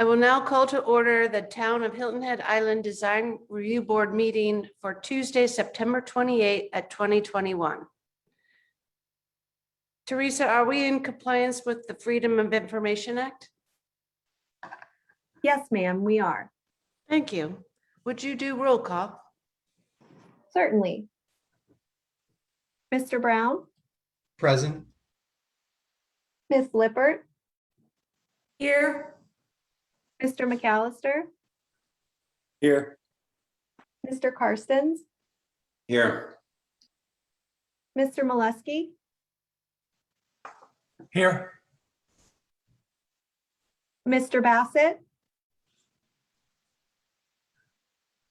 I will now call to order the Town of Hilton Head Island Design Review Board meeting for Tuesday, September 28th at 2021. Teresa, are we in compliance with the Freedom of Information Act? Yes, ma'am, we are. Thank you. Would you do roll call? Certainly. Mr. Brown, Present. Ms. Lippert, Here. Mr. McAllister, Here. Mr. Karstens, Here. Mr. Molesky, Here. Mr. Bassett.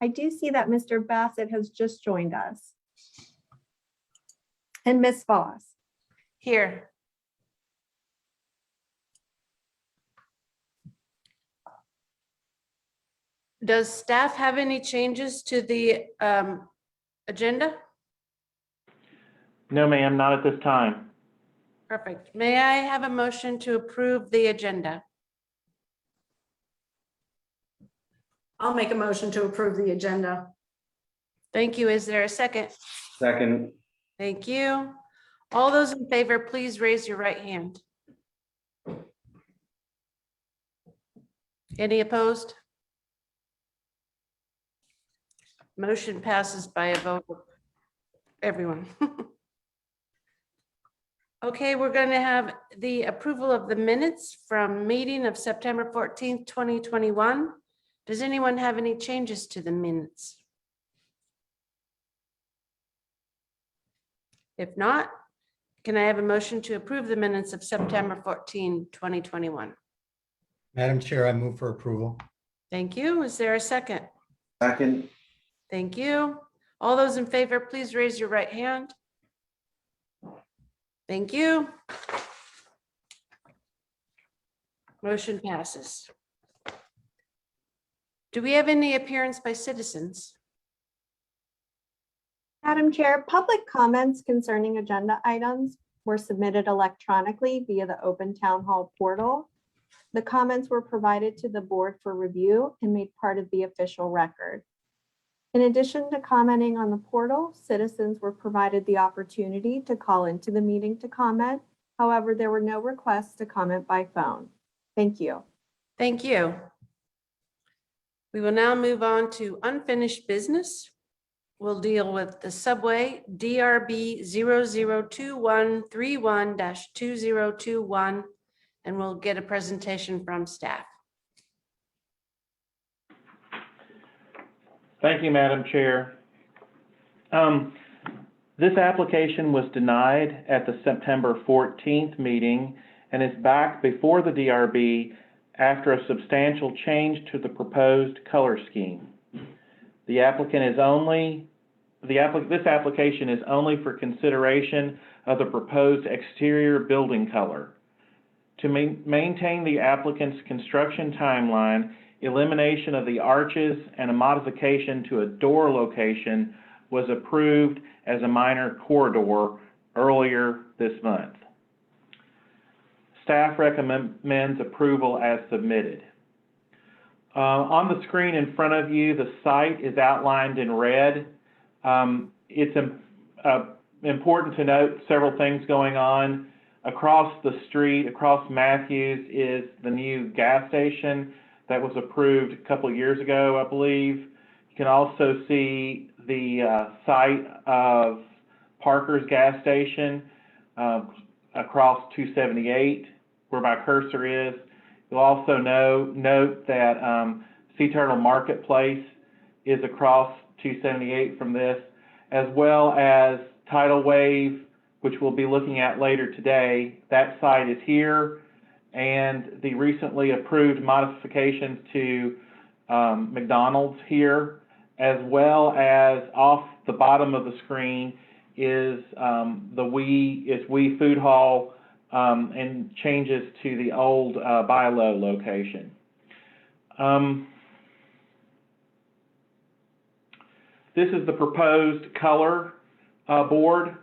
I do see that Mr. Bassett has just joined us. And Ms. Voss. Here. Does staff have any changes to the agenda? No, ma'am, not at this time. Perfect. May I have a motion to approve the agenda? I'll make a motion to approve the agenda. Thank you. Is there a second? Second. Thank you. All those in favor, please raise your right hand. Any opposed? Motion passes by a vote of everyone. Okay, we're going to have the approval of the minutes from meeting of September 14th, 2021. Does anyone have any changes to the minutes? If not, can I have a motion to approve the minutes of September 14, 2021? Madam Chair, I move for approval. Thank you. Is there a second? Second. Thank you. All those in favor, please raise your right hand. Thank you. Motion passes. Do we have any appearance by citizens? Madam Chair, public comments concerning agenda items were submitted electronically via the Open Town Hall portal. The comments were provided to the board for review and made part of the official record. In addition to commenting on the portal, citizens were provided the opportunity to call into the meeting to comment. However, there were no requests to comment by phone. Thank you. Thank you. We will now move on to unfinished business. We'll deal with the subway DRB 002131-2021, and we'll get a presentation from staff. Thank you, Madam Chair. This application was denied at the September 14th meeting and is back before the DRB after a substantial change to the proposed color scheme. This application is only for consideration of the proposed exterior building color. To maintain the applicant's construction timeline, elimination of the arches and a modification to a door location was approved as a minor corridor earlier this month. Staff recommends approval as submitted. On the screen in front of you, the site is outlined in red. It's important to note several things going on. Across the street, across Matthews, is the new gas station that was approved a couple of years ago, I believe. You can also see the site of Parker's gas station across 278, where my cursor is. You'll also note that Sea Turtle Marketplace is across 278 from this, as well as Tidal Wave, which we'll be looking at later today. That site is here, and the recently approved modifications to McDonald's here, as well as off the bottom of the screen is We Food Hall and changes to the old Bi-Lo location. This is the proposed color board.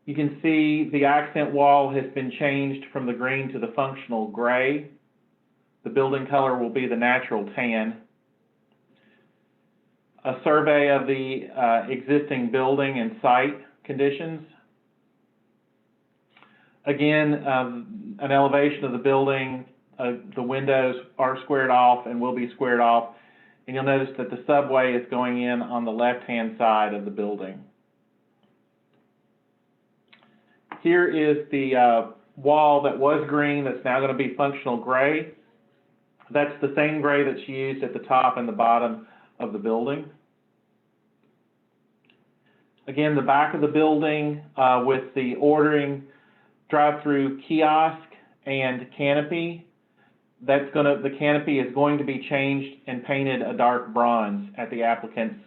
You can see the accent wall has been changed from the green to the functional gray. The building color will be the natural tan. A survey of the existing building and site conditions. Again, an elevation of the building. The windows are squared off and will be squared off. And you'll notice that the subway is going in on the left-hand side of the building. Here is the wall that was green that's now going to be functional gray. That's the same gray that's used at the top and the bottom of the building. Again, the back of the building with the ordering drive-through kiosk and canopy. The canopy is going to be changed and painted a dark bronze at the applicant's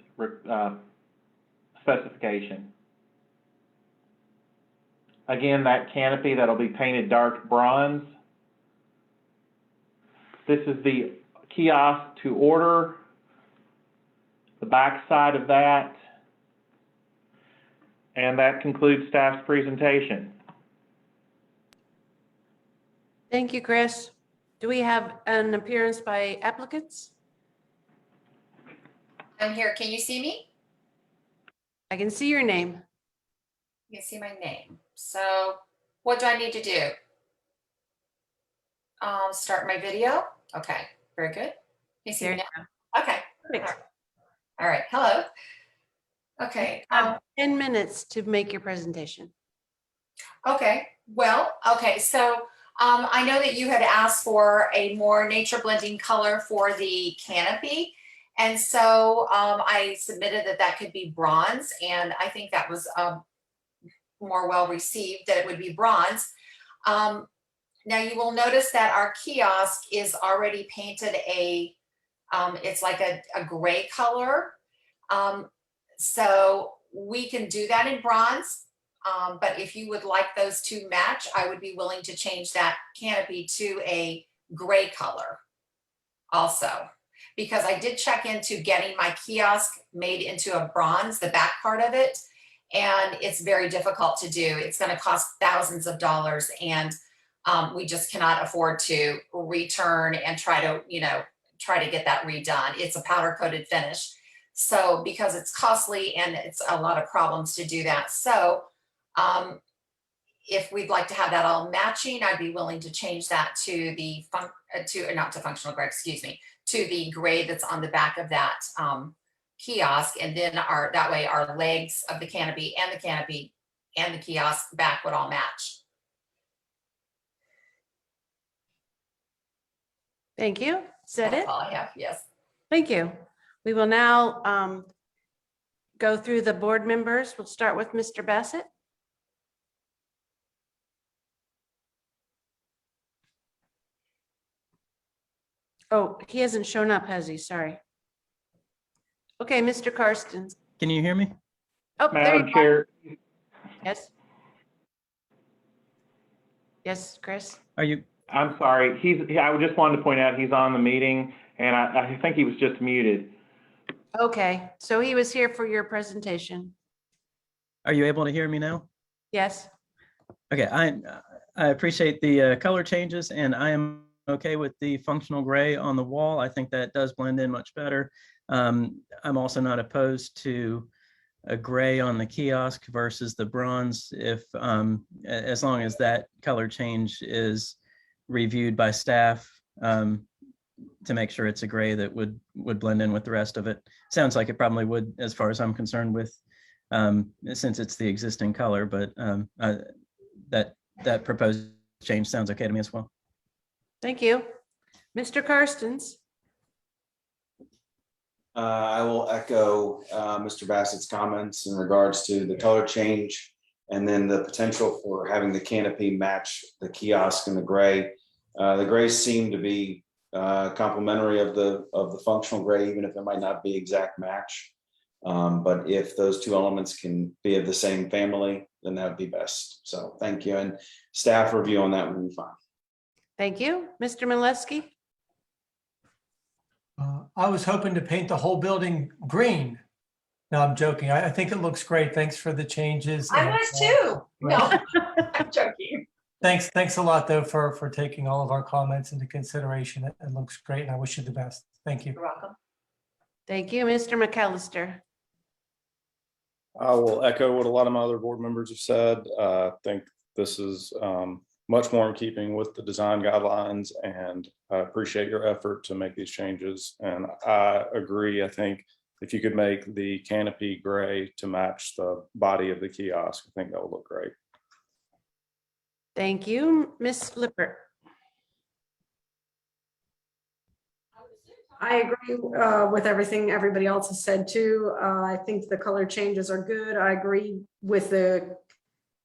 specification. Again, that canopy that'll be painted dark bronze. This is the kiosk to order, the back side of that, and that concludes staff's presentation. Thank you, Chris. Do we have an appearance by applicants? I'm here. Can you see me? I can see your name. You can see my name. So what do I need to do? Start my video. Okay, very good. Can you see me now? Okay. Perfect. All right. Hello. Okay. 10 minutes to make your presentation. Okay. Well, okay. So I know that you had asked for a more nature blending color for the canopy. And so I submitted that could be bronze. And I think that was more well received, that it would be bronze. Now you will notice that our kiosk is already painted it's like a gray color. So we can do that in bronze. But if you would like those to match, I would be willing to change that canopy to a gray color also. Because I did check into getting my kiosk made into a bronze, the back part of it, and it's very difficult to do. It's going to cost thousands of dollars, and we just cannot afford to return and try to get that redone. It's a powder coated finish. So because it's costly and it's a lot of problems to do that. So if we'd like to have that all matching, I'd be willing to change that to the not to functional gray, excuse me, to the gray that's on the back of that kiosk, and then that way our legs of the canopy and the kiosk back would all match. Thank you. Is that it? That's all I have. Yes. Thank you. We will now go through the board members. We'll start with Mr. Bassett. Oh, he hasn't shown up, has he? Sorry. Okay, Mr. Karstens. Can you hear me? Oh, there Madam you Chair, are. Yes. Yes, Chris. Are you? I'm sorry. I just wanted to point out he's on the meeting, and I think he was just muted. Okay, so he was here for your presentation. Are you able to hear me now? Yes. Okay, I appreciate the color changes, and I am okay with the functional gray on the wall. I think that does blend in much better. I'm also not opposed to a gray on the kiosk versus the bronze, if as long as that color change is reviewed by staff to make sure it's a gray that would blend in with the rest of it. Sounds like it probably would, as far as I'm concerned, with since it's the existing color, but that proposed change sounds okay to me as well. Thank you. Mr. Karstens. I will echo Mr. Bassett's comments in regards to the color change and then the potential for having the canopy match the kiosk in the gray. The grays seem to be complementary of the functional gray, even if it might not be exact match. But if those two elements can be of the same family, then that would be best. So thank you. And staff review on that would be fine. Thank you. Mr. Milewski. I was hoping to paint the whole building green. No, I'm joking. I think it looks great. Thanks for the changes. I was too. No, I'm joking. Thanks a lot, though, for taking all of our comments into consideration. It looks great, and I wish you the best. Thank you. You're welcome. Thank you, Mr. McAllister. I will echo what a lot of my other board members have said. I think this is much more in keeping with the design guidelines, and I appreciate your effort to make these changes. And I agree. I think if you could make the canopy gray to match the body of the kiosk, I think that would look great. Thank you, Ms. Lippert. I agree with everything everybody else has said too. I think the color changes are good. I agree with the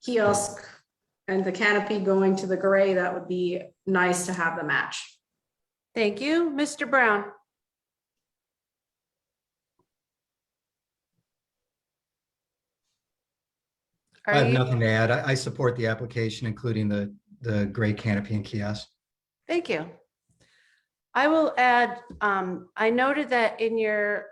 kiosk and the canopy going to the gray. That would be nice to have the match. Thank you, Mr. Brown. I have nothing to add. I support the application, including the gray canopy and kiosk. Thank you. I will add, I noted that in your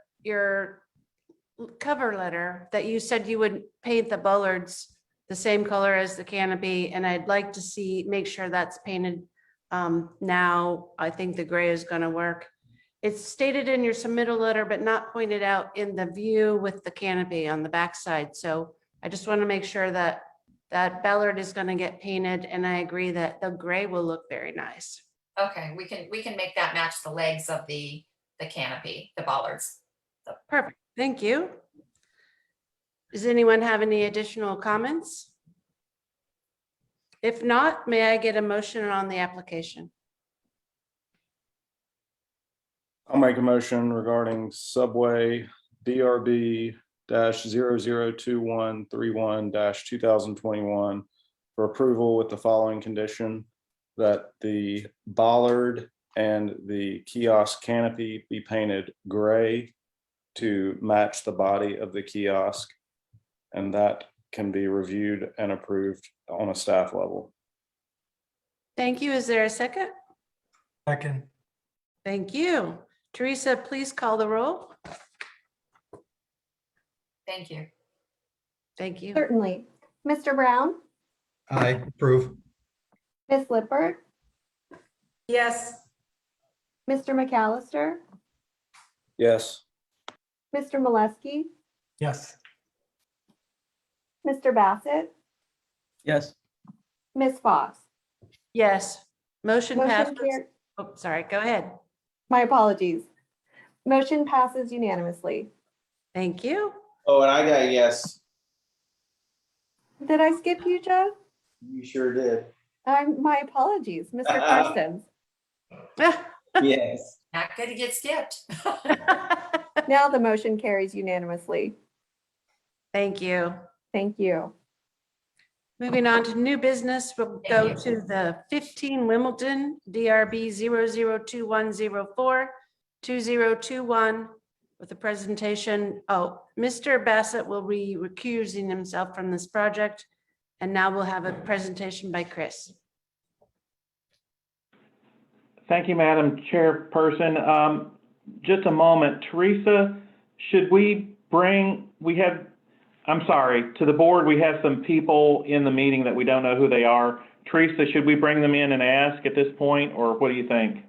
cover letter that you said you would paint the bollards the same color as the canopy, and I'd like to make sure that's painted now. I think the gray is going to work. It's stated in your submittal letter, but not pointed out in the view with the canopy on the backside. So I just want to make sure that that ballard is going to get painted, and I agree that the gray will look very nice. Okay, we can make that match the legs of the canopy, the bollards. So, Perfect. Thank you. Does anyone have any additional comments? If not, may I get a motion on the application? I'll make a motion regarding Subway DRB -002131-2021 for approval with the following condition: that the bollard and the kiosk canopy be painted gray to match the body of the kiosk, and that can be reviewed and approved on a staff level. Thank you. Is there a second? Second. Thank you. Teresa, please call the roll. thank you. Thank you. Certainly. Mr. Brown, I approve. Ms. Lippert, Yes. Mr. McAllister, Yes. Mr. Molesky, Yes. Mr. Bassett, Yes. Ms. Foss. Yes. Motion passes. Motion Oh, sorry. Go ahead. My apologies. Motion passes unanimously. Thank you. Oh, and I got a yes. Did I skip you, Joe? You sure did. My apologies, Mr. Parsons. Yes. Not good to get skipped. Now the motion carries unanimously. Thank you. Thank you. Moving on to new business, we'll Thank go you. to the 15 Wimbledon, DRB 002104-2021 with a presentation. Oh, Mr. Bassett will be recusing himself from this project, and now we'll have a presentation by Chris. Thank you, Madam Chairperson. Just a moment, Teresa, should we I'm sorry, to the board, we have some people in the meeting that we don't know who they are. Teresa, should we bring them in and ask at this point, or what do you think?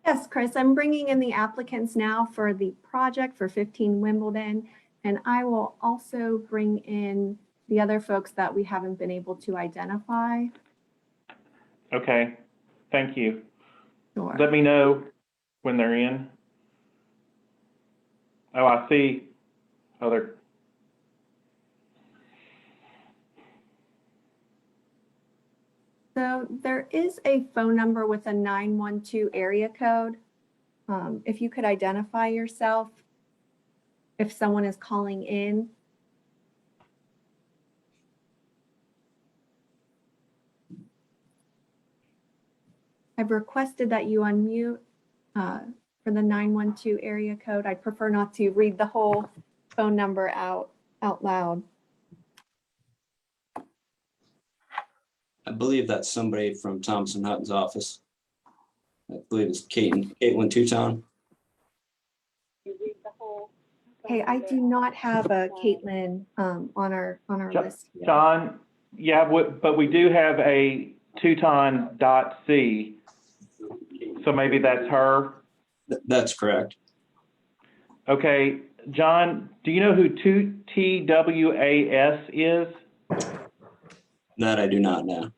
Yes, Chris, I'm bringing in the applicants now for the project for 15 Wimbledon, and I will also bring in the other folks that we haven't been able to identify. Okay, thank you. Sure. Let me know when they're in. Oh, I see. Oh, they're. So there is a phone number with a 912 area code. If you could identify yourself, if someone is calling in. I've requested that you unmute for the 912 area code. I'd prefer not to read the whole phone number out loud. I believe that's somebody from Thompson Hutton's office. I believe it's Caitlin Tuton. Okay, I do not have a Caitlin on our list here. John, Yeah, but we do have a Teuton.c, so maybe that's her. That's correct. Okay, John, do you know who TWAS is? That I do not know.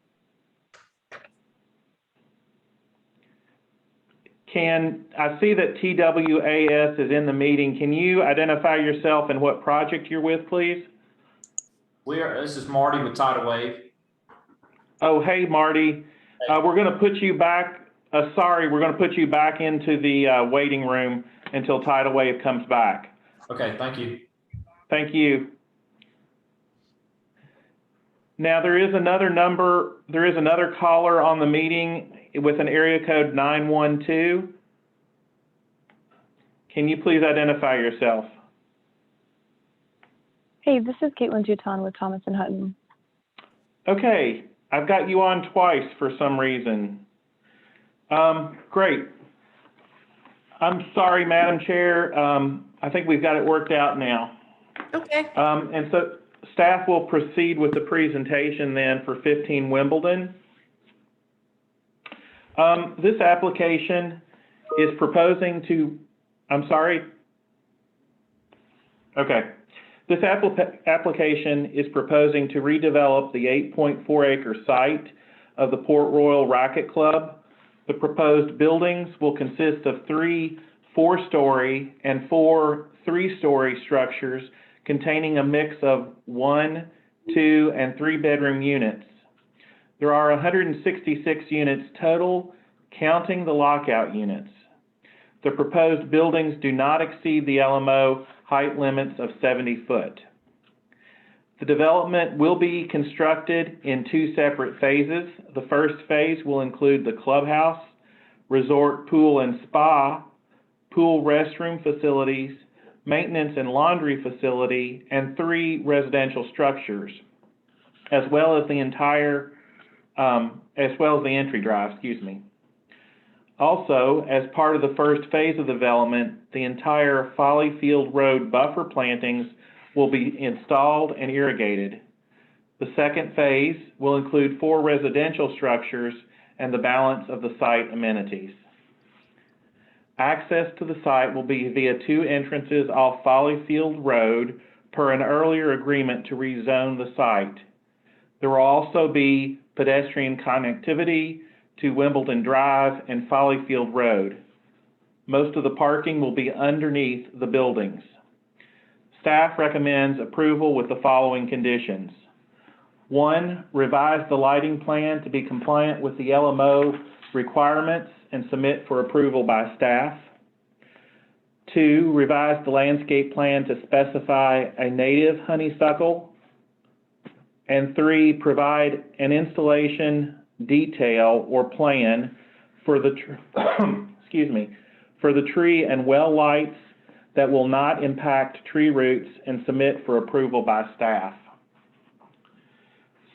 I see that TWAS is in the meeting. Can you identify yourself and what project you're with, please? This is Marty with Tidal Wave. Oh, hey, Marty. We're going to put you back. We're going to put you back into the waiting room until Tidal Wave comes back. Okay, thank you. Thank you. Now, there is another caller on the meeting with an area code 912. Can you please identify yourself? Hey, this is Caitlin Teuton with Thomas and Hutton. Okay, I've got you on twice for some reason. Great. I'm sorry, Madam Chair. I think we've got it worked out now. Okay. And so staff will proceed with the presentation then for 15 Wimbledon. This application is proposing to, I'm sorry. Okay. This application is proposing to redevelop the 8.4 acre site of the Port Royal Racquet Club. The proposed buildings will consist of 3 4-story and 4 3-story structures containing a mix of 1, 2, and 3 bedroom units. There are 166 units total, counting the lockout units. The proposed buildings do not exceed the LMO height limits of 70 foot. The development will be constructed in 2 separate phases. The first phase will include the clubhouse, resort pool and spa, pool restroom facilities, maintenance and laundry facility, and 3 residential structures, as well as the entry drive, Also, as part of the first phase of development, the entire Folly Field Road buffer plantings will be installed and irrigated. The second phase will include 4 residential structures and the balance of the site amenities. Access to the site will be via 2 entrances off Folly Field Road per an earlier agreement to rezone the site. There will also be pedestrian connectivity to Wimbledon Drive and Folly Field Road. Most of the parking will be underneath the buildings. Staff recommends approval with the following conditions. 1, revise the lighting plan to be compliant with the LMO requirements and submit for approval by staff. 2, revise the landscape plan to specify a native honeysuckle. And 3, provide an installation detail or plan for the for the tree and well lights that will not impact tree roots and submit for approval by staff.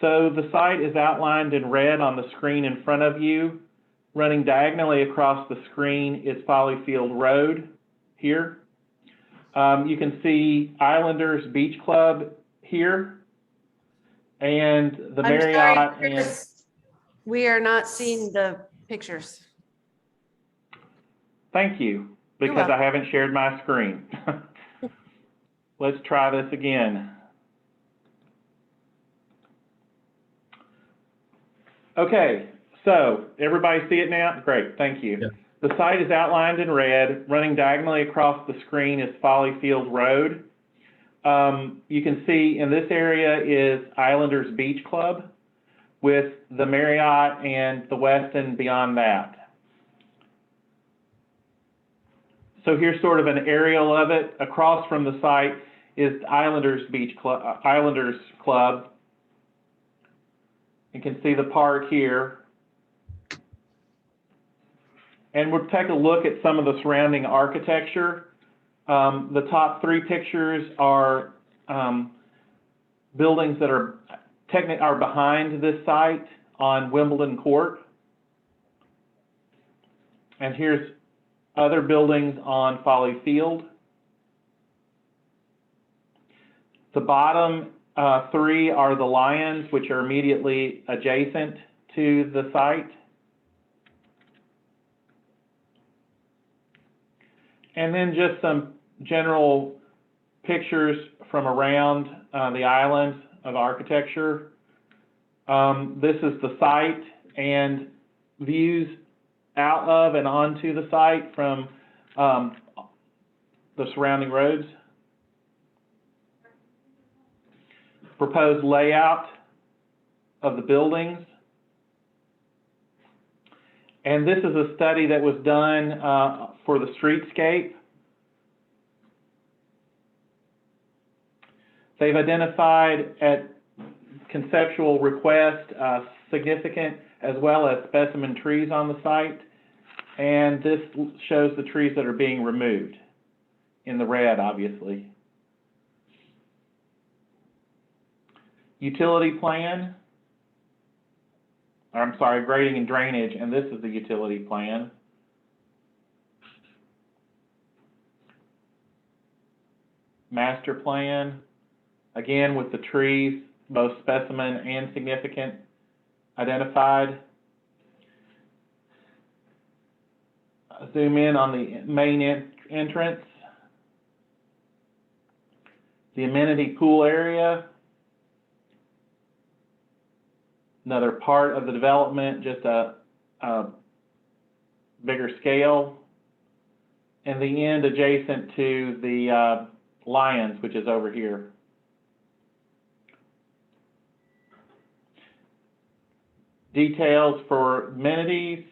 So the site is outlined in red on the screen in front of you. Running diagonally across the screen is Folly Field Road here. You can see Islanders Beach Club here and the Marriott. I'm sorry, Chris, we are not seeing the pictures. Thank you, because I haven't shared my screen. Let's try this again. Okay, so everybody see it now? Great, thank you. Yeah. The site is outlined in red. Running diagonally across the screen is Folly Field Road. You can see in this area is Islanders Beach Club with the Marriott and the Westin beyond that. So here's sort of an aerial of it. Across from the site is Islanders Beach Club, Islanders Club. You can see the park here. And we'll take a look at some of the surrounding architecture. The top 3 pictures are buildings that are behind this site on Wimbledon Court. And here's other buildings on Folly Field. The bottom 3 are the lions, which are immediately adjacent to the site. And then just some general pictures from around the island of architecture. This is the site and views out of and onto the site from the surrounding roads. Proposed layout of the buildings. And this is a study that was done for the streetscape. They've identified at conceptual request significant as well as specimen trees on the site. And this shows the trees that are being removed in the red, obviously. Utility plan. I'm sorry, grading and drainage, and this is the utility plan. Master plan, again with the trees, both specimen and significant identified. Zoom in on the main entrance. The amenity pool area. Another part of the development, just a bigger scale. And the end adjacent to the lions, which is over here. Details for amenities.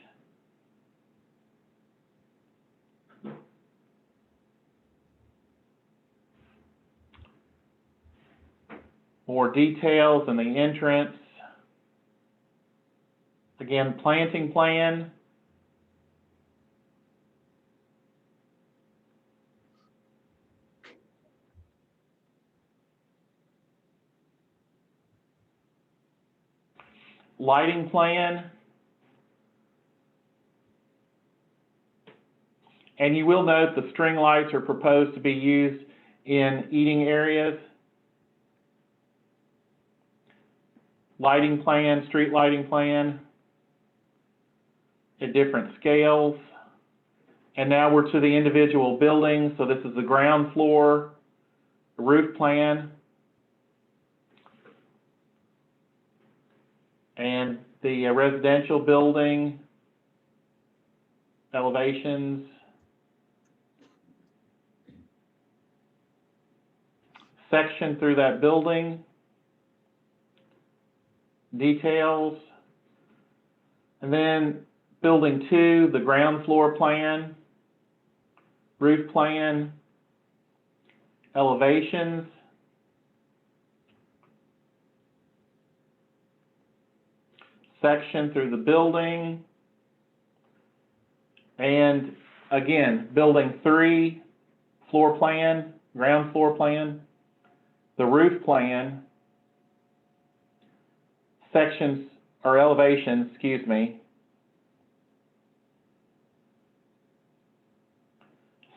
More details in the entrance. Again, planting plan. Lighting plan. And you will note the string lights are proposed to be used in eating areas. Lighting plan, street lighting plan at different scales. And now we're to the individual buildings. So this is the ground floor, roof plan, and the residential building, elevations, section through that building, details, and then building 2, the ground floor plan, roof plan, elevations, section through the building, and again, building 3, floor plan, ground floor plan, the roof plan, sections or elevations, excuse me,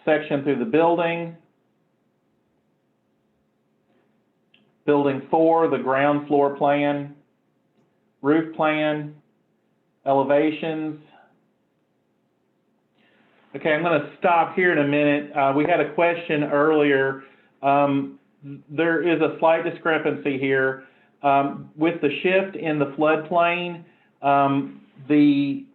section through the building, building 4, the ground floor plan, roof plan, elevations. Okay, I'm going to stop here in a minute. We had a question earlier. There is a slight discrepancy here. With the shift in the floodplain, the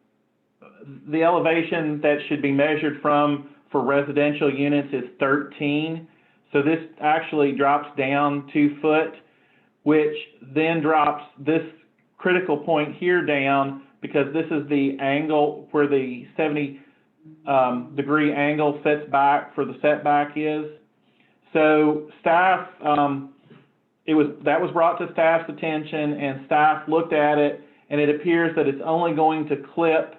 elevation that should be measured from for residential units is 13. So this actually drops down 2 foot, which then drops this critical point here down because this is the angle where the 70 degree angle sets back for the setback is. So staff, that was brought to staff's attention and staff looked at it, and it appears that it's only going to clip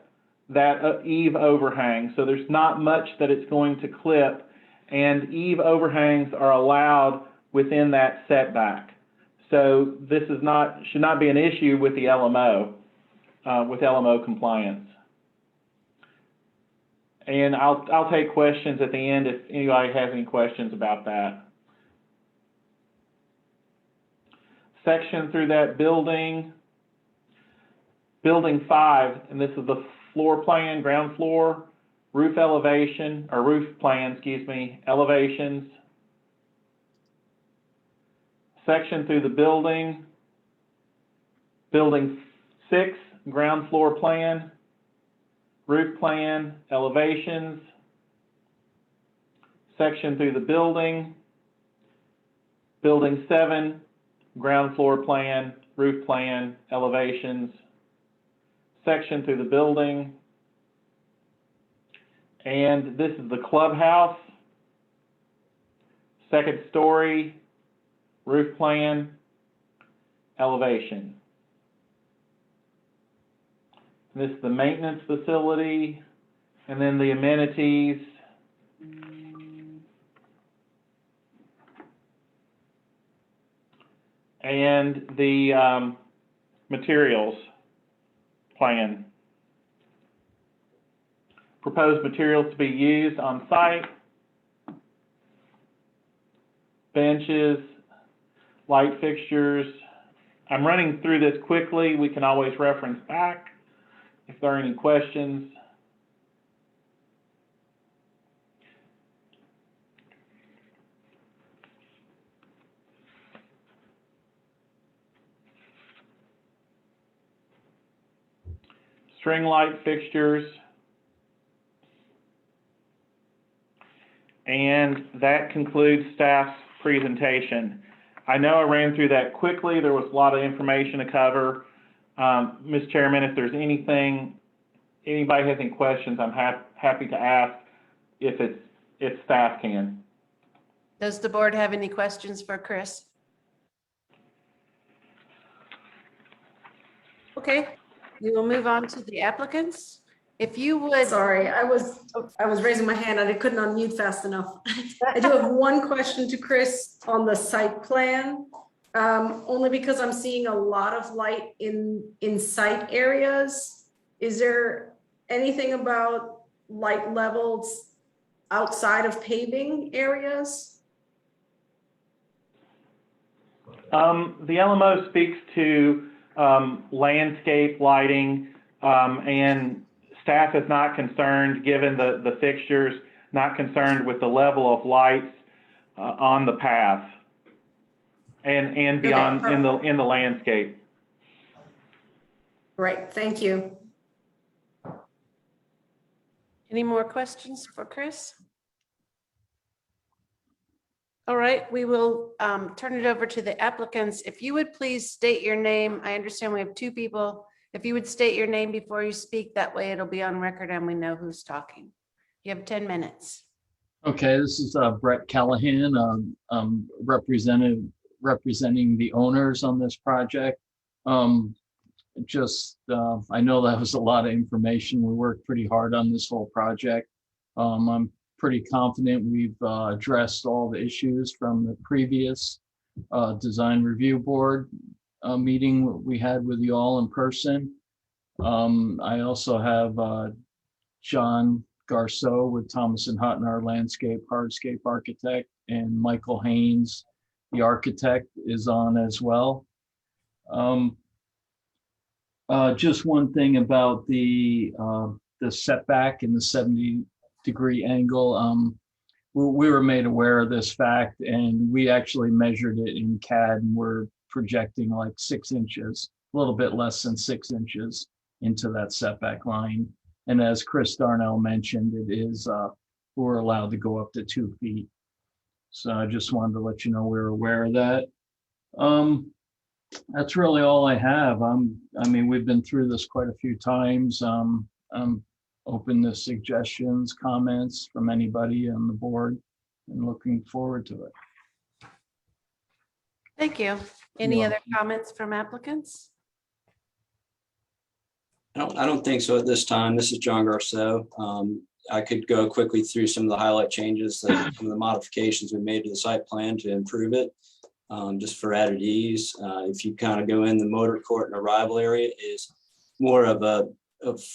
that eave overhang. So there's not much that it's going to clip, and eave overhangs are allowed within that setback. So this is should not be an issue with the LMO, with LMO compliance. And I'll take questions at the end if anybody has any questions about that. section through that building. Building 5, and this is the floor plan, ground floor, roof elevation, or roof plan, excuse me, elevations. Section through the building. Building 6, ground floor plan, roof plan, elevations. Section through the building. Building 7, ground floor plan, roof plan, elevations. Section through the building. And this is the clubhouse. Second story, roof plan, elevation. This is the maintenance facility, and then the amenities. And the materials plan. Proposed materials to be used on site. Benches, light fixtures. I'm running through this quickly. We can always reference back if there are any questions. String light fixtures. And that concludes staff's presentation. I know I ran through that quickly. There was a lot of information to cover. Ms. Chairman, if there's anything, anybody has any questions, I'm happy to ask if staff can. Does the board have any questions for Chris? Okay, we will move on to the applicants. If you would. Sorry, I was raising my hand and I couldn't unmute fast enough. I do have one question to Chris on the site plan, only because I'm seeing a lot of light in site areas. Is there anything about light levels outside of paving areas? The LMO speaks to landscape lighting, and staff is not concerned, given the fixtures, not concerned with the level of lights on the path and beyond in the landscape. Great, thank you. Any more questions for Chris? All right, we will turn it over to the applicants. If you would please state your name. I understand we have 2 people. If you would state your name before you speak, that way it'll be on record and we know who's talking. You have 10 minutes. Okay, this is Brett Callahan, representing the owners on this project. I know that was a lot of information. We worked pretty hard on this whole project. I'm pretty confident we've addressed all the issues from the previous design review board meeting we had with you all in person. I also have John Garceau with Thomas & Hutton, our hardscape architect, and Michael Haynes, the architect, is on as well. Just one thing about the setback and the 70-degree angle. We were made aware of this fact, and we actually measured it in CAD, and we're projecting like 6 inches, a little bit less than 6 inches into that setback line. And as Chris Darnell mentioned, it is we're allowed to go up to 2 feet. So I just wanted to let you know we're aware of that. That's really all I have. I mean, we've been through this quite a few times. I'm open to suggestions, comments from anybody on the board, and looking forward to it. Thank you. Any other comments from applicants? I don't think so at this time. This is John Garceau. I could go quickly through some of the highlight changes, some of the modifications we made to the site plan to improve it, just for added ease. If you kind of go in, the motor court and arrival area is more of a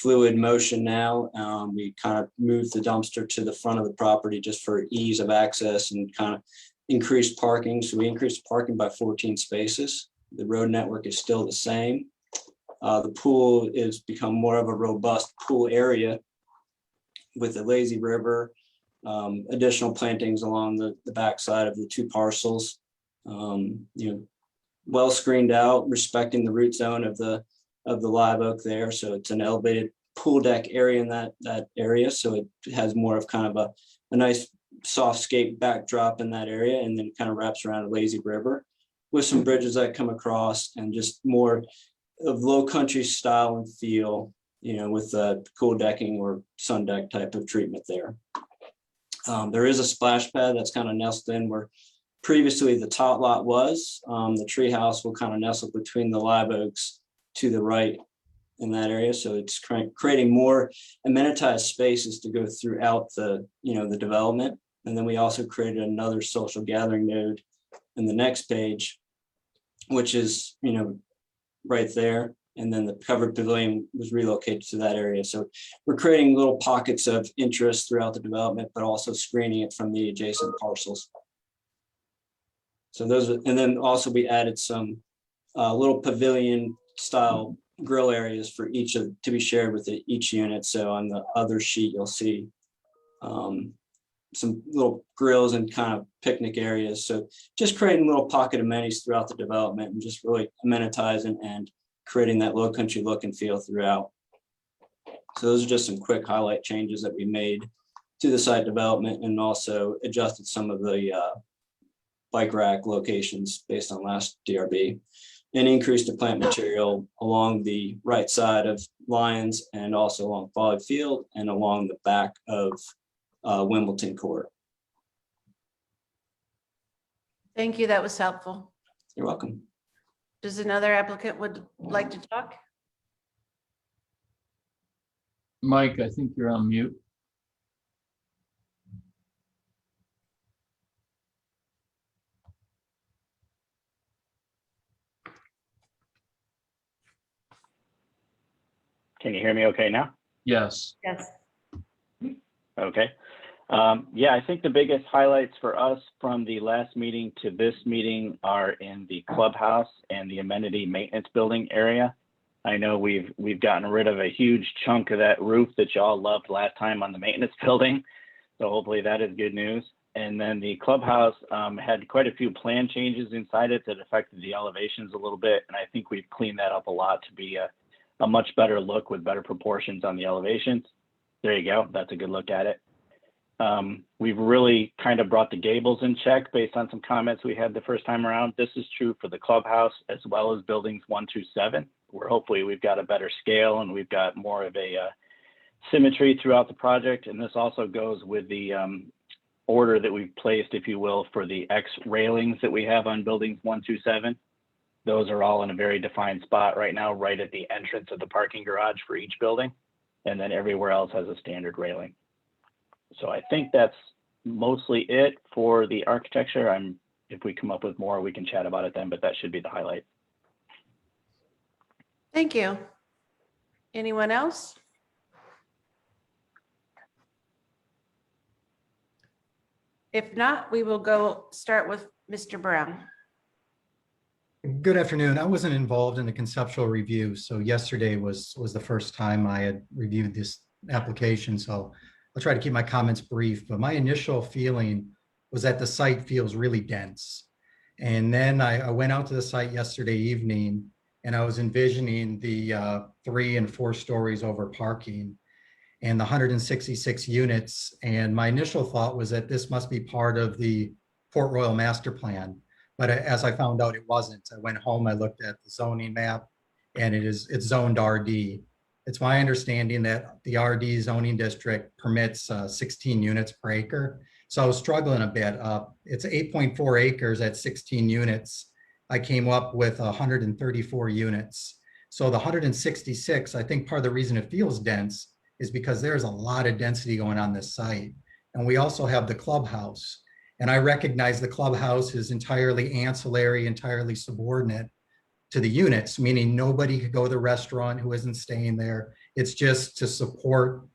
fluid motion now. We kind of moved the dumpster to the front of the property just for ease of access and kind of increased parking. So we increased parking by 14 spaces. The road network is still the same. The pool is become more of a robust pool area with a lazy river, additional plantings along the backside of the two parcels. Well screened out, respecting the root zone of the live oak there. So it's an elevated pool deck area in that area. So it has more of kind of a nice soft scape backdrop in that area, and then kind of wraps around a lazy river with some bridges that come across, and just more of low country style and feel, with the cool decking or sun deck type of treatment there. There is a splash pad that's kind of nestled in where previously the tot lot was. The tree house will kind of nestle between the live oaks to the right in that area. So it's creating more amenitized spaces to go throughout the development. And then we also created another social gathering node in the next page, which is, right there. And then the covered pavilion was relocated to that area. So we're creating little pockets of interest throughout the development, but also screening it from the adjacent parcels. So and then also we added some little pavilion style grill areas for to be shared with each unit. So on the other sheet, you'll see some little grills and kind of picnic areas. So just creating little pocket amenities throughout the development and just really amenitizing and creating that low country look and feel throughout. So those are just some quick highlight changes that we made to the site development, and also adjusted some of the bike rack locations based on last DRB, and increased the plant material along the right side of Lions, and also along Folly Field and along the back of Wimbledon Court. Thank you. That was helpful. You're welcome. Does another applicant would like to talk? Mike, I think you're on mute. Can you hear me okay now? Yes. Yes. Okay. Yeah, I think the biggest highlights for us from the last meeting to this meeting are in the clubhouse and the amenity maintenance building area. I know we've gotten rid of a huge chunk of that roof that y'all loved last time on the maintenance building. So hopefully that is good news. And then the clubhouse had quite a few plan changes inside it that affected the elevations a little bit. And I think we've cleaned that up a lot to be a much better look with better proportions on the elevations. There you go. That's a good look at it. We've really kind of brought the gables in check based on some comments we had the first time around. This is true for the clubhouse as well as buildings 1 through 7, where hopefully we've got a better scale and we've got more of a symmetry throughout the project. And this also goes with the order that we've placed, if you will, for the X railings that we have on buildings 1 through 7. Those are all in a very defined spot right now, right at the entrance of the parking garage for each building. And then everywhere else has a standard railing. So I think that's mostly it for the architecture. If we come up with more, we can chat about it then, but that should be the highlight. Thank you. Anyone else? If not, we will go start with Mr. Brown. Good afternoon. I wasn't involved in the conceptual review, so yesterday was the first time I had reviewed this application. So I'll try to keep my comments brief, but my initial feeling was that the site feels really dense. And then I went out to the site yesterday evening, and I was envisioning the 3 and 4 stories over parking and the 166 units. And my initial thought was that this must be part of the Port Royal master plan. But as I found out, it wasn't. I went home, I looked at the zoning map, and it's zoned RD. It's my understanding that the RD zoning district permits 16 units per acre. So I was struggling a bit. It's 8.4 acres at 16 units. I came up with 134 units. So the 166, I think part of the reason it feels dense is because there's a lot of density going on this site. And we also have the clubhouse. And I recognize the clubhouse is entirely ancillary, entirely subordinate to the units, meaning nobody could go to the restaurant who isn't staying there. It's just to support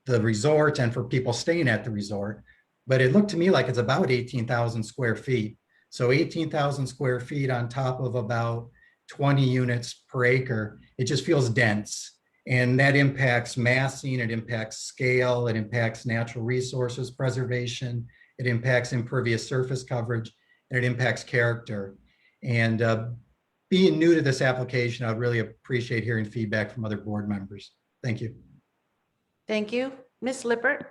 the resort and for people staying at the resort. But it looked to me like it's about 18,000 square feet. So 18,000 square feet on top of about 20 units per acre, it just feels dense. And that impacts massing, it impacts scale, it impacts natural resources preservation, it impacts impervious surface coverage, and it impacts character. And being new to this application, I'd really appreciate hearing feedback from other board members. Thank you. Thank you. Ms. Lippert?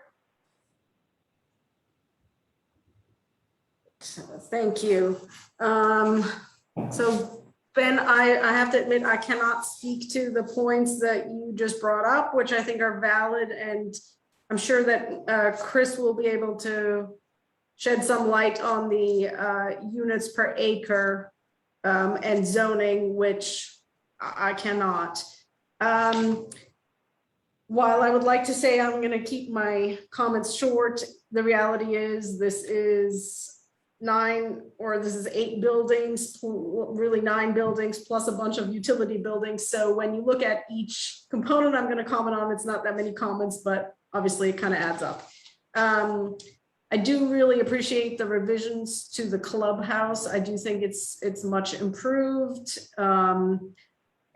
Thank you. So Ben, I have to admit, I cannot speak to the points that you just brought up, which I think are valid. And I'm sure that Chris will be able to shed some light on the units per acre and zoning, which I cannot. While I would like to say I'm going to keep my comments short, the reality is this is 8 buildings, really 9 buildings, plus a bunch of utility buildings. So when you look at each component I'm going to comment on, it's not that many comments, but obviously it kind of adds up. I do really appreciate the revisions to the clubhouse. I do think it's much improved.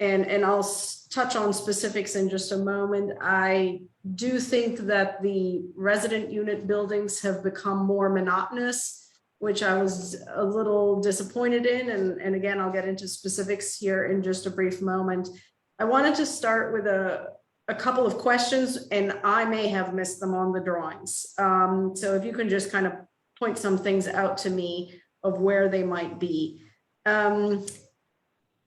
And I'll touch on specifics in just a moment. I do think that the resident unit buildings have become more monotonous, which I was a little disappointed in. And again, I'll get into specifics here in just a brief moment. I wanted to start with a couple of questions, and I may have missed them on the drawings. So if you can just kind of point some things out to me of where they might be.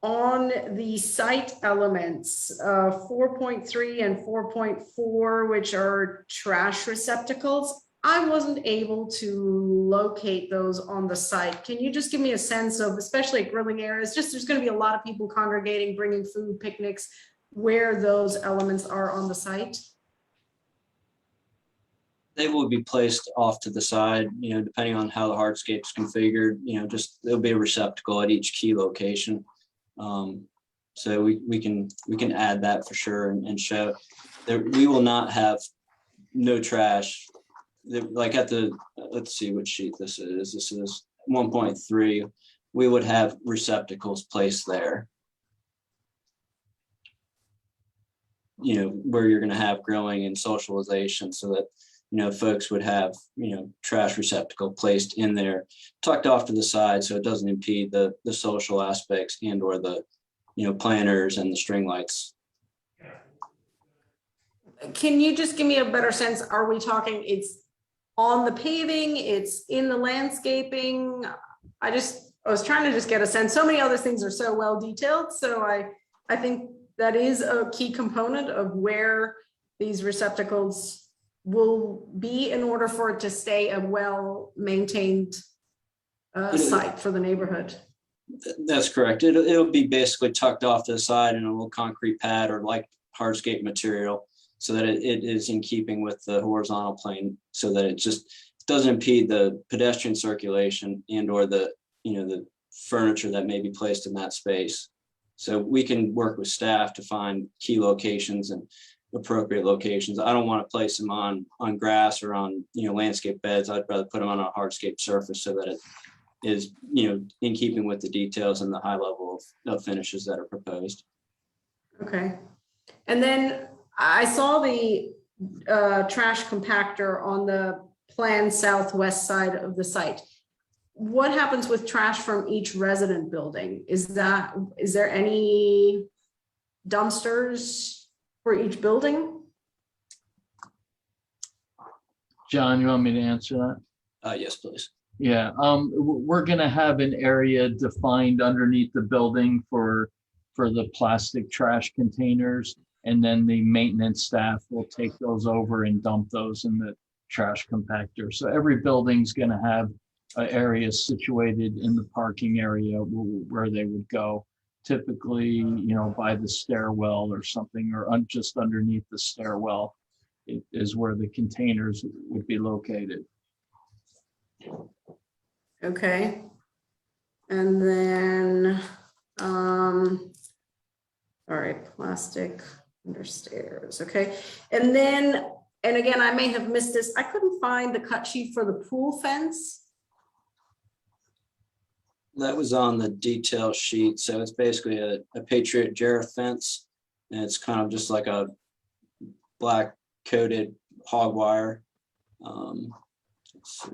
On the site elements, 4.3 and 4.4, which are trash receptacles, I wasn't able to locate those on the site. Can you just give me a sense of, especially at grilling areas, just there's going to be a lot of people congregating, bringing food, picnics, where those elements are on the site? They will be placed off to the side, depending on how the hardscape's configured, just there'll be a receptacle at each key location. So we can add that for sure and show that we will not have no trash. Like at the, let's see what sheet this is. This is 1.3. We would have receptacles placed there. Where you're going to have grilling and socialization, so that folks would have trash receptacle placed in there, tucked off to the side, so it doesn't impede the social aspects and or the planters and the string lights. Can you just give me a better sense? Are we talking it's on the paving, it's in the landscaping? I was trying to just get a sense. So many other things are so well detailed, so I think that is a key component of where these receptacles will be in order for it to stay a well-maintained site for the neighborhood. That's correct. It'll be basically tucked off to the side in a little concrete pad or like hardscape material, so that it is in keeping with the horizontal plane, so that it just doesn't impede the pedestrian circulation and or the furniture that may be placed in that space. So we can work with staff to find key locations and appropriate locations. I don't want to place them on grass or on landscape beds. I'd rather put them on a hardscape surface so that it is in keeping with the details and the high level of finishes that are proposed. Okay, and then I saw the trash compactor on the planned southwest side of the site. What happens with trash from each resident building? Is there any dumpsters for each building? John, you want me to answer that? Yes, please. Yeah, we're gonna have an area defined underneath the building for the plastic trash containers, and then the maintenance staff will take those over and dump those in the trash compactor. So every building's gonna have an area situated in the parking area where they would go. Typically, by the stairwell or something, or just underneath the stairwell is where the containers would be located. Okay. And then, all right, plastic under stairs. Okay. And then, and again, I may have missed this. I couldn't find the cut sheet for the pool fence. That was on the detail sheet. So it's basically a Patriot Jarrah fence. And it's kind of just like a black coated hog wire. Let's see.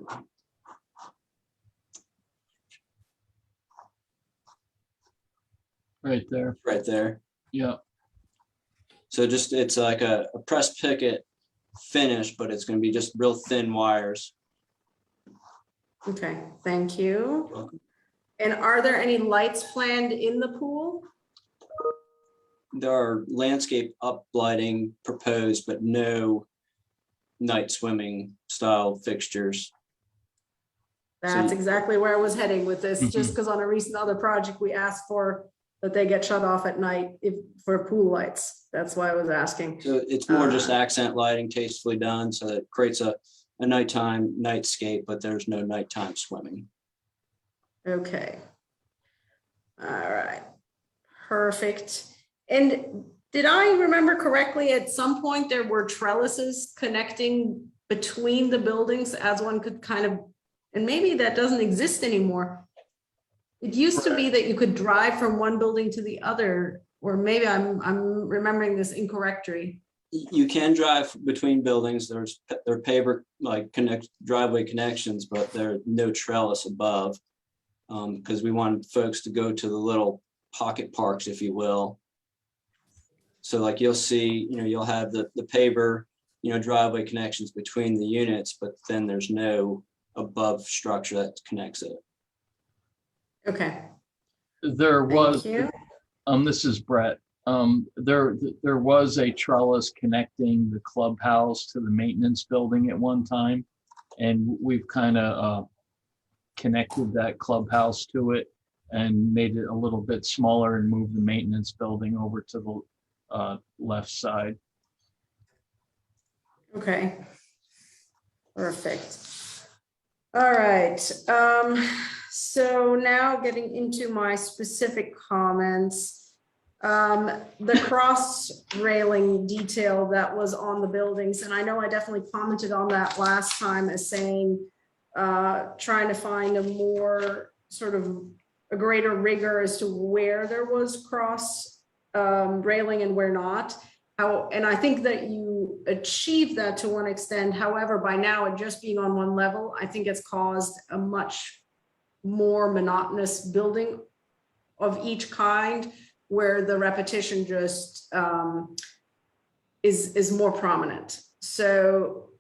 Right there. Right there. Yeah. So just, it's like a press picket finish, but it's going to be just real thin wires. Okay, thank you. And are there any lights planned in the pool? There are landscape uplighting proposed, but no night swimming style fixtures. That's So- exactly where I was heading with this, just because on a recent other project, we asked for that they get shut off at night for pool lights. That's why I was asking. So it's more just accent lighting, tastefully done, so it creates a nighttime nightscape, but there's no nighttime swimming. Okay. All right, perfect. And did I remember correctly, at some point there were trellises connecting between the buildings as one could kind of, and maybe that doesn't exist anymore. It used to be that you could drive from one building to the other, or maybe I'm remembering this incorrectly. You can drive between buildings. There are paver like driveway connections, but there are no trellis above, because we wanted folks to go to the little pocket parks, if you will. So like you'll see, you'll have the paver, driveway connections between the units, but then there's no above structure that connects it. Okay. There was, Thank you. this is Brett. There was a trellis connecting the clubhouse to the maintenance building at one time. And we've kind of connected that clubhouse to it and made it a little bit smaller and moved the maintenance building over to the left side. Okay. Perfect. All right. So now getting into my specific comments, the cross railing detail that was on the buildings, and I know I definitely commented on that last time as saying, trying to find a more sort of a greater rigor as to where there was cross railing and where not. And I think that you achieved that to one extent. However, by now it just being on one level, I think it's caused a much more monotonous building of each kind, where the repetition just is more prominent. So,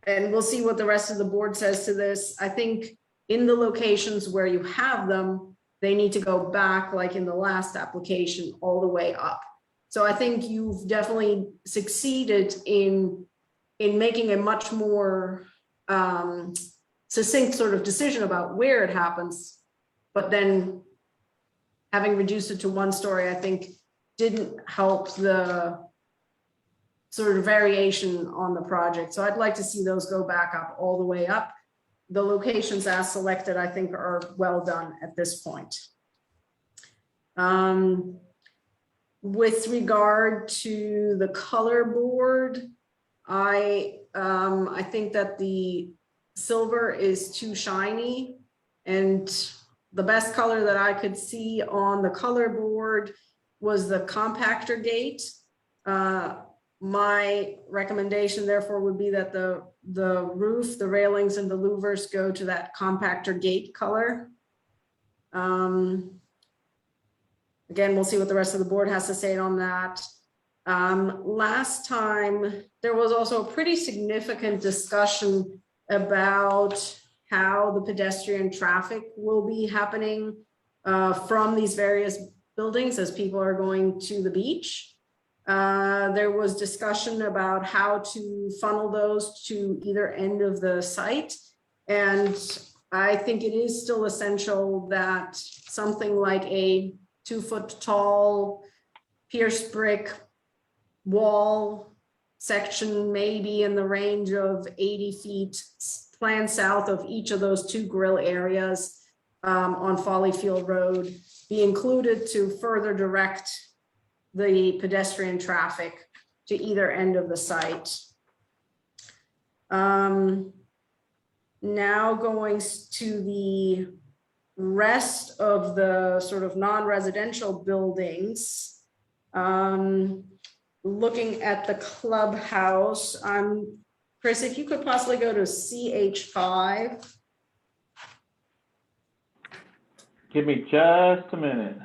and we'll see what the rest of the board says to this. I think in the locations where you have them, they need to go back, like in the last application, all the way up. So I think you've definitely succeeded in making a much more succinct sort of decision about where it happens, but then having reduced it to one story, I think didn't help the sort of variation on the project. So I'd like to see those go back up all the way up. The locations as selected, I think, are well done at this point. With regard to the color board, I think that the silver is too shiny, and the best color that I could see on the color board was the compactor gate. My recommendation therefore would be that the roof, the railings and the louvers go to that compactor gate color. Again, we'll see what the rest of the board has to say on that. Last time, there was also a pretty significant discussion about how the pedestrian traffic will be happening from these various buildings as people are going to the beach. There was discussion about how to funnel those to either end of the site. And I think it is still essential that something like a 2-foot tall pierced brick wall section, maybe in the range of 80 feet, planned south of each of those two grill areas on Folly Field Road, be included to further direct the pedestrian traffic to either end of the site. Now going to the rest of the sort of non-residential buildings, looking at the clubhouse, Chris, if you could possibly go to CH5. Give me just a minute.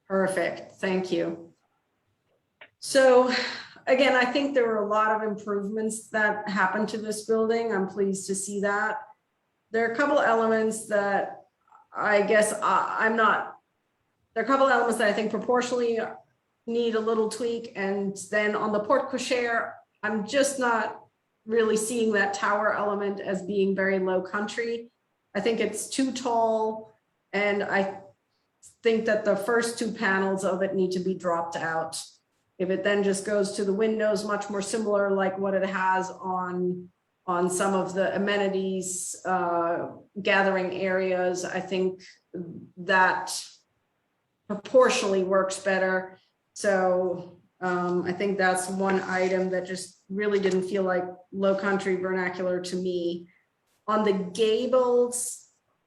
Perfect, thank you. So again, I think there were a lot of improvements that happened to this building. I'm pleased to see that. There are a couple elements that I guess there are a couple elements that I think proportionally need a little tweak. And then on the porte cochere, I'm just not really seeing that tower element as being very low country. I think it's too tall, and I think that the first two panels of it need to be dropped out. If it then just goes to the windows, much more similar like what it has on some of the amenities, gathering areas, I think that proportionally works better. So I think that's one item that just really didn't feel like low country vernacular to me. On the gables,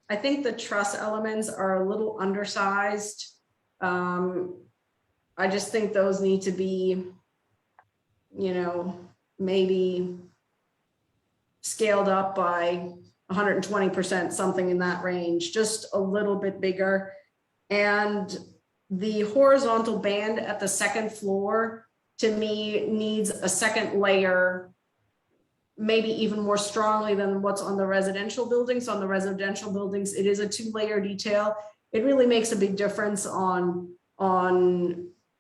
I think the truss elements are a little undersized. I just think those need to be, maybe scaled up by 120%, something in that range, just a little bit bigger. And the horizontal band at the second floor, to me, needs a second layer, maybe even more strongly than what's on the residential buildings. On the residential buildings, it is a 2-layer detail. It really makes a big difference on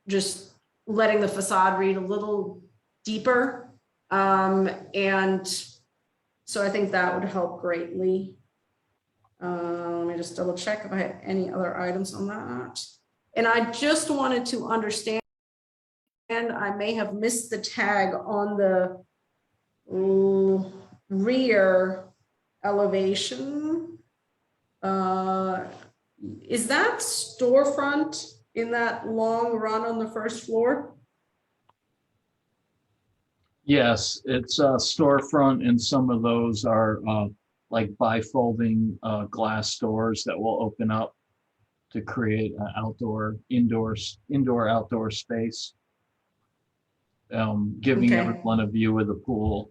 just letting the facade read a little deeper. And so I think that would help greatly. Let me just double check if I had any other items on that. And I just wanted to understand, and I may have missed the tag on the rear elevation. Is that storefront in that long run on the first floor? Yes, it's a storefront, and some of those are like bifolding glass doors that will open up to create an indoor-outdoor space, giving everyone a view of the pool.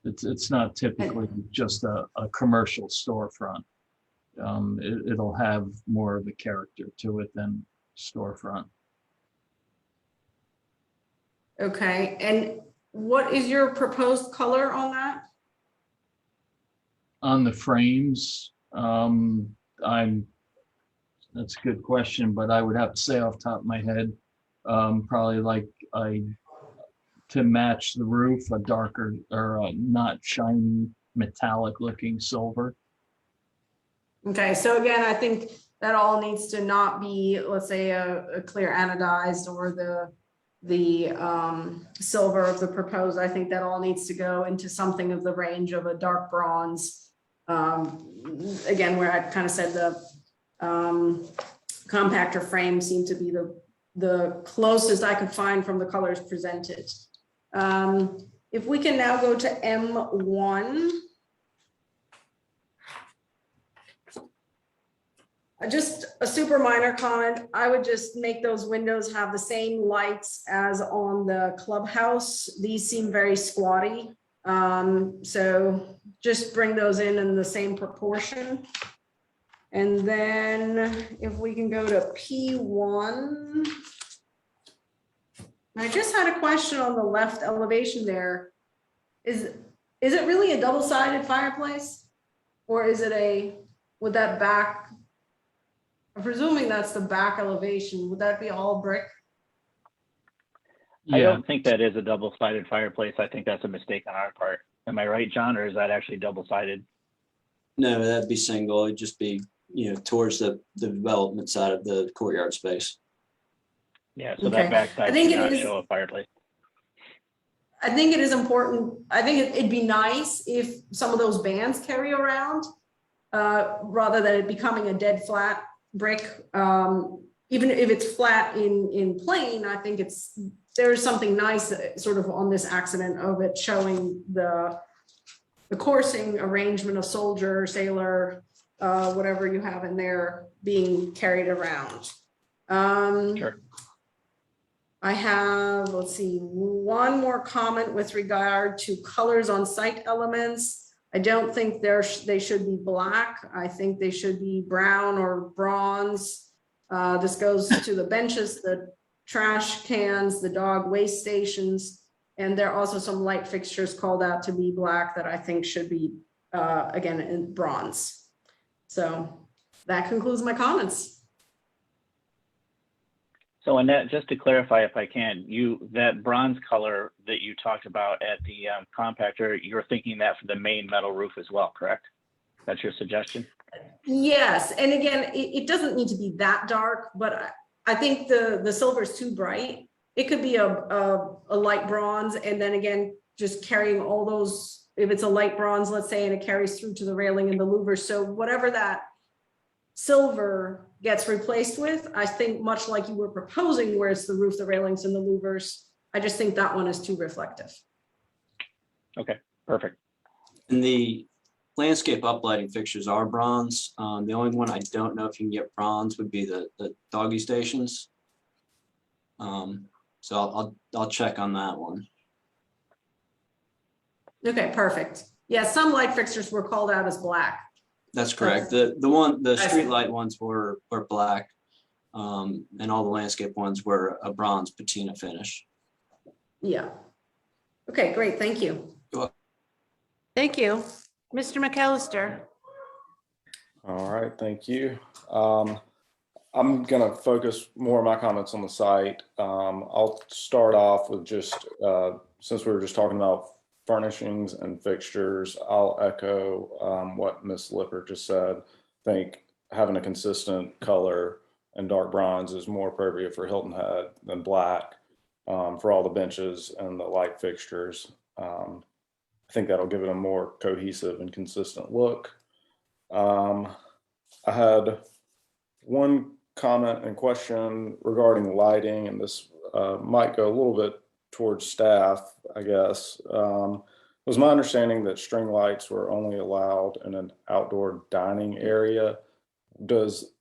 It's not typically just a commercial storefront. It'll have more of a character to it than storefront. Okay, and what is your proposed color on that? On the frames, that's a good question, but I would have to say off the top of my head, probably like to match the roof, a darker or a not shiny metallic looking silver. Okay, so again, I think that all needs to not be, let's say, a clear anodized or the silver of the proposed. I think that all needs to go into something of the range of a dark bronze. Again, where I kind of said the compactor frame seemed to be the closest I could find from the colors presented. If we can now go to M1. Just a super minor comment. I would just make those windows have the same lights as on the clubhouse. These seem very squatty. So just bring those in the same proportion. And then if we can go to P1. I just had a question on the left elevation there. Is it really a double-sided fireplace? Or is it would that back, I'm presuming that's the back elevation. Would that be all brick? I don't think that is a double-sided fireplace. I think that's a mistake on our part. Am I right, John, or is that actually double-sided? No, that'd be single. It'd just be towards the development side of the courtyard space. Yeah, so Okay. that backside I think should it not is- show a fireplace. I think it is important. I think it'd be nice if some of those bands carry around, rather than it becoming a dead flat brick. Even if it's flat in plain, I think there's something nice sort of on this accident of it showing the coursing arrangement of soldier, sailor, whatever you have in there being carried around. Sure. I have, let's see, one more comment with regard to colors on site elements. I don't think they should be black. I think they should be brown or bronze. This goes to the benches, the trash cans, the dog waste stations, and there are also some light fixtures called out to be black that I think should be, again, in bronze. So that concludes my comments. So Annette, just to clarify if I can, that bronze color that you talked about at the compactor, you're thinking that for the main metal roof as well, correct? That's your suggestion? Yes, and again, it doesn't need to be that dark, but I think the silver is too bright. It could be a light bronze, and then again, just carrying all those, if it's a light bronze, let's say, and it carries through to the railing and the louvers. So whatever that silver gets replaced with, I think much like you were proposing, where it's the roof, the railings, and the louvers, I just think that one is too reflective. Okay, perfect. And the landscape uplighting fixtures are bronze. The only one I don't know if you can get bronze would be the doggy stations. So I'll check on that one. Okay, perfect. Yeah, some light fixtures were called out as black. That's correct. The street light ones were black, and all the landscape ones were a bronze patina finish. Yeah. Okay, great. Thank you. Thank you. Mr. McAllister. All right, thank you. I'm gonna focus more of my comments on the site. I'll start off with just, since we were just talking about furnishings and fixtures, I'll echo what Ms. Lippert just said. I think having a consistent color and dark bronze is more appropriate for Hilton Head than black for all the benches and the light fixtures. I think that'll give it a more cohesive and consistent look. I had one comment and question regarding lighting, and this might go a little bit towards staff, I guess. It was my understanding that string lights were only allowed in an outdoor dining area. Does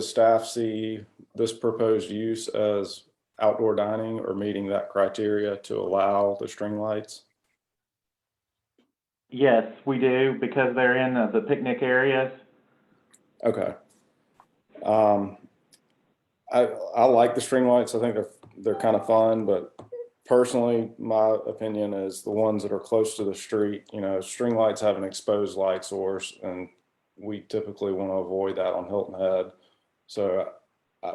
staff see this proposed use as outdoor dining or meeting that criteria to allow the string lights? Yes, we do, because they're in the picnic areas. Okay. I like the string lights. I think they're kind of fun, but personally, my opinion is the ones that are close to the street, string lights have an exposed light source, and we typically want to avoid that on Hilton Head. So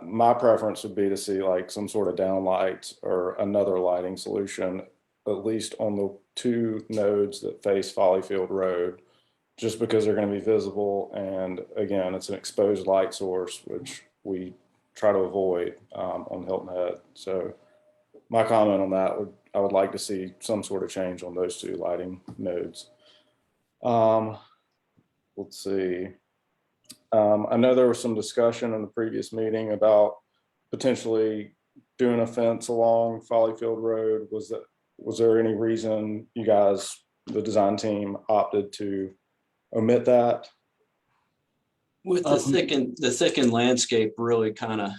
my preference would be to see like some sort of down lights or another lighting solution, at least on the two nodes that face Follyfield Road, just because they're going to be visible. And again, it's an exposed light source, which we try to avoid on Hilton Head. So my comment on that I would like to see some sort of change on those two lighting nodes. Let's see. I know there was some discussion in the previous meeting about potentially doing a fence along Follyfield Road. Was there any reason you guys, the design team, opted to omit that? With the thickened landscape really kind of,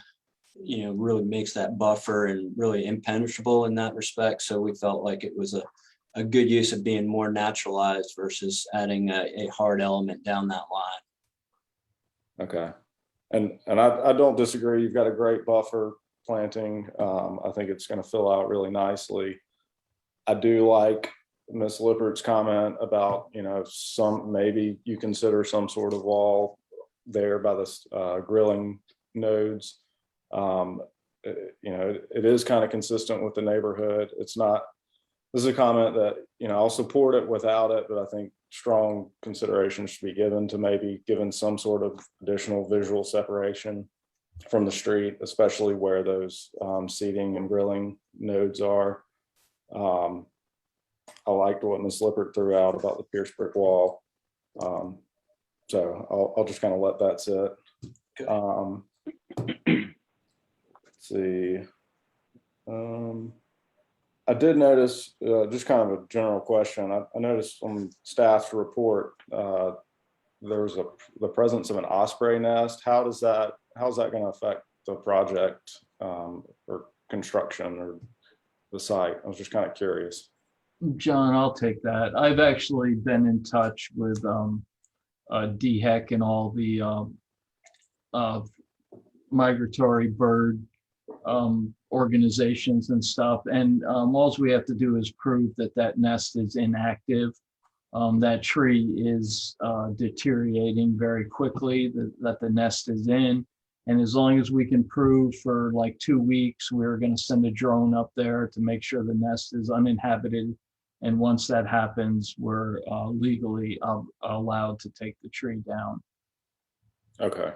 really makes that buffer and really impenetrable in that respect. So we felt like it was a good use of being more naturalized versus adding a hard element down that line. Okay. And I don't disagree. You've got a great buffer planting. I think it's going to fill out really nicely. I do like Ms. Lippert's comment about, maybe you consider some sort of wall there by the grilling nodes. It is kind of consistent with the neighborhood. It's not this is a comment that, I'll support it without it, but I think strong consideration should be given to maybe given some sort of additional visual separation from the street, especially where those seating and grilling nodes are. I liked what Ms. Lippert threw out about the pierced brick wall. So I'll just kind of let that sit. Let's see. I did notice, just kind of a general question. I noticed on staff's report, there's the presence of an osprey nest. How's that going to affect the project or construction or the site? I was just kind of curious. John, I'll take that. I've actually been in touch with DHEC and all the migratory bird organizations and stuff. And all we have to do is prove that that nest is inactive. That tree is deteriorating very quickly, that the nest is in. And as long as we can prove for like 2 weeks, we're going to send a drone up there to make sure the nest is uninhabited. And once that happens, we're legally allowed to take the tree down. Okay.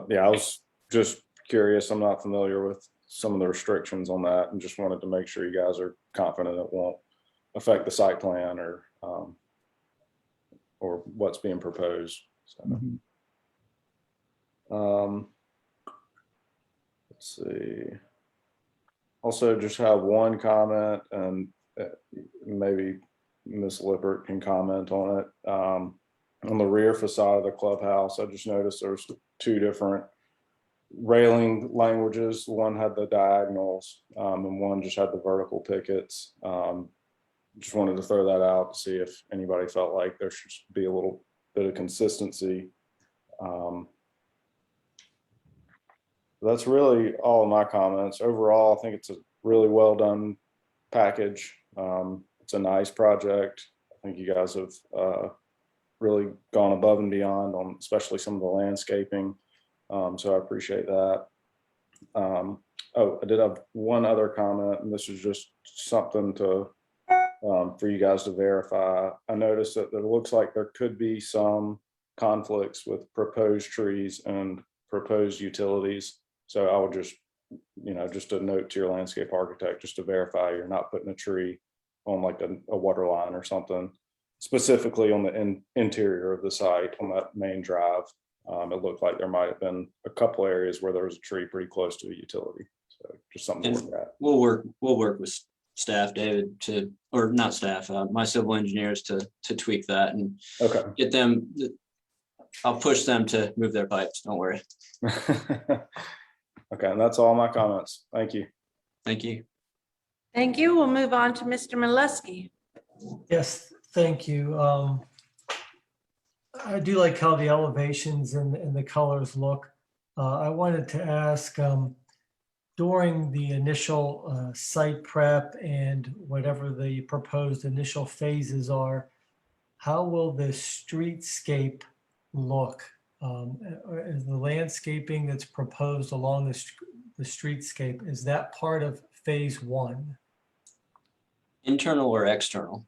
Yeah, I was just curious. I'm not familiar with some of the restrictions on that and just wanted to make sure you guys are confident it won't affect the site plan or what's being proposed. So, let's see. Also, just have one comment, and maybe Ms. Lippert can comment on it. On the rear facade of the clubhouse, I just noticed there's 2 different railing languages. One had the diagonals and one just had the vertical pickets. Just wanted to throw that out to see if anybody felt like there should be a little bit of consistency. That's really all of my comments. Overall, I think it's a really well done package. It's a nice project. I think you guys have really gone above and beyond on especially some of the landscaping. So I appreciate that. Oh, I did have one other comment, and this is just something to for you guys to verify. I noticed that it looks like there could be some conflicts with proposed trees and proposed utilities. So I would just, just a note to your landscape architect, just to verify you're not putting a tree on like a water line or something, specifically on the interior of the site on that main drive. It looked like there might have been a couple areas where there was a tree pretty close to a utility. So just something to look at. We'll work with staff, David, or not staff, my civil engineers to tweak that and get them. I'll push them to move their pipes. Don't worry. Okay, and that's all my comments. Thank you. Thank you. Thank you. We'll move on to Mr. Molesky. Yes, thank you. I do like how the elevations and the colors look. I wanted to ask, during the initial site prep and whatever the proposed initial phases are, how will the streetscape look? Is the landscaping that's proposed along the streetscape, is that part of phase 1? Internal or external?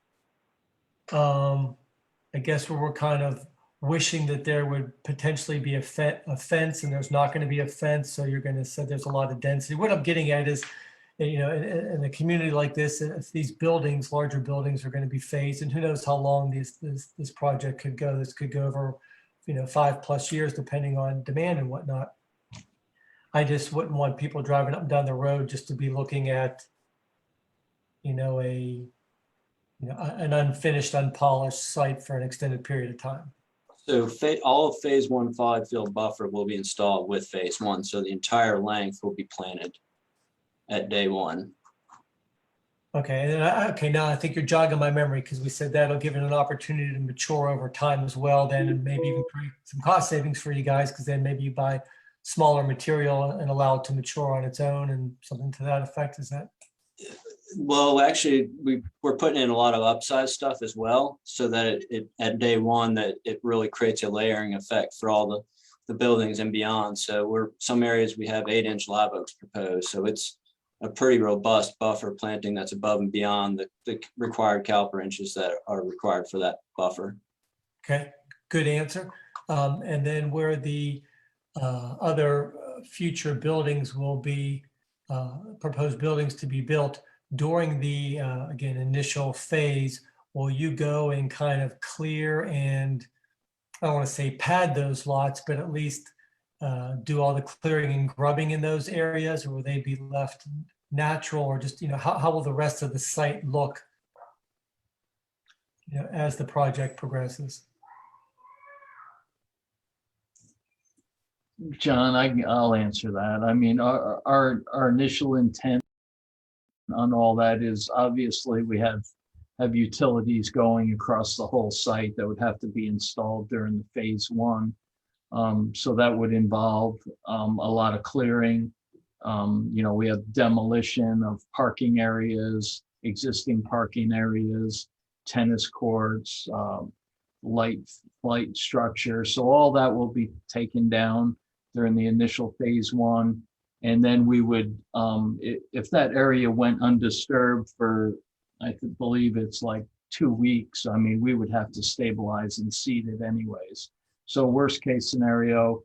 I guess we're kind of wishing that there would potentially be a fence, and there's not going to be a fence, so you're going to say there's a lot of density. What I'm getting at is, in a community like this, if these buildings, larger buildings, are going to be phased, and who knows how long this project could go. This could go over 5+ years, depending on demand and whatnot. I just wouldn't want people driving up and down the road just to be looking at, an unfinished, unpolished site for an extended period of time. So all of phase 1 fog field buffer will be installed with phase 1. So the entire length will be planted at day 1. Okay, now I think you're jogging my memory, because we said that'll give it an opportunity to mature over time as well then, and maybe even create some cost savings for you guys, because then maybe you buy smaller material and allow it to mature on its own and something to that effect. Is that? Well, actually, we're putting in a lot of upsize stuff as well, so that it at day 1 that it really creates a layering effect for all the buildings and beyond. So some areas we have 8-inch live oaks proposed. So it's a pretty robust buffer planting that's above and beyond the required caliper inches that are required for that buffer. Okay, good answer. And then where the other future buildings will be, proposed buildings to be built during the, again, initial phase, will you go and kind of clear and, I don't want to say pad those lots, but at least do all the clearing and grubbing in those areas, or will they be left natural, or just, how will the rest of the site look, as the project progresses? John, I'll answer that. I mean, our initial intent on all that is obviously we have utilities going across the whole site that would have to be installed during the phase one. So that would involve a lot of clearing. We have demolition of parking areas, existing parking areas, tennis courts, light structure. So all that will be taken down during the initial phase one. And then we would, if that area went undisturbed for, I believe it's like 2 weeks, I mean, we would have to stabilize and seed it anyways. So worst case scenario,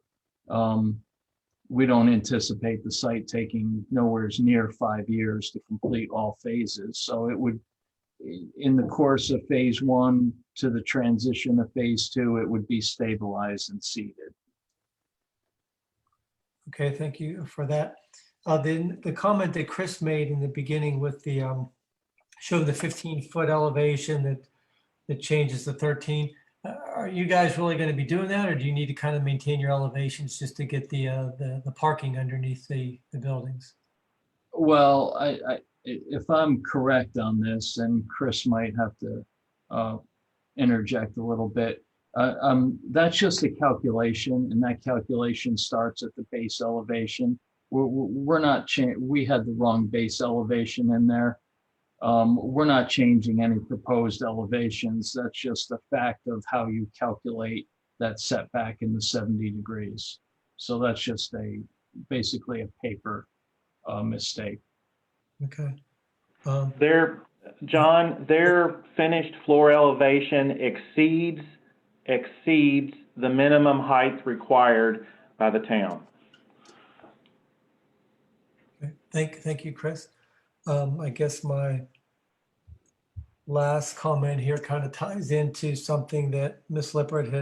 we don't anticipate the site taking nowhere near 5 years to complete all phases. So it would, in the course of phase one to the transition of phase two, it would be stabilized and seeded. Okay, thank you for that. Then the comment that Chris made in the beginning with the show the 15-foot elevation that changes to 13. Are you guys really going to be doing that, or do you need to kind of maintain your elevations just to get the parking underneath the buildings? Well, if I'm correct on this, and Chris might have to interject a little bit, that's just a calculation, and that calculation starts at the base elevation. We're not we had the wrong base elevation in there. We're not changing any proposed elevations. That's just the fact of how you calculate that setback in the 70 degrees. So that's just basically a paper mistake. Okay. Their finished floor elevation exceeds the minimum height required by the town. Okay. Thank you, Chris. I guess my last comment here kind of ties into something that Ms. Lippert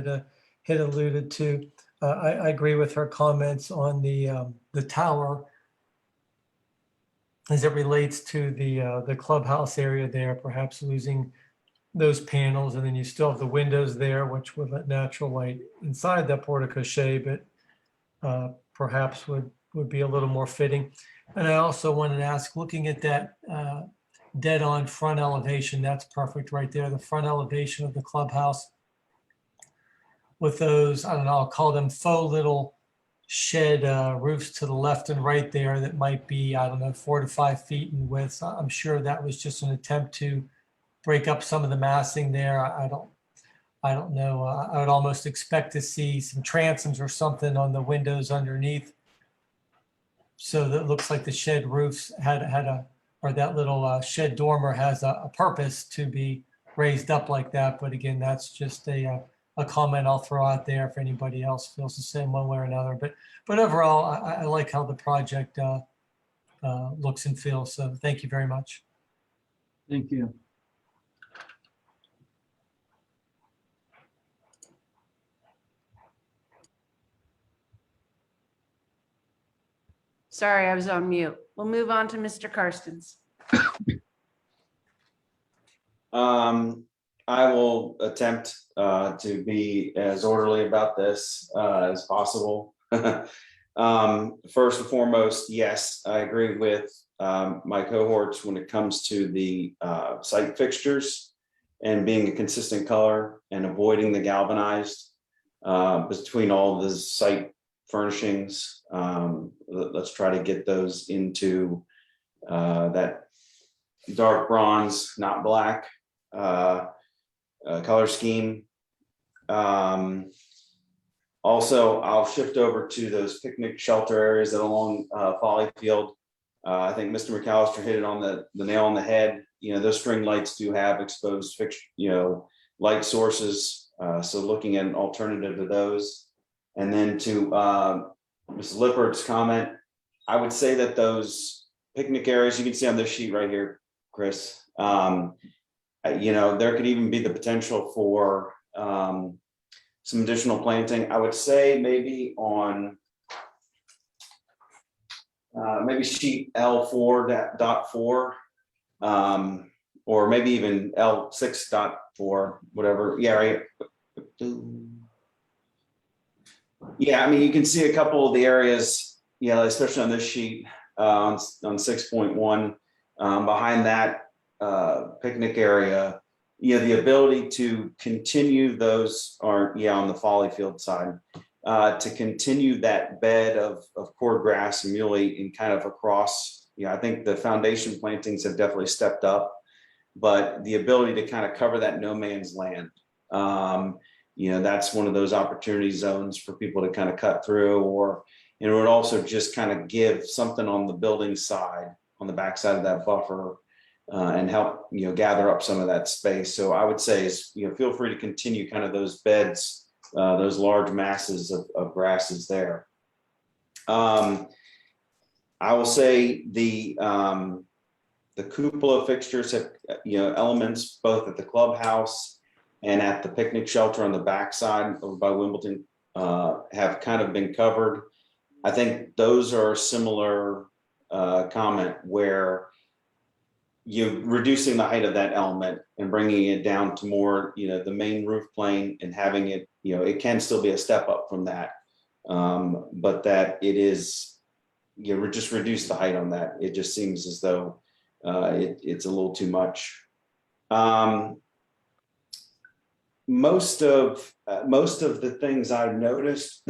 had alluded to. I agree with her comments on the tower as it relates to the clubhouse area there, perhaps losing those panels, and then you still have the windows there, which would let natural light inside that porte cochere, but perhaps would be a little more fitting. And I also wanted to ask, looking at that dead on front elevation, that's perfect right there, the front elevation of the clubhouse with those, I don't know, I'll call them faux little shed roofs to the left and right there that might be, I don't know, 4 to 5 feet in width. I'm sure that was just an attempt to break up some of the massing there. I don't know. I would almost expect to see some transoms or something on the windows underneath. So that looks like the shed roofs or that little shed dormer has a purpose to be raised up like that. But again, that's just a comment I'll throw out there if anybody else feels the same one way or another. But overall, I like how the project looks and feels. So thank you very much. Thank you. Sorry, I was on mute. We'll move on to Mr. Karstens. I will attempt to be as orderly about this as possible. First and foremost, yes, I agree with my cohorts when it comes to the site fixtures and being a consistent color and avoiding the galvanized between all the site furnishings. Let's try to get those into that dark bronze, not black color scheme. Also, I'll shift over to those picnic shelter areas that along Folly Field. I think Mr. McAllister hit it on the nail on the head. You know, those string lights do have exposed fixture, you know, light sources. So looking at an alternative to those. And then to Ms. Lippard's comment, I would say that those picnic areas, you can see on this sheet right here, Chris, you know, there could even be the potential for some additional planting. I would say maybe on maybe sheet L4.4, or maybe even L6.4, whatever. Yeah, right. Yeah, I mean, you can see a couple of the areas, you know, especially on this sheet on 6.1, behind that picnic area, you know, the ability to continue those, or yeah, on the Folly Field side, to continue that bed of cord grass and muley and kind of across. You know, I think the foundation plantings have definitely stepped up, but the ability to kind of cover that no man's land, you know, that's one of those opportunity zones for people to kind of cut through, or it would also just kind of give something on the building side, on the backside of that buffer, and help, you know, gather up some of that space. So I would say is, you know, feel free to continue kind of those beds, those large masses of grasses there. I will say the cupola fixtures have, you know, elements both at the clubhouse and at the picnic shelter on the backside over by Wimbledon have kind of been covered. I think those are a similar comment where you're reducing the height of that element and bringing it down to more, you know, the main roof plane, and having it, you know, it can still be a step up from that, but that it is, you know, just reduce the height on that. It just seems as though it's a little too much. Most of the things I've noticed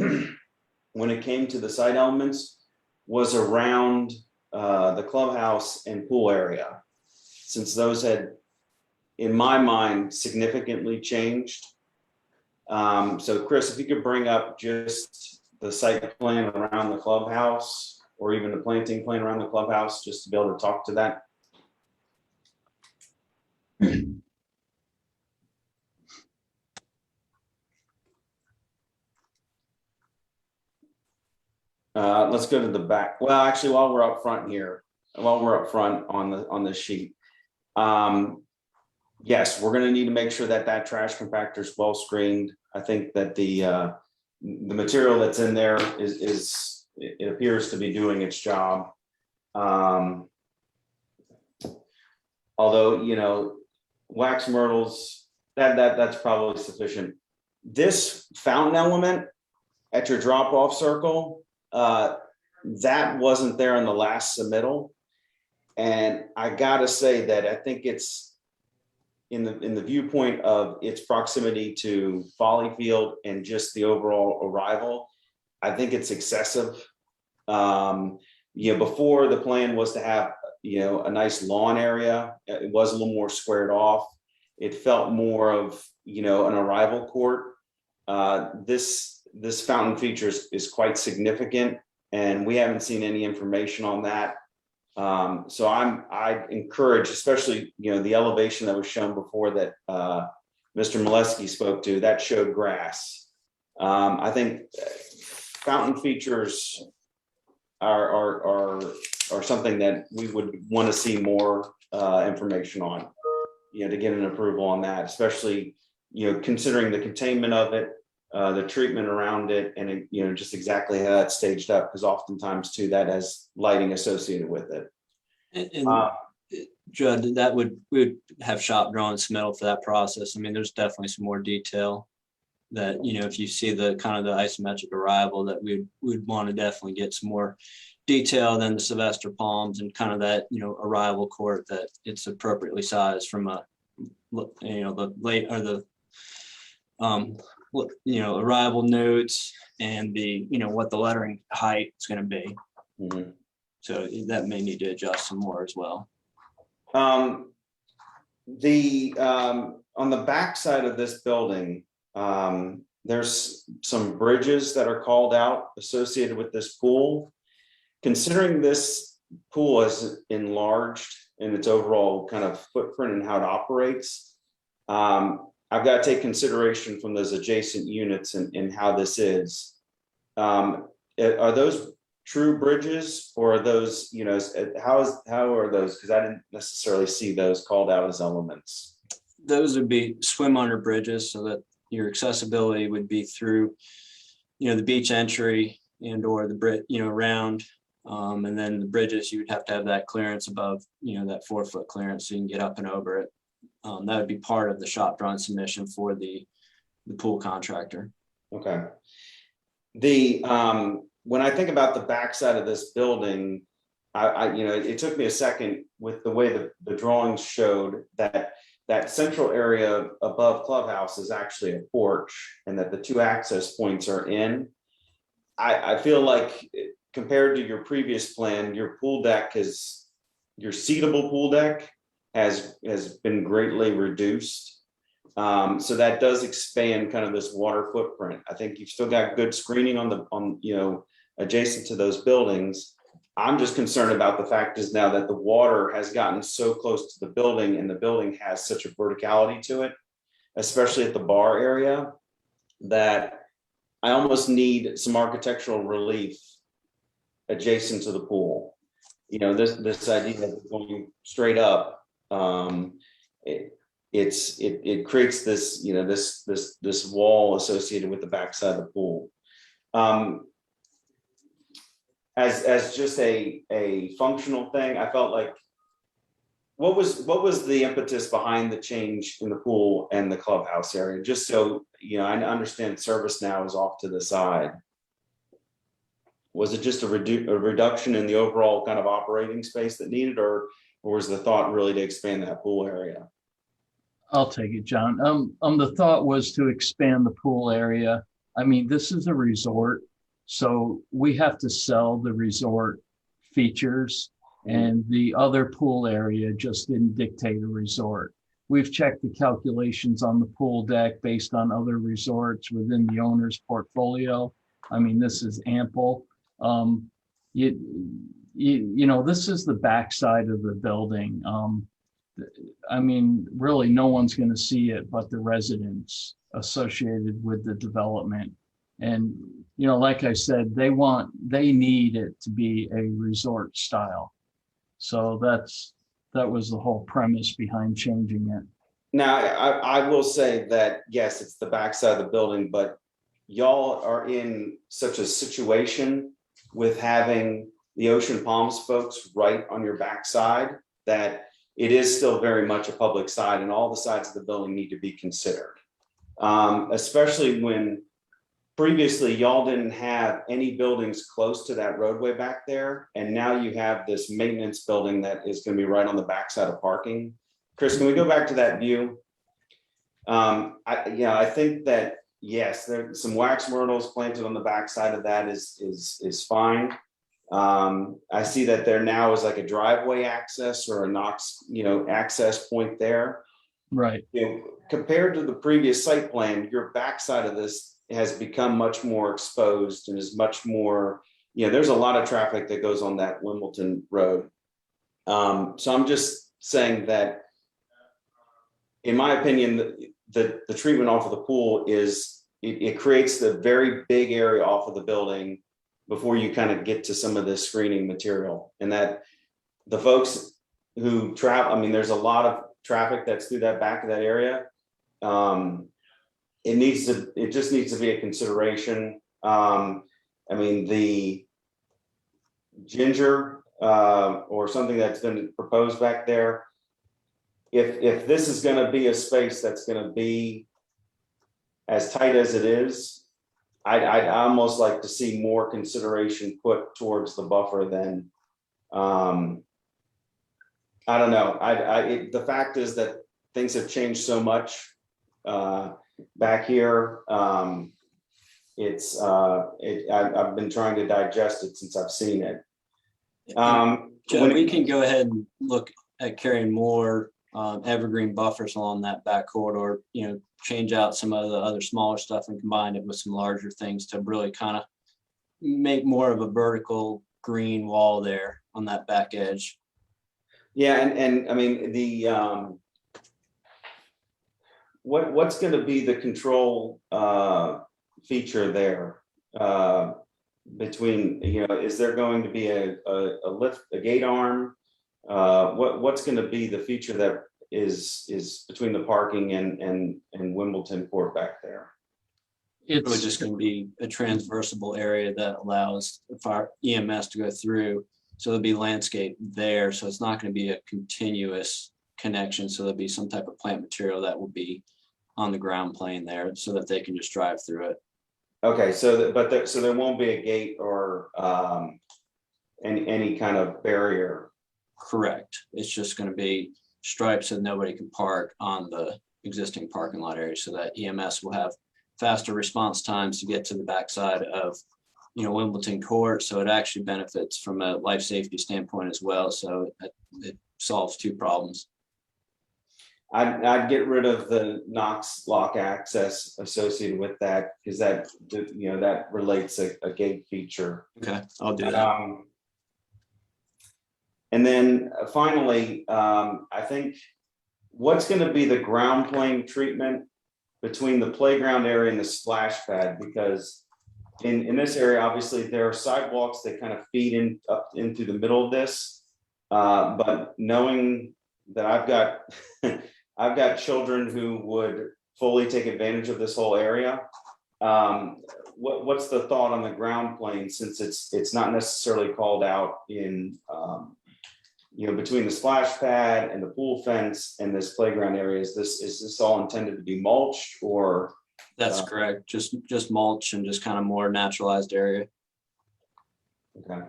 when it came to the site elements was around the clubhouse and pool area, since those had, in my mind, significantly changed. So Chris, if you could bring up just the site plan around the clubhouse, or even the planting plan around the clubhouse, just to be able to talk to that. Let's go to the back. Well, actually, while we're up front here, on the sheet, yes, we're going to need to make sure that trash compactor is well screened. I think that the material that's in there it appears to be doing its job. Although, you know, wax myrtles, that's probably sufficient. This fountain element at your drop off circle, that wasn't there in the last submittal, and I gotta say that I think it's in the viewpoint of its proximity to Folly Field and just the overall arrival, I think it's excessive. You know, before the plan was to have, you know, a nice lawn area. It was a little more squared off. It felt more of, you know, an arrival court. This fountain feature is quite significant, and we haven't seen any information on that. So I encourage, especially, you know, the elevation that was shown before that Mr. Molesky spoke to, that showed grass. I think fountain features are something that we would want to see more information on, you know, to get an approval on that, especially, you know, considering the containment of it, the treatment around it, and it, you know, just exactly how that's staged up, because oftentimes too that has lighting associated with it. And Judd, we would have shop drawings submitted for that process. I mean, there's definitely some more detail that, you know, if you see the kind of the isometric arrival, that we'd want to definitely get some more detail than the Sylvester palms and kind of that, you know, arrival court, that it's appropriately sized from a, you know, the late or the you know, arrival notes and the, you know, what the lettering height is going to be. Mm-hmm. So that may need to adjust some more as well. On the back side of this building, there's some bridges that are called out associated with this pool. Considering this pool has enlarged in its overall kind of footprint and how it operates. I've got to take consideration from those adjacent units and how this is. Are those true bridges, or are those, you know, how are those? Because I didn't necessarily see those called out as elements. Those would be swim under bridges, so that your accessibility would be through, you know, the beach entry and or the bridge, you know, around. And then the bridges, you would have to have that clearance above, you know, that 4-foot clearance so you can get up and over it. That would be part of the shop drawing submission for the pool contractor. Okay. When I think about the backside of this building, you know, it took me a second with the way the drawings showed that central area above Clubhouse is actually a porch, and that the 2 access points are in. I feel like compared to your previous plan, your pool deck your seatable pool deck has been greatly reduced. So that does expand kind of this water footprint. I think you've still got good screening on you know, adjacent to those buildings. I'm just concerned about the fact is now that the water has gotten so close to the building, and the building has such a verticality to it, especially at the bar area, that I almost need some architectural relief adjacent to the pool. You know, this idea of going straight up, it creates this, you know, this wall associated with the backside of the pool. As just a functional thing, I felt like, what was the impetus behind the change in the pool and the clubhouse area? Just so, you know, I understand service now is off to the side. Was it just a reduction in the overall kind of operating space that needed, or was the thought really to expand that pool area? I'll take it, John. The thought was to expand the pool area. I mean, this is a resort, so we have to sell the resort features, and the other pool area just didn't dictate a resort. We've checked the calculations on the pool deck based on other resorts within the owner's portfolio. I mean, this is ample. You know, this is the backside of the building. I mean, really, no one's going to see it but the residents associated with the development. And, you know, like I said, they need it to be a resort style. So that was the whole premise behind changing it. Now, I will say that, yes, it's the backside of the building, but y'all are in such a situation with having the Ocean Palms folks right on your backside that it is still very much a public side, and all the sides of the building need to be considered. Especially when previously y'all didn't have any buildings close to that roadway back there, and now you have this maintenance building that is going to be right on the backside of parking. Chris, can we go back to that view? I think that, yes, there's some wax myrtles planted on the backside of that is fine. I see that there now is like a driveway access or a Knox, you know, access point there. Right. You know, compared to the previous site plan, your backside of this has become much more exposed and is much more, you know, there's a lot of traffic that goes on that Wimbledon Road. So I'm just saying that, in my opinion, the treatment off of the pool is, it creates the very big area off of the building before you kind of get to some of this screening material, and that the folks who travel, I mean, there's a lot of traffic that's through that back of that area. It just needs to be a consideration. I mean, the ginger or something that's been proposed back there, if this is going to be a space that's going to be as tight as it is, I'd almost like to see more consideration put towards the buffer than, I don't know. The fact is that things have changed so much back here. I've been trying to digest it since I've seen it. Joe, we can go ahead and look at carrying more evergreen buffers along that back corridor, you know, change out some of the other smaller stuff and combine it with some larger things to really kind of make more of a vertical green wall there. on that back edge. Yeah, and I mean, what's gonna be the control feature there? Between, is there going to be a lift, a gate arm? What's gonna be the feature that is between the parking and Wimbledon Court back there? It's just going to be a transversible area that allows our EMS to go through. So there'll be landscape there. So it's not going to be a continuous connection. So there'll be some type of plant material that will be on the ground plane there so that they can just drive through it. Okay, so there won't be a gate or any kind of barrier. Correct. It's just going to be stripes so nobody can park on the existing parking lot area, so that EMS will have faster response times to get to the backside of, Wimbledon Court. So it actually benefits from a life safety standpoint as well. So it solves two problems. I'd get rid of the Knox lock access associated with that, because that relates a gate feature. Okay, I'll do that. And then finally, I think what's going to be the ground plane treatment between the playground area and the splash pad? Because in this area, obviously there are sidewalks that kind of feed up into the middle of this. But knowing that I've got children who would fully take advantage of this whole area. What's the thought on the ground plane, since it's not necessarily called out in between the splash pad and the pool fence and this playground area? Is this all intended to be mulched, or? That's correct. Just mulch and just kind of more naturalized area. Okay.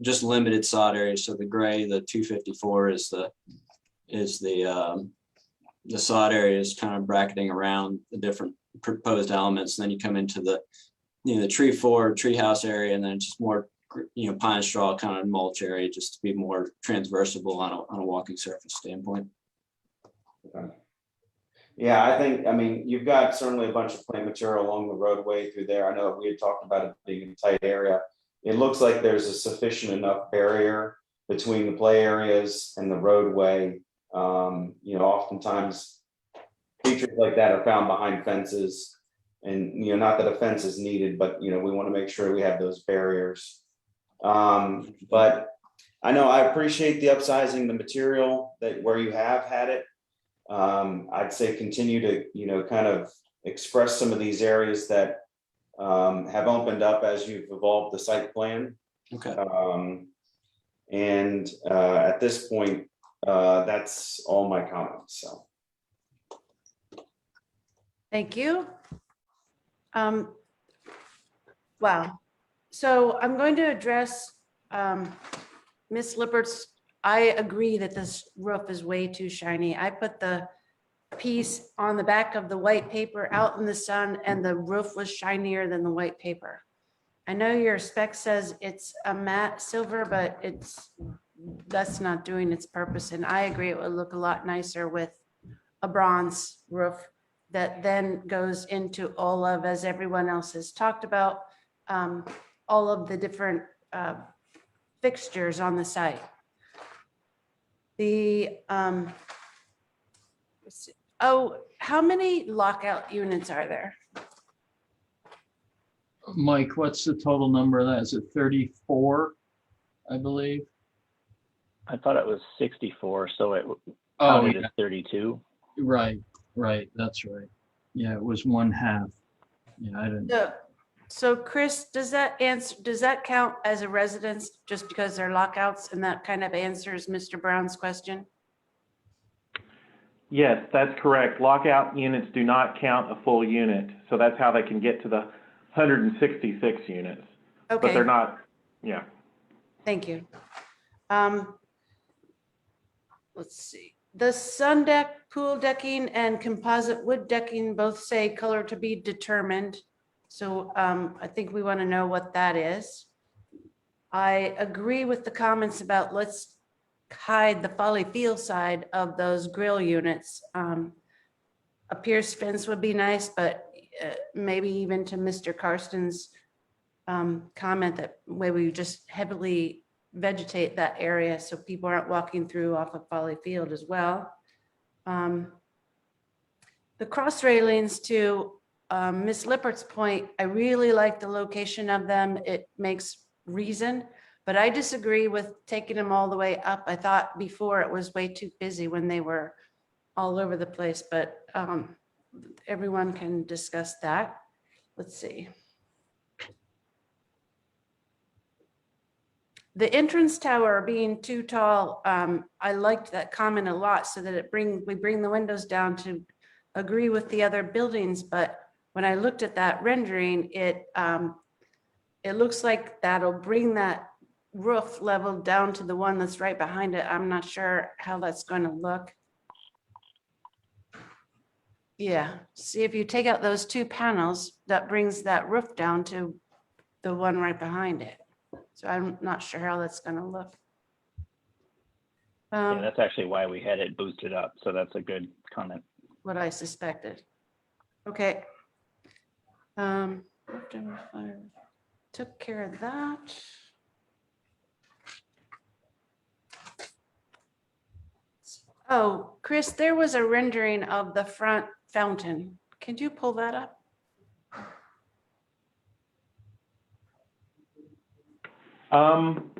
Just limited sod area. So the gray, the 254 is the sod area is kind of bracketing around the different proposed elements. And then you come into the tree house area, and then just more pine straw kind of mulch area, just to be more transversible on a walking surface standpoint. Okay. Yeah, I mean, you've got certainly a bunch of plant material along the roadway through there. I know we had talked about it being a tight area. It looks like there's a sufficient enough barrier between the play areas and the roadway. Oftentimes features like that are found behind fences, and not that a fence is needed, but we want to make sure we have those barriers. But I know I appreciate the upsizing the material where you have had it. I'd say continue to kind of express some of these areas that have opened up as you've evolved the site plan. Okay. And at this point, that's all my comments. So. Thank you. Wow. So I'm going to address Ms. Lippert's. I agree that this roof is way too shiny. I put the piece on the back of the white paper out in the sun, and the roof was shinier than the white paper. I know your spec says it's a matte silver, but that's not doing its purpose. And I agree it would look a lot nicer with a bronze roof that then goes into all of, as everyone else has talked about, all of the different fixtures on the site. How many lockout units are there? Mike, what's the total number of that? Is it 34, I believe? I thought it was 64, so it Oh, counted yeah. as 32. Right, that's right. Yeah, it was 1/2. Yeah, I didn't. So Chris, does that count as a residence just because they're lockouts, and that kind of answers Mr. Brown's question? Yes, that's correct. Lockout units do not count a full unit. So that's how they can get to the 166 units. Okay. But they're not, yeah. Thank you. Let's see. The sun deck, pool decking, and composite wood decking both say color to be determined. So I think we want to know what that is. I agree with the comments about let's hide the Folly Field side of those grill units. A pierced fence would be nice, but maybe even to Mr. Karsten's comment that maybe we just heavily vegetate that area so people aren't walking through off of Folly Field as well. The cross railings, to Ms. Lippert's point, I really like the location of them. It makes reason, but I disagree with taking them all the way up. I thought before it was way too busy when they were all over the place, but everyone can discuss that. Let's see. The entrance tower being too tall, I liked that comment a lot, so that we bring the windows down to agree with the other buildings. But when I looked at that rendering, it looks like that'll bring that roof level down to the one that's right behind it. I'm not sure how that's going to look. Yeah, see, if you take out those two panels, that brings that roof down to the one right behind it. So I'm not sure how that's going to look. Yeah, that's actually why we had it boosted up. So that's a good comment. What I suspected. Okay. Took care of that. Oh, Chris, there was a rendering of the front fountain. Can you pull that up? I'm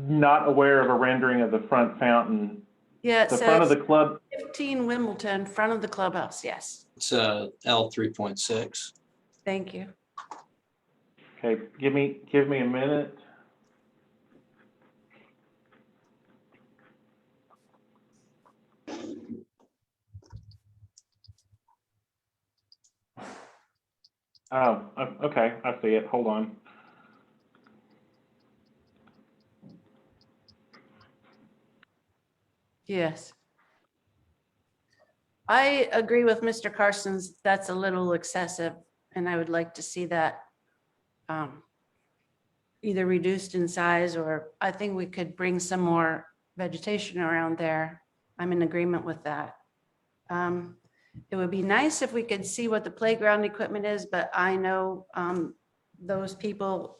not aware of a rendering of the front fountain. Yeah, it The front of says the club. 15 Wimbledon, front of the clubhouse. Yes. It's L 3.6. Thank you. Okay, give me a minute. Oh, okay, I see it. Hold on. Yes. I agree with Mr. Carson's. That's a little excessive, and I would like to see that either reduced in size, or I think we could bring some more vegetation around there. I'm in agreement with that. It would be nice if we could see what the playground equipment is, but I know those people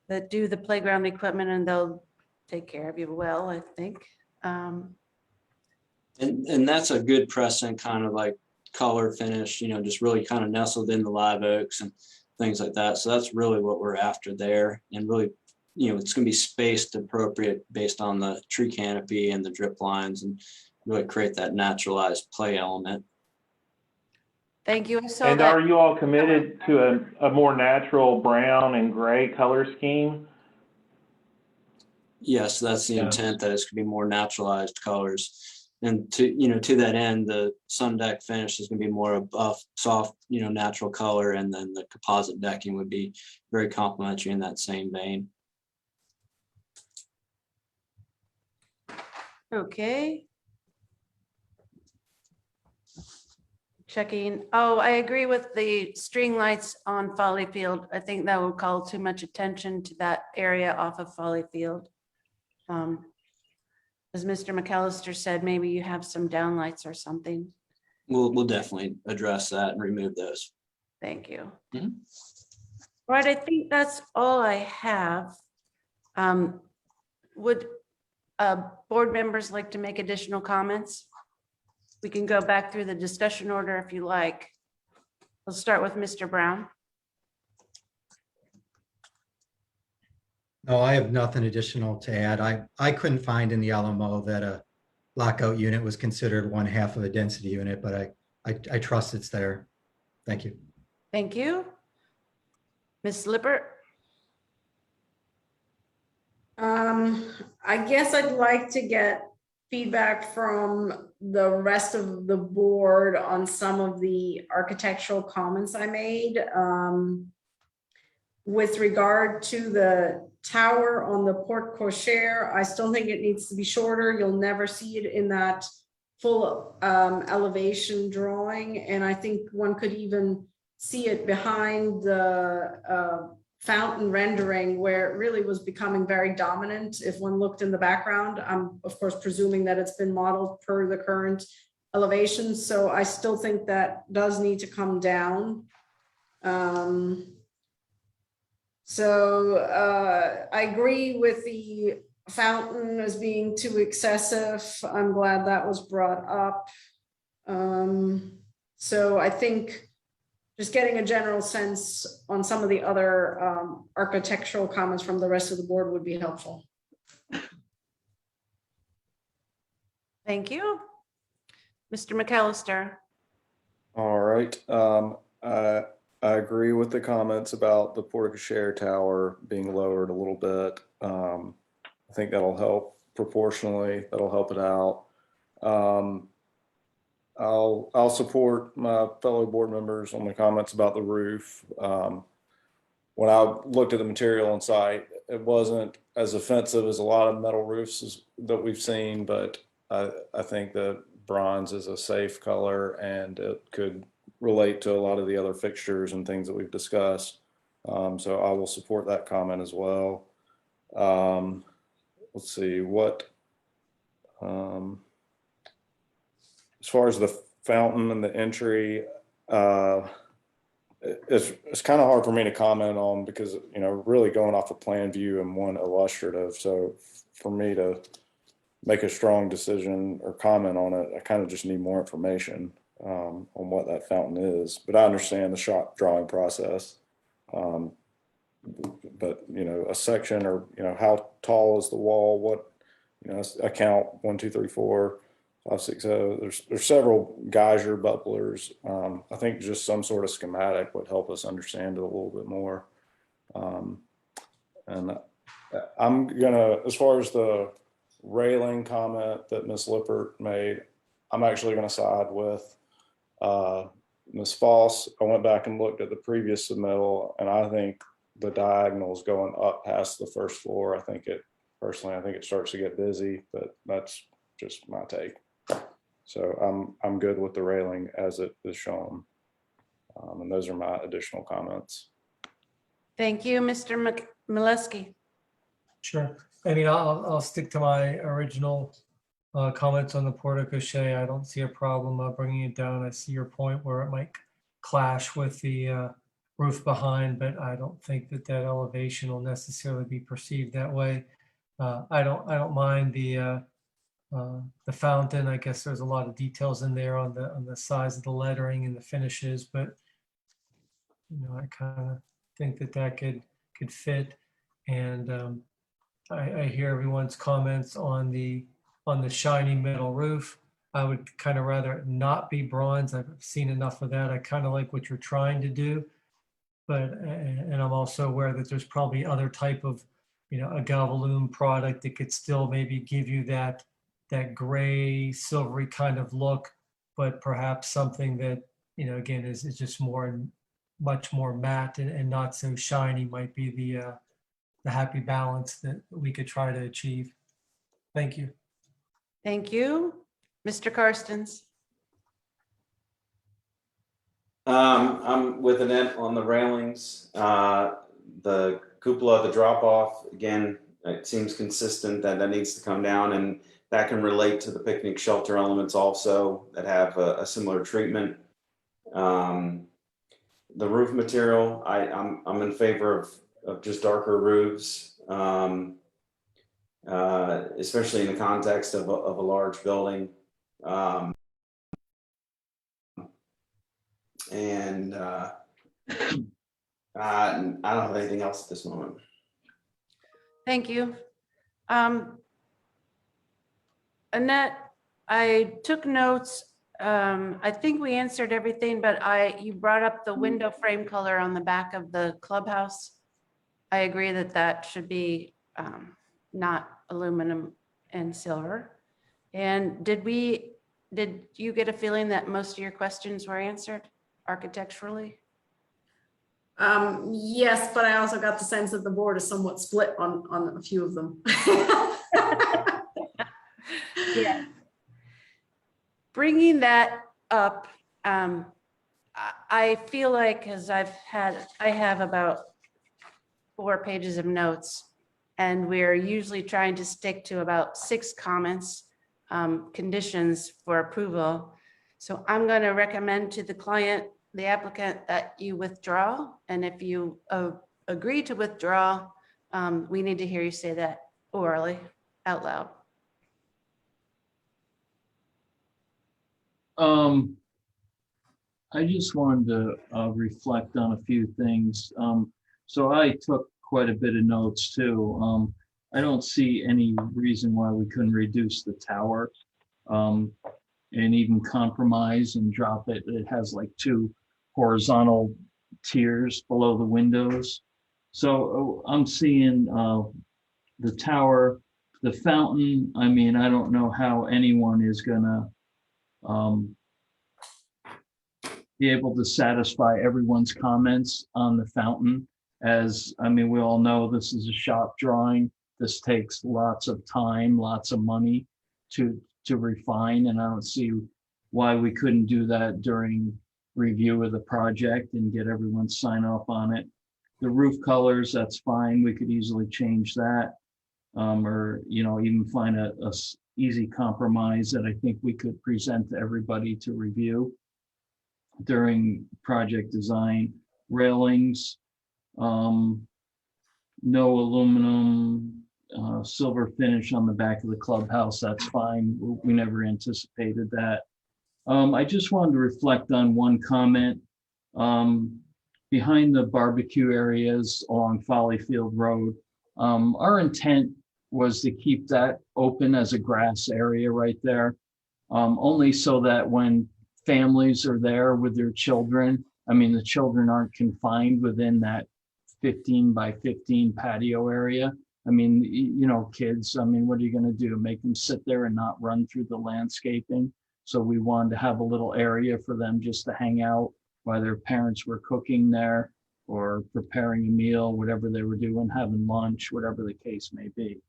that do the playground equipment, and they'll take care of you well, I think. And that's a good precedent, kind of like color finish, you know, just really kind of nestled in the live oaks and things like that. So that's really what we're after there. And really, you know, it's going to be spaced appropriate based on the tree canopy and the drip lines, and really create that naturalized play element. Thank you. I saw And that. are you all committed to a more natural brown and gray color scheme? Yes, that's the intent, that it's going to be more naturalized colors. And to that end, the sun deck finish is going to be more of a soft, natural color, and then the composite decking would be very complementary in that same vein. Okay. Checking. Oh, I agree with the string lights on Folly Field. I think that will call too much attention to that area off of Folly Field. As Mr. McAllister said, maybe you have some downlights or something. We'll definitely address that and remove those. Thank you. Mm-hmm. All right, I think that's all I have. Would board members like to make additional comments? We can go back through the discussion order if you like. We'll start with Mr. Brown. No, I have nothing additional to add. I couldn't find in the LMO that a lockout unit was considered one half of a density unit, but I trust it's there. Thank you. Thank you. Ms. Lippert. I guess I'd like to get feedback from the rest of the board on some of the architectural comments I made. With regard to the tower on the porte cochere, I still think it needs to be shorter. You'll never see it in that full elevation drawing. And I think one could even see it behind the fountain rendering, where it really was becoming very dominant. If one looked in the background, I'm of course presuming that it's been modeled per the current elevation. So I still think that does need to come down. So I agree with the fountain as being too excessive. I'm glad that was brought up. So I think just getting a general sense on some of the other architectural comments from the rest of the board would be helpful. Thank you. Mr. McAllister. All right. I agree with the comments about the porte-cochere tower being lowered a little bit. I think that'll help proportionally. That'll help it out. I'll support my fellow board members on the comments about the roof. When I looked at the material on site, it wasn't as offensive as a lot of metal roofs that we've seen, but I think that bronze is a safe color and it could relate to a lot of the other fixtures and things that we've discussed. So I will support that comment as well. Let's see what, as far as the fountain and the entry, it's kind of hard for me to comment on because, you know, really going off a plan view and one illustrative. So for me to make a strong decision or comment on it, I kind of just need more information on what that fountain is. But I understand the shop drawing process. But, you know, a section or, you know, how tall is the wall? What, you know, I count 1, 2, 3, 4, 5, 6, 7. There's several geyser bubblers. I think just some sort of schematic would help us understand it a little bit more. And I'm gonna, as far as the railing comment that Ms. Lippert made, I'm actually gonna side with Ms. Foss. I went back and looked at the previous submittal, and I think the diagonals going up past the first floor, I think it starts to get busy, but that's just my take. So I'm good with the railing as it is shown. And those are my additional comments. Thank you, Mr. Mileski. Sure. I mean, I'll stick to my original comments on the porte-cochere. I don't see a problem bringing it down. I see your point where it might clash with the roof behind, but I don't think that elevation will necessarily be perceived that way. I don't mind the fountain. I guess there's a lot of details in there on the size of the lettering and the finishes, but you know, I kind of think that could fit. And I hear everyone's comments on the shiny metal roof. I would kind of rather it not be bronze. I've seen enough of that. I kind of like what you're trying to do, but and I'm also aware that there's probably other type of, you know, a Galvalume product that could still maybe give you that gray silvery kind of look, but perhaps something that, you know, again is just much more matte and not so shiny might be the happy balance that we could try to achieve. Thank you. Thank you. Mr. Karstens. I'm with Annette on the railings. The cupola, the drop off, again, it seems consistent that needs to come down, and that can relate to the picnic shelter elements also that have a similar treatment. The roof material, I'm in favor of just darker roofs, especially in the context of a large building. And I don't have anything else at this moment. Thank you. Annette, I took notes. I think we answered everything, but you brought up the window frame color on the back of the clubhouse. I agree that should be not aluminum and silver. And did you get a feeling that most of your questions were answered architecturally? Yes, but I also got the sense that the board is somewhat split on a few of them. Yeah. Bringing that up, I feel like, because I have about 4 pages of notes, and we're usually trying to stick to about 6 comments, conditions for approval. So I'm going to recommend to the client, the applicant, that you withdraw. And if you agree to withdraw, we need to hear you say that orally, out loud. I just wanted to reflect on a few things. So I took quite a bit of notes too. I don't see any reason why we couldn't reduce the tower and even compromise and drop it. It has like 2 horizontal tiers below the windows. So I'm seeing the tower, the fountain. I mean, I don't know how anyone is gonna be able to satisfy everyone's comments on the fountain. As, I mean, we all know this is a shop drawing. This takes lots of time, lots of money to refine, and I don't see why we couldn't do that during review of the project and get everyone's sign off on it. The roof colors, that's fine. We could easily change that. Or, you know, even find a easy compromise that I think we could present to everybody to review during project design. Railings, no aluminum, silver finish on the back of the clubhouse, that's fine. We never anticipated that. I just wanted to reflect on one comment. Behind the barbecue areas along Follyfield Road, our intent was to keep that open as a grass area right there, only so that when families are there with their children, I mean, the children aren't confined within that 15 by 15 patio area. I mean, you know, kids, I mean, what are you going to do? Make them sit there and not run through the landscaping? So we wanted to have a little area for them just to hang out while their parents were cooking there or preparing a meal, whatever they were doing, having lunch, whatever the case may be.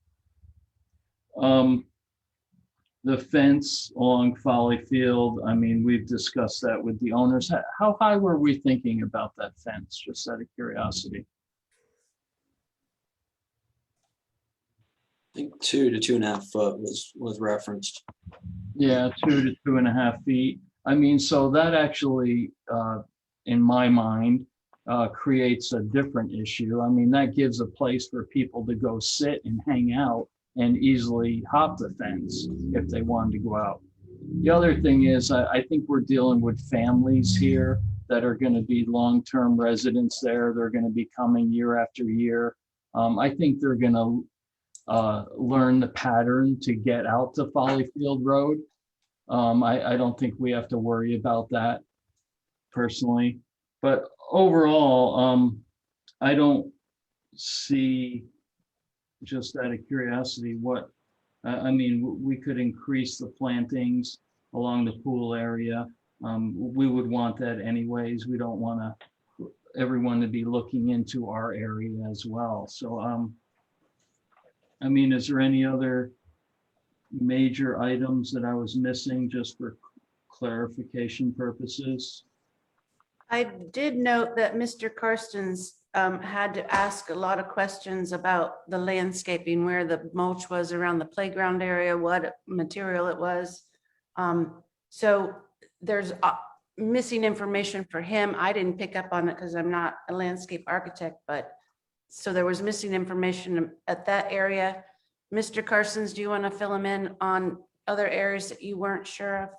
The fence along Follyfield, I mean, we've discussed that with the owners. How high were we thinking about that fence, just out of curiosity? I think 2 to 2.5 foot was referenced. Yeah, 2 to 2.5 feet. I mean, so that actually, in my mind, creates a different issue. I mean, that gives a place for people to go sit and hang out and easily hop the fence if they wanted to go out. The other thing is, I think we're dealing with families here that are going to be long-term residents there. They're going to be coming year after year. I think they're going to learn the pattern to get out to Follyfield Road. I don't think we have to worry about that personally, but overall, I don't see, just out of curiosity, what, I mean, we could increase the plantings along the pool area. We would want that anyways. We don't want everyone to be looking into our area as well. So, I mean, is there any other major items that I was missing, just for clarification purposes? I did note that Mr. Karstens had to ask a lot of questions about the landscaping, where the mulch was around the playground area, what material it was. So there's missing information for him. I didn't pick up on it because I'm not a landscape architect, but so there was missing information at that area. Mr. Karstens, do you want to fill him in on other areas that you weren't sure of?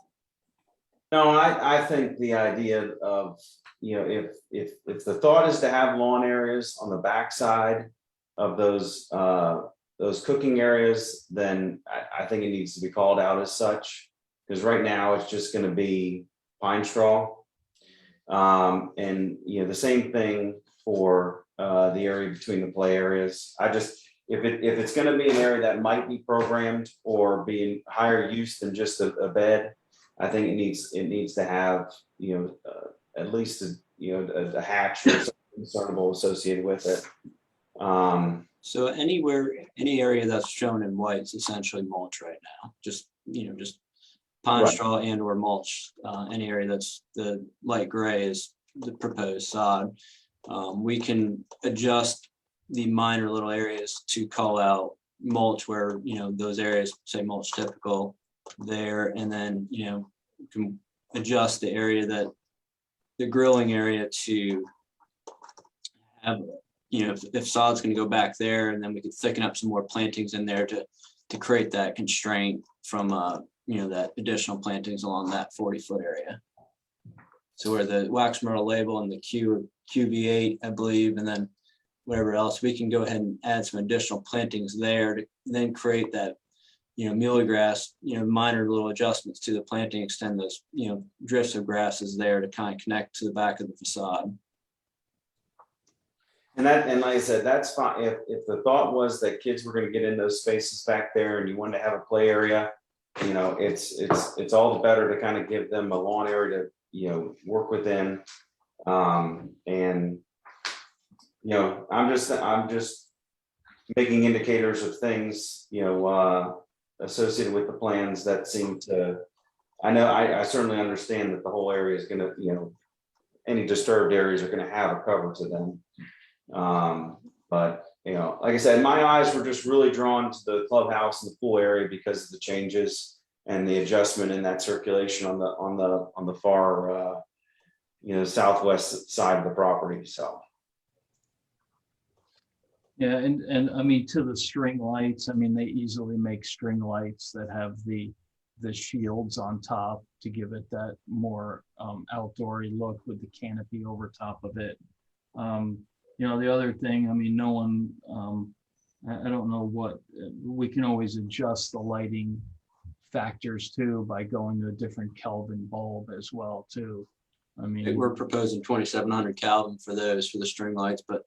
No, I think the idea of, you know, if the thought is to have lawn areas on the backside of those cooking areas, then I think it needs to be called out as such, because right now it's just going to be pine straw. And, you know, the same thing for the area between the play areas. If it's going to be an area that might be programmed or be higher use than just a bed, I think it needs to have, you know, at least a hatch or something discernible associated with it. So any area that's shown in white is essentially mulch right now. Just pine straw and or mulch. Any area that's the light gray is the proposed sod. We can adjust the minor little areas to call out mulch where, you know, those areas say mulch typical there, and then, you know, you can adjust the area, that the grilling area, to have you know, if sod's going to go back there, and then we could thicken up some more plantings in there to create that constraint from, you know, that additional plantings along that 40-foot area. So where the wax myrtle label and the QV8, I believe, and then whatever else, we can go ahead and add some additional plantings there to then create that, you know, muhly grass, you know, minor little adjustments to the planting, extend those, you know, drifts of grasses there to kind of connect to the back of the facade. And like I said, that's fine. If the thought was that kids were going to get in those spaces back there and you wanted to have a play area, you know, it's all the better to kind of give them a lawn area to, you know, work within. And, you know, I'm just making indicators of things, you know, associated with the plans that seem to, I certainly understand that the whole area is going to, you know, any disturbed areas are going to have a cover to them. But, you know, like I said, my eyes were just really drawn to the clubhouse and the pool area because of the changes and the adjustment in that circulation on the far, you know, southwest side of the property. So. Yeah, and I mean, to the string lights, I mean, they easily make string lights that have the shields on top to give it that more outdoory look with the canopy over top of it. You know, the other thing, I mean, no one, I don't know what, we can always adjust the lighting factors too by going to a different Kelvin bulb as well too. I mean, We're proposing 2700 Kelvin for those, for the string lights, but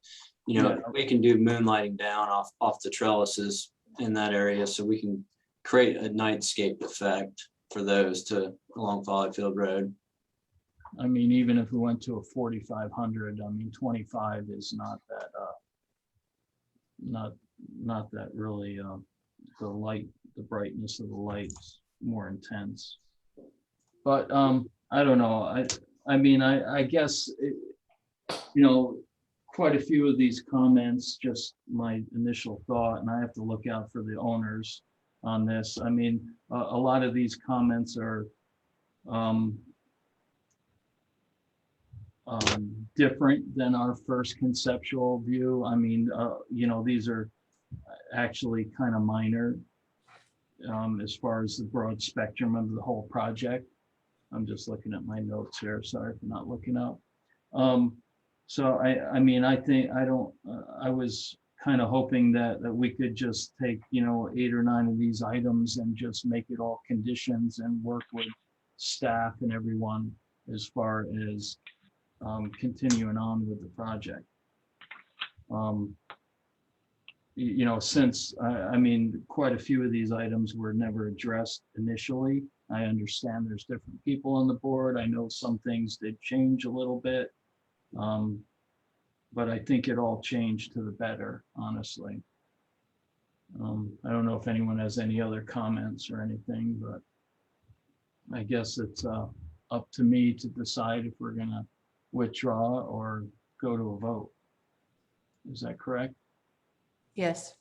you know, we can do moonlighting down off the trellises in that area, so we can create a nightscape effect for those along Follyfield Road. I mean, even if we went to a 4500, I mean, 25 is not that, not that really, the light, the brightness of the lights more intense. But I don't know. I mean, I guess, you know, quite a few of these comments, just my initial thought, and I have to look out for the owners on this. I mean, a lot of these comments are different than our first conceptual view. I mean, you know, these are actually kind of minor as far as the broad spectrum of the whole project. I'm just looking at my notes here. Sorry for not looking up. So I mean, I think I was kind of hoping that we could just take, you know, 8 or 9 of these items and just make it all conditions and work with staff and everyone as far as continuing on with the project. You know, since I mean, quite a few of these items were never addressed initially. I understand there's different people on the board. I know some things did change a little bit. But I think it all changed to the better, honestly. I don't know if anyone has any other comments or anything, but I guess it's up to me to decide if we're gonna withdraw or go to a vote. Is that correct? Yes.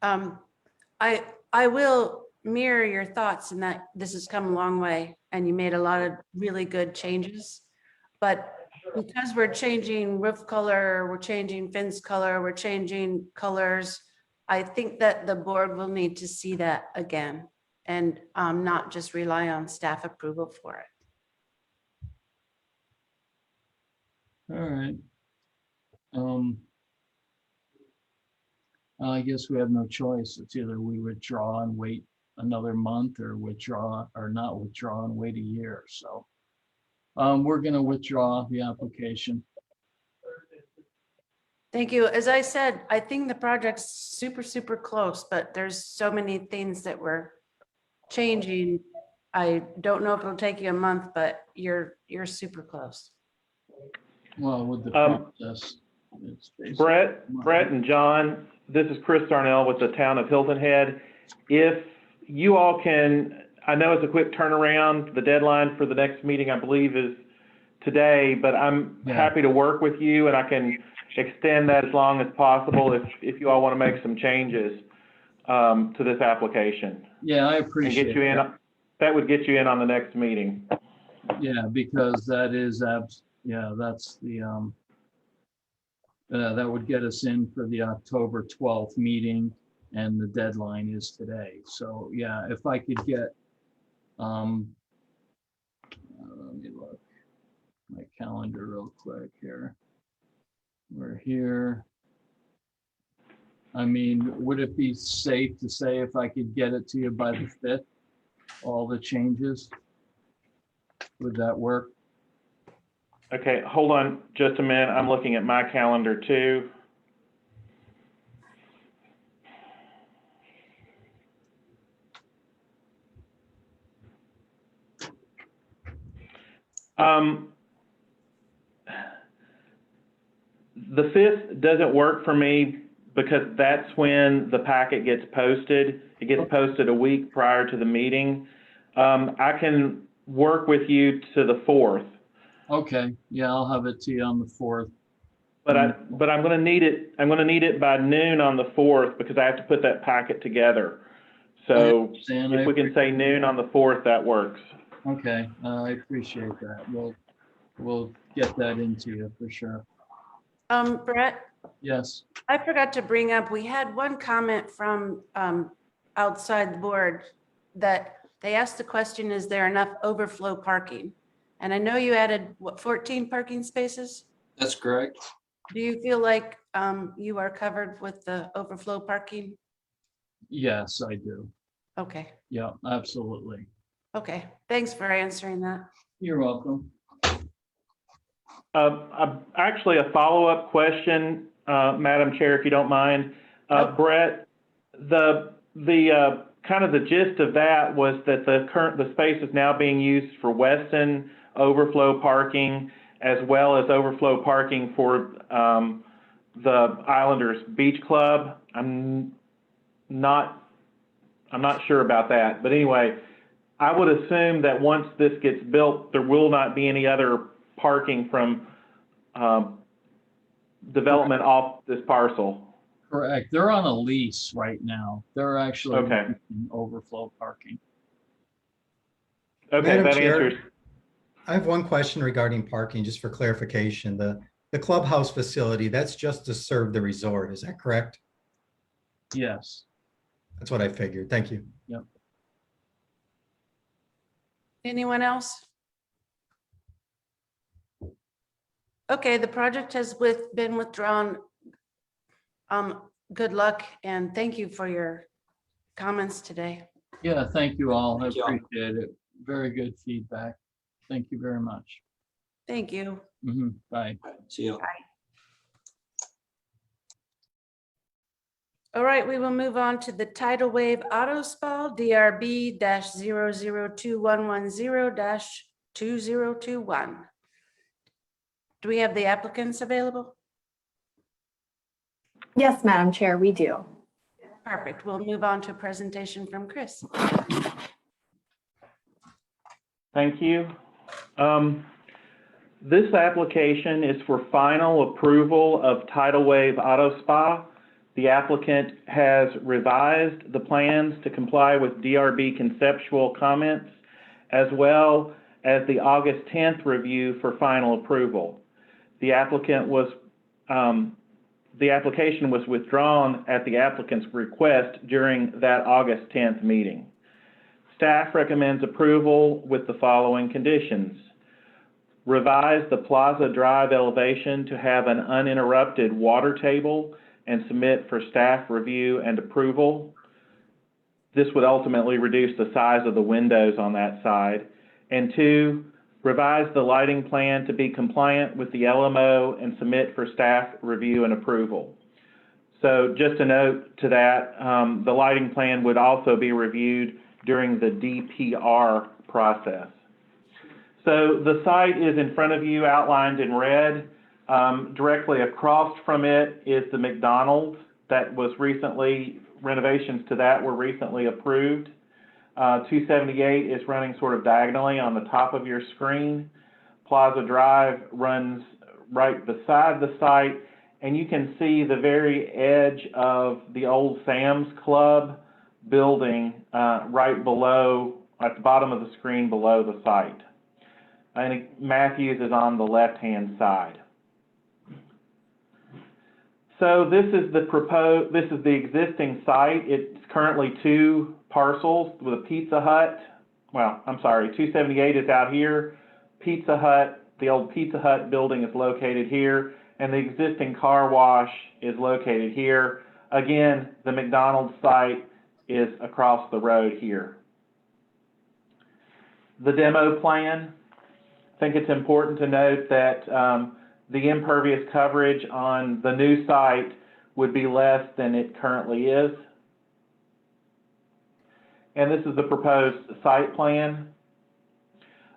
I will mirror your thoughts in that this has come a long way and you made a lot of really good changes. But because we're changing roof color, we're changing fence color, we're changing colors, I think that the board will need to see that again and not just rely on staff approval for it. All right. I guess we have no choice. It's either we withdraw and wait another month or withdraw or not withdraw and wait a year. So we're going to withdraw the application. Thank you. As I said, I think the project's super close, but there's so many things that we're changing. I don't know if it'll take you a month, but you're super close. Well, with the process, Brett and John, this is Chris Darnell with the town of Hilton Head. If you all can, I know it's a quick turnaround. The deadline for the next meeting, I believe, is today, but I'm happy to work with you and I can extend that as long as possible if you all want to make some changes to this application. Yeah, I appreciate and get you in. That would get you in on the next meeting. Yeah, because that is, that's the, That would get us in for the October 12th meeting, and the deadline is today. So yeah, if I could get, let me look my calendar real quick here. We're here. I mean, would it be safe to say if I could get it to you by the 5th, all the changes? Would that work? Okay, hold on just a minute. I'm looking at my calendar too. The 5th doesn't work for me because that's when the packet gets posted. It gets posted a week prior to the meeting. I can work with you to the 4th. Okay, yeah, I'll have it to you on the 4th. But I'm going to need it. I'm going to need it by noon on the 4th because I have to put that packet together. So if we can say noon on the 4th, that works. Okay, I appreciate that. We'll get that into you for sure. Brett, Yes. I forgot to bring up, we had one comment from outside the board that they asked the question, is there enough overflow parking? And I know you added, what, 14 parking spaces? That's correct. Do you feel like you are covered with the overflow parking? Yes, I do. Okay, Yeah, absolutely. okay. Thanks for answering that. You're welcome. Actually, a follow-up question, Madam Chair, if you don't mind. Brett, the kind of the gist of that was that the space is now being used for Weston overflow parking, as well as overflow parking for the Islanders Beach Club. I'm not sure about that, but anyway, I would assume that once this gets built, there will not be any other parking from development off this parcel. Correct. They're on a lease right now. They're actually okay. Overflow parking. Okay, Madam that Chair, answers. I have one question regarding parking, just for clarification. The clubhouse facility, that's just to serve the resort, is that correct? Yes. That's what I figured. Thank you. Yep. Anyone else? Okay, the project has been withdrawn. Good luck and thank you for your comments today. Yeah, thank you all. I appreciate it. Very good feedback. Thank you very much. Thank you. Bye. See you. Bye. All right, we will move on to the tidal wave auto spa DRB-002110-2021. Do we have the applicants available? Yes, Madam Chair, we do. Perfect. We'll move on to a presentation from Chris. Thank you. This application is for final approval of tidal wave auto spa. The applicant has revised the plans to comply with DRB conceptual comments, as well as the August 10th review for final approval. The application was withdrawn at the applicant's request during that August 10th meeting. Staff recommends approval with the following conditions. Revise the Plaza Drive elevation to have an uninterrupted water table and submit for staff review and approval. This would ultimately reduce the size of the windows on that side. And 2, revise the lighting plan to be compliant with the LMO and submit for staff review and approval. So just a note to that, the lighting plan would also be reviewed during the DPR process. So the site is in front of you, outlined in red. Directly across from it is the McDonald's that was recently, renovations to that were recently approved. 278 is running sort of diagonally on the top of your screen. Plaza Drive runs right beside the site, and you can see the very edge of the old Sam's Club building right below, at the bottom of the screen below the site. I think Matthews is on the left-hand side. So this is the existing site. It's currently 2 parcels with a Pizza Hut. Well, I'm sorry, 278 is out here. Pizza Hut, the old Pizza Hut building is located here, and the existing car wash is located here. Again, the McDonald's site is across the road here. The demo plan, I think it's important to note that the impervious coverage on the new site would be less than it currently is. And this is the proposed site plan.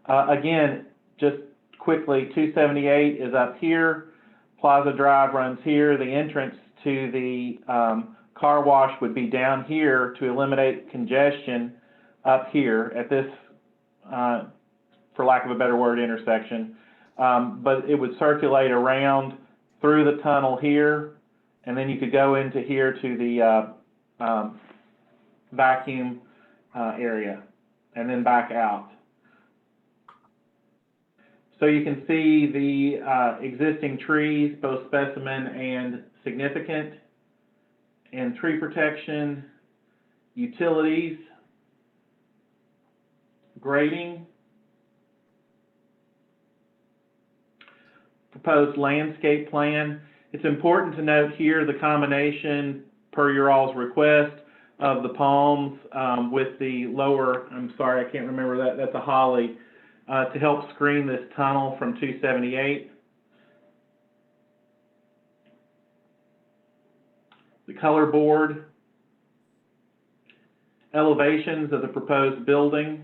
Again, just quickly, 278 is up here. Plaza Drive runs here. The entrance to the car wash would be down here to eliminate congestion up here at this, for lack of a better word, intersection. But it would circulate around through the tunnel here, and then you could go into here to the vacuum area and then back out. So you can see the existing trees, both specimen and significant, and tree protection, utilities, grading, proposed landscape plan. It's important to note here the combination, per your all's request, of the palms with the lower, I'm sorry, I can't remember that, that's a holly, to help screen this tunnel from 278. The color board, elevations of the proposed building.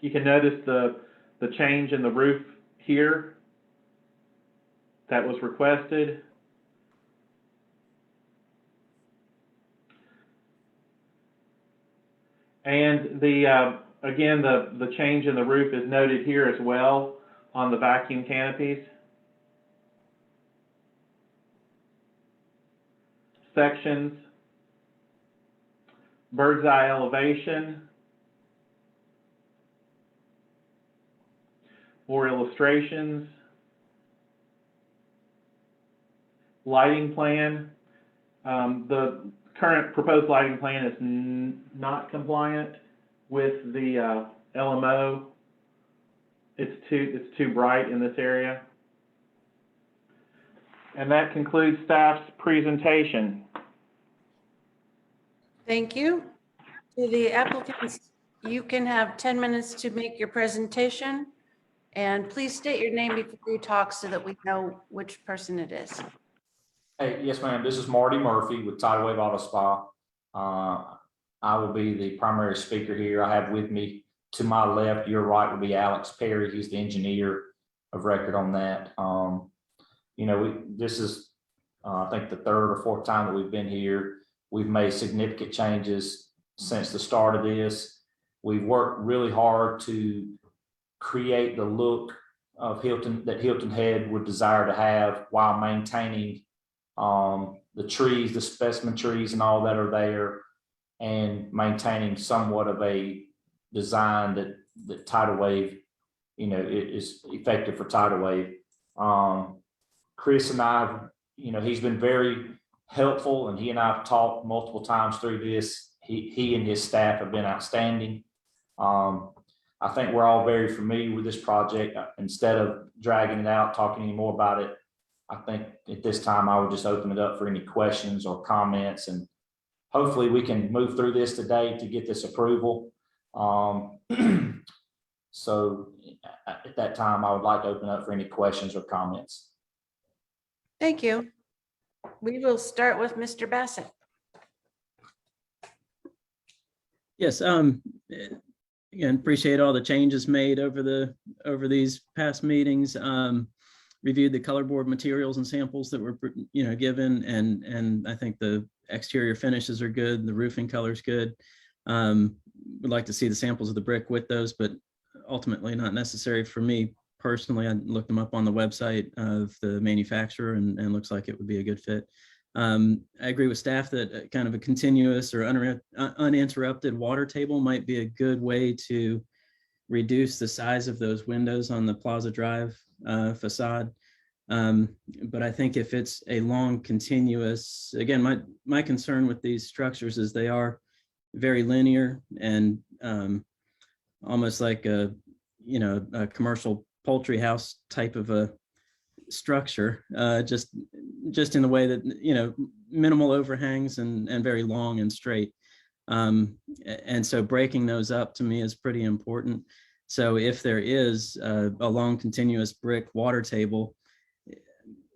You can notice the change in the roof here that was requested. And again, the change in the roof is noted here as well on the vacuum canopies. Sections, bird's eye elevation, more illustrations, lighting plan. The current proposed lighting plan is not compliant with the LMO. It's too bright in this area. And that concludes staff's presentation. Thank you. To the applicants, you can have 10 minutes to make your presentation. And please state your name before you talk so that we know which person it is. Hey, yes, ma'am. This is Marty Murphy with Tidal Wave Auto Spa. I will be the primary speaker here. I have with me, to my left, your right, will be Alex Perry. He's the engineer of record on that. You know, this is, I think, the 3rd or 4th time that we've been here. We've made significant changes since the start of this. We've worked really hard to create the look of Hilton that Hilton Head would desire to have while maintaining the trees, the specimen trees and all that are there, and maintaining somewhat of a design that Tidal Wave, you know, is effective for Tidal Wave. Chris and I, you know, he's been very helpful, and he and I have talked multiple times through this. He and his staff have been outstanding. I think we're all very familiar with this project. Instead of dragging it out, talking any more about it, I think at this time I would just open it up for any questions or comments, and hopefully we can move through this today to get this approval. So at that time, I would like to open up for any questions or comments. Thank you. We will start with Mr. Bassett. Yes, again, appreciate all the changes made over these past meetings. Reviewed the color board materials and samples that were, you know, given, and I think the exterior finishes are good. The roofing color is good. Would like to see the samples of the brick with those, but ultimately not necessary for me personally. I looked them up on the website of the manufacturer, and looks like it would be a good fit. I agree with staff that kind of a continuous or uninterrupted water table might be a good way to reduce the size of those windows on the Plaza Drive facade. But I think if it's a long continuous, again, my concern with these structures is they are very linear and almost like a commercial poultry house type of a structure, just in the way that, minimal overhangs and very long and straight. And so breaking those up to me is pretty important. So if there is a long continuous brick water table,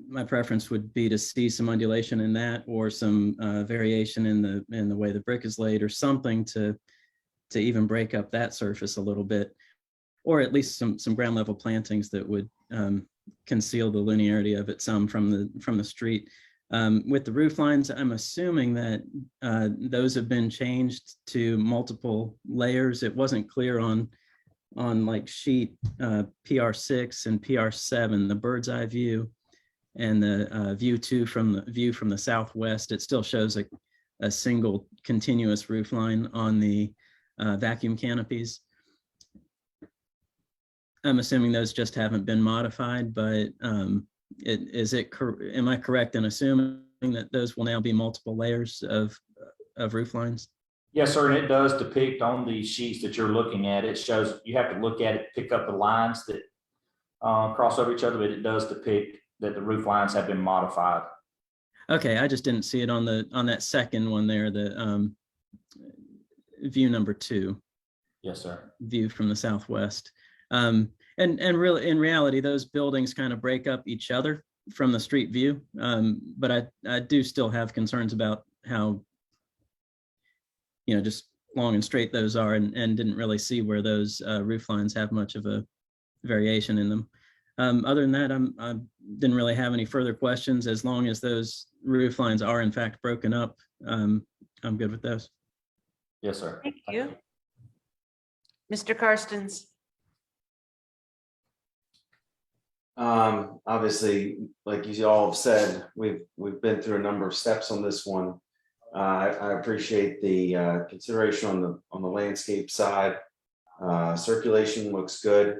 my preference would be to see some undulation in that, or some variation in the way the brick is laid, or something to even break up that surface a little bit, or at least some ground level plantings that would conceal the linearity of it some from the street. With the roof lines, I'm assuming that those have been changed to multiple layers. It wasn't clear on like sheet PR6 and PR7, the bird's eye view, and the view 2 from the southwest. It still shows a single continuous roof line on the vacuum canopies. I'm assuming those just haven't been modified, but am I correct in assuming that those will now be multiple layers of roof lines? Yes, sir, and it does depict on the sheets that you're looking at. It shows, you have to look at it, pick up the lines that cross over each other, but it does depict that the roof lines have been modified. Okay, I just didn't see it on that second one there, the view number 2. Yes, sir. View from the southwest. And really, in reality, those buildings kind of break up each other from the street view. But I do still have concerns about how, just long and straight those are, and didn't really see where those roof lines have much of a variation in them. Other than that, I didn't really have any further questions. As long as those roof lines are in fact broken up, I'm good with those. Yes, sir. Thank you. Mr. Karstens. Obviously, like you all have said, we've been through a number of steps on this one. I appreciate the consideration on the landscape side. Circulation looks good.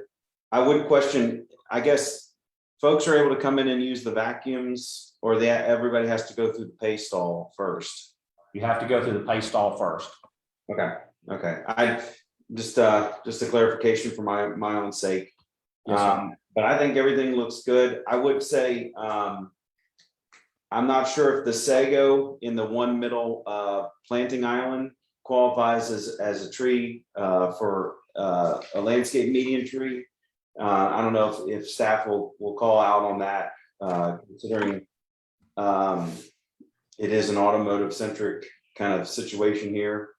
I would question, I guess folks are able to come in and use the vacuums, or everybody has to go through the pay stall first? You have to go through the pay stall first. Okay. I just a clarification for my own sake. Yes, but I think everything looks good. I would say I'm not sure if the sago in the one middle planting island qualifies as a tree for a landscape median tree. I don't know if staff will call out on that, considering it is an automotive centric kind of situation here.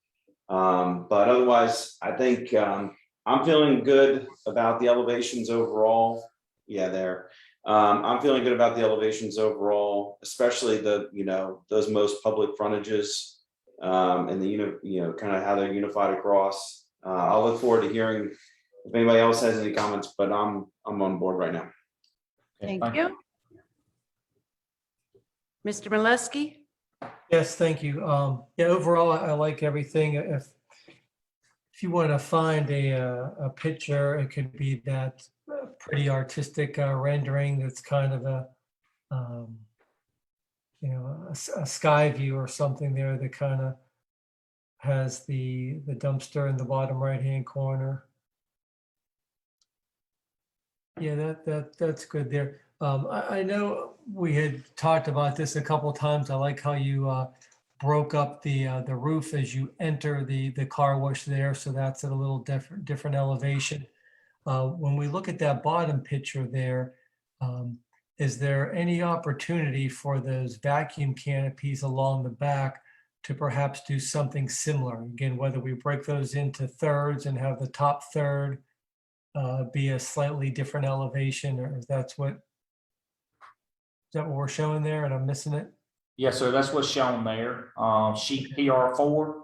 But otherwise, I think I'm feeling good about the elevations overall. Yeah, there. I'm feeling good about the elevations overall, especially those most public frontages and the kind of how they're unified across. I'll look forward to hearing if anybody else has any comments, but I'm on board right now. Thank you. Mr. Molesky. Yes, thank you. Yeah, overall, I like everything. If you want to find a picture, it could be that pretty artistic rendering that's kind of a sky view or something there that kind of has the dumpster in the bottom right-hand corner. Yeah, that's good there. I know we had talked about this a couple of times. I like how you broke up the roof as you enter the car wash there, so that's at a little different elevation. When we look at that bottom picture there, is there any opportunity for those vacuum canopies along the back to perhaps do something similar? Again, whether we break those into thirds and have the top third be a slightly different elevation, or is that what we're showing there and I'm missing it? Yes, sir. That's what's shown there. Sheet PR4,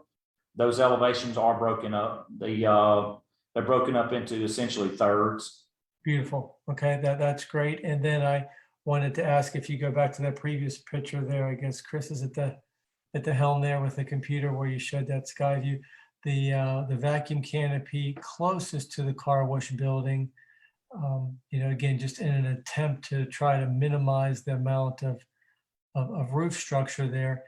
those elevations are broken up. They're broken up into essentially thirds. Beautiful. Okay, that's great. And then I wanted to ask, if you go back to that previous picture there, I guess Chris is at the helm there with the computer where you showed that sky view. The vacuum canopy closest to the car wash building, again, just in an attempt to try to minimize the amount of roof structure there.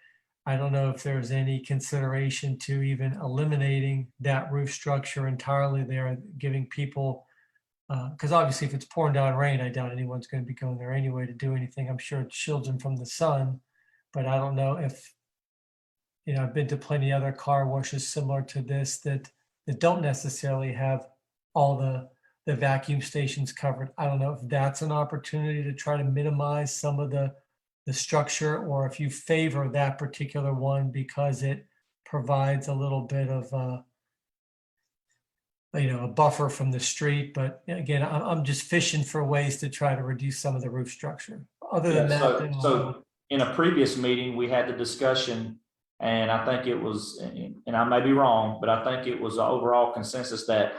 I don't know if there's any consideration to even eliminating that roof structure entirely there, giving people, because obviously if it's pouring down rain, I doubt anyone's going to be going there anyway to do anything. I'm sure it shields them from the sun, but I don't know if, I've been to plenty other car washes similar to this that don't necessarily have all the vacuum stations covered. I don't know if that's an opportunity to try to minimize some of the structure, or if you favor that particular one because it provides a little bit of a buffer from the street. But again, I'm just fishing for ways to try to reduce some of the roof structure. Other than that, then So in a previous meeting, we had the discussion, and I think it was, and I may be wrong, but I think it was an overall consensus that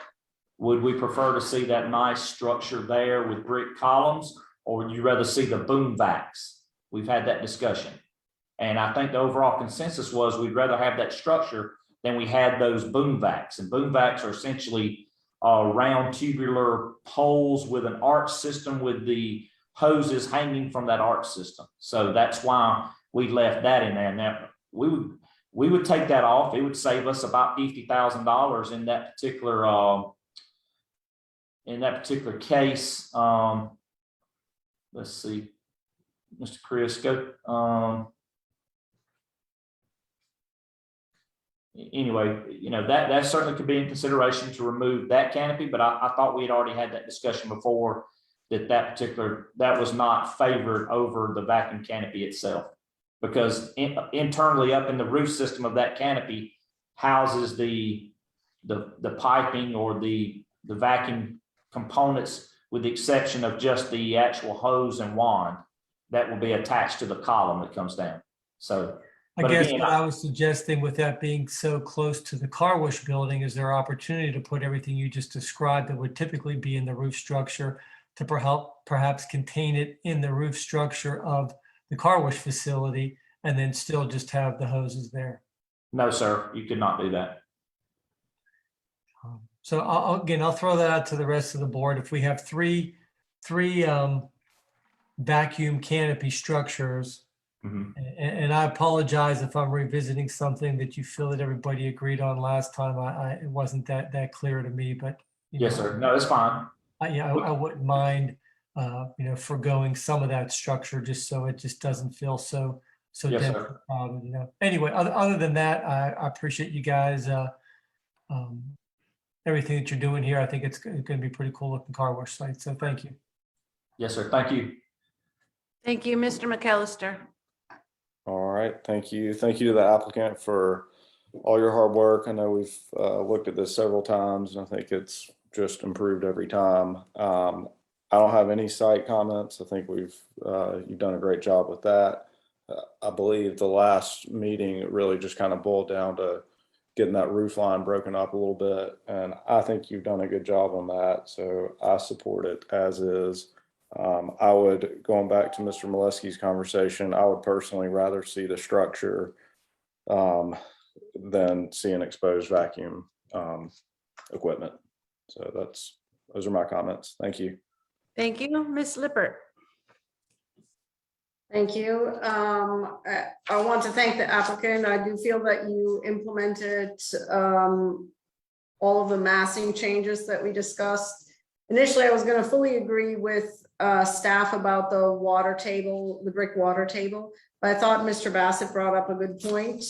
would we prefer to see that nice structure there with brick columns, or would you rather see the boom vacs? We've had that discussion. And I think the overall consensus was we'd rather have that structure than we had those boom vacs. And boom vacs are essentially round tubular poles with an arch system with the hoses hanging from that arch system. So that's why we left that in there. Now, we would take that off. It would save us about $50,000 in that particular case. Let's see, Mr. Chris, go. Anyway, that certainly could be in consideration to remove that canopy, but I thought we had already had that discussion before that was not favored over the vacuum canopy itself, because internally up in the roof system of that canopy houses the piping or the vacuum components, with the exception of just the actual hose and wand that will be attached to the column that comes down. So I guess what I was suggesting, with that being so close to the car wash building, is there opportunity to put everything you just described that would typically be in the roof structure to perhaps contain it in the roof structure of the car wash facility, and then still just have the hoses there? No, sir, you could not do that. So I'll throw that out to the rest of the board. If we have three vacuum canopy structures, and I apologize if I'm revisiting something that you feel that everybody agreed on last time. It wasn't that clear to me, but yes, sir. No, it's fine. I wouldn't mind, foregoing some of that structure just so it just doesn't feel so Yes, dense. sir. Anyway, other than that, I appreciate you guys. Everything that you're doing here. I think it's going to be pretty cool looking car wash site. So thank you. Yes, sir. Thank you. Thank you, Mr. McAllister. All right, thank you. Thank you to the applicant for all your hard work. I know we've looked at this several times, and I think it's just improved every time. I don't have any site comments. I think you've done a great job with that. I believe the last meeting, it really just kind of boiled down to getting that roof line broken up a little bit, and I think you've done a good job on that. So I support it as is. I would, going back to Mr. Molesky's conversation, I would personally rather see the structure than see an exposed vacuum equipment. So those are my comments. Thank you. Thank you, Ms. Lippert. Thank you. I want to thank the applicant. I do feel that you implemented all of the massing changes that we discussed. Initially, I was going to fully agree with staff about the water table, the brick water table, but I thought Mr. Bassett brought up a good point.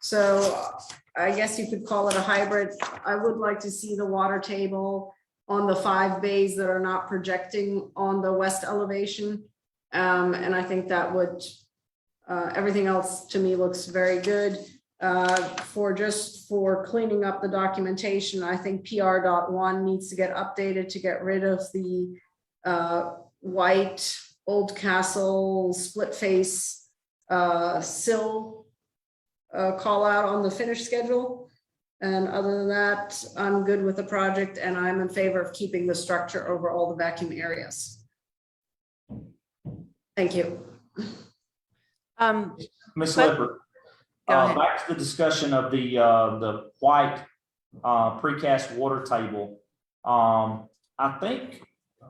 So I guess you could call it a hybrid. I would like to see the water table on the 5 bays that are not projecting on the west elevation. And I think that would, everything else to me looks very good. For cleaning up the documentation, I think PR.1 needs to get updated to get rid of the white Old Castle split face sill call out on the finish schedule. And other than that, I'm good with the project, and I'm in favor of keeping the structure over all the vacuum areas. Thank you. Ms. Lippert, back to the discussion of the white precast water table. I think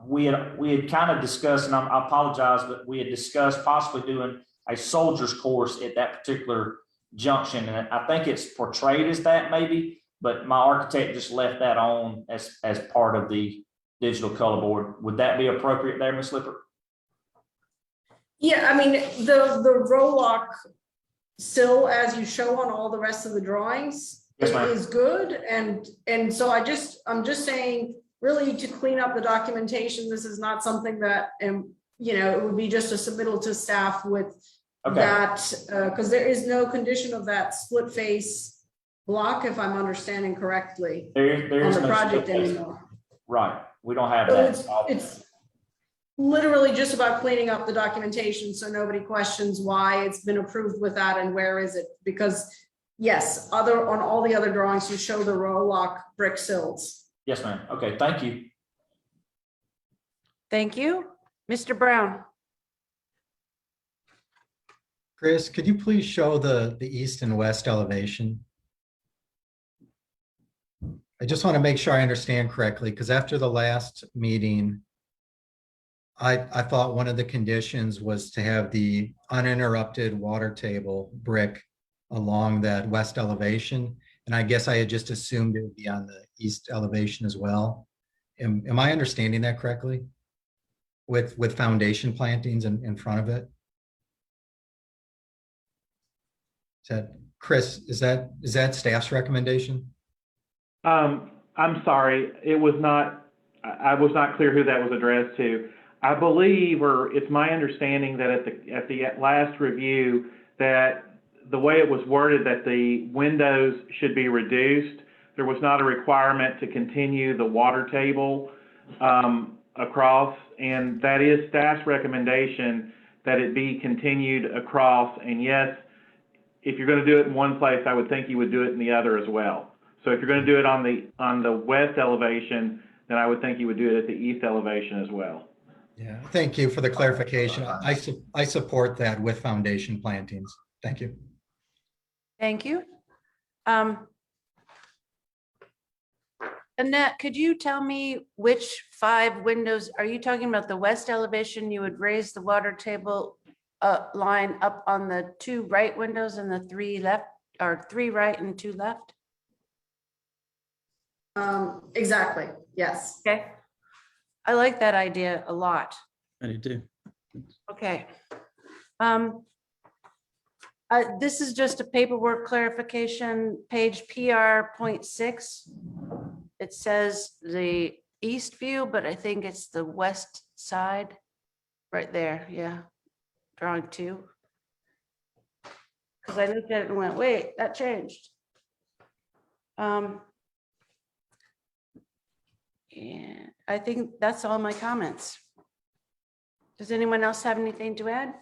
we had kind of discussed, and I apologize, but we had discussed possibly doing a soldier's course at that particular junction. And I think it's portrayed as that maybe, but my architect just left that on as part of the digital color board. Would that be appropriate there, Ms. Lippert? Yeah, I mean, the roll lock sill, as you show on all the rest of the drawings, Yes, ma'am. is good. And so I'm just saying, really, to clean up the documentation, this is not something that, you know, it would be just a submittal to staff with that, because there is no condition of that split face block, if I'm understanding correctly, There on is the no project split face. anymore. Right. We don't have So that. it's literally just about cleaning up the documentation, so nobody questions why it's been approved with that and where is it? Because yes, on all the other drawings, you show the roll lock brick sills. Yes, ma'am. Okay, thank you. Thank you. Mr. Brown. Chris, could you please show the east and west elevation? I just want to make sure I understand correctly, because after the last meeting, I thought one of the conditions was to have the uninterrupted water table brick along that west elevation. And I guess I had just assumed it would be on the east elevation as well. Am I understanding that correctly? With foundation plantings in front of it? Chris, is that staff's recommendation? I'm sorry, it was not, I was not clear who that was addressed to. I believe, or it's my understanding that at the last review, that the way it was worded, that the windows should be reduced. There was not a requirement to continue the water table across, and that is staff's recommendation that it be continued across. And yes, if you're going to do it in one place, I would think you would do it in the other as well. So if you're going to do it on the west elevation, then I would think you would do it at the east elevation as well. Yeah, thank you for the clarification. I support that with foundation plantings. Thank you. Thank you. Annette, could you tell me which 5 windows, are you talking about the west elevation? You would raise the water table line up on the 2 right windows and the 3 left, or 3 right and 2 left? Exactly, yes. Okay. I like that idea a lot. I do too. Okay. This is just a paperwork clarification, page PR.6. It says the east view, but I think it's the west side right there. Yeah. Drawing 2. Because I looked at it and went, wait, that changed. And I think that's all my comments. Does anyone else have anything to add?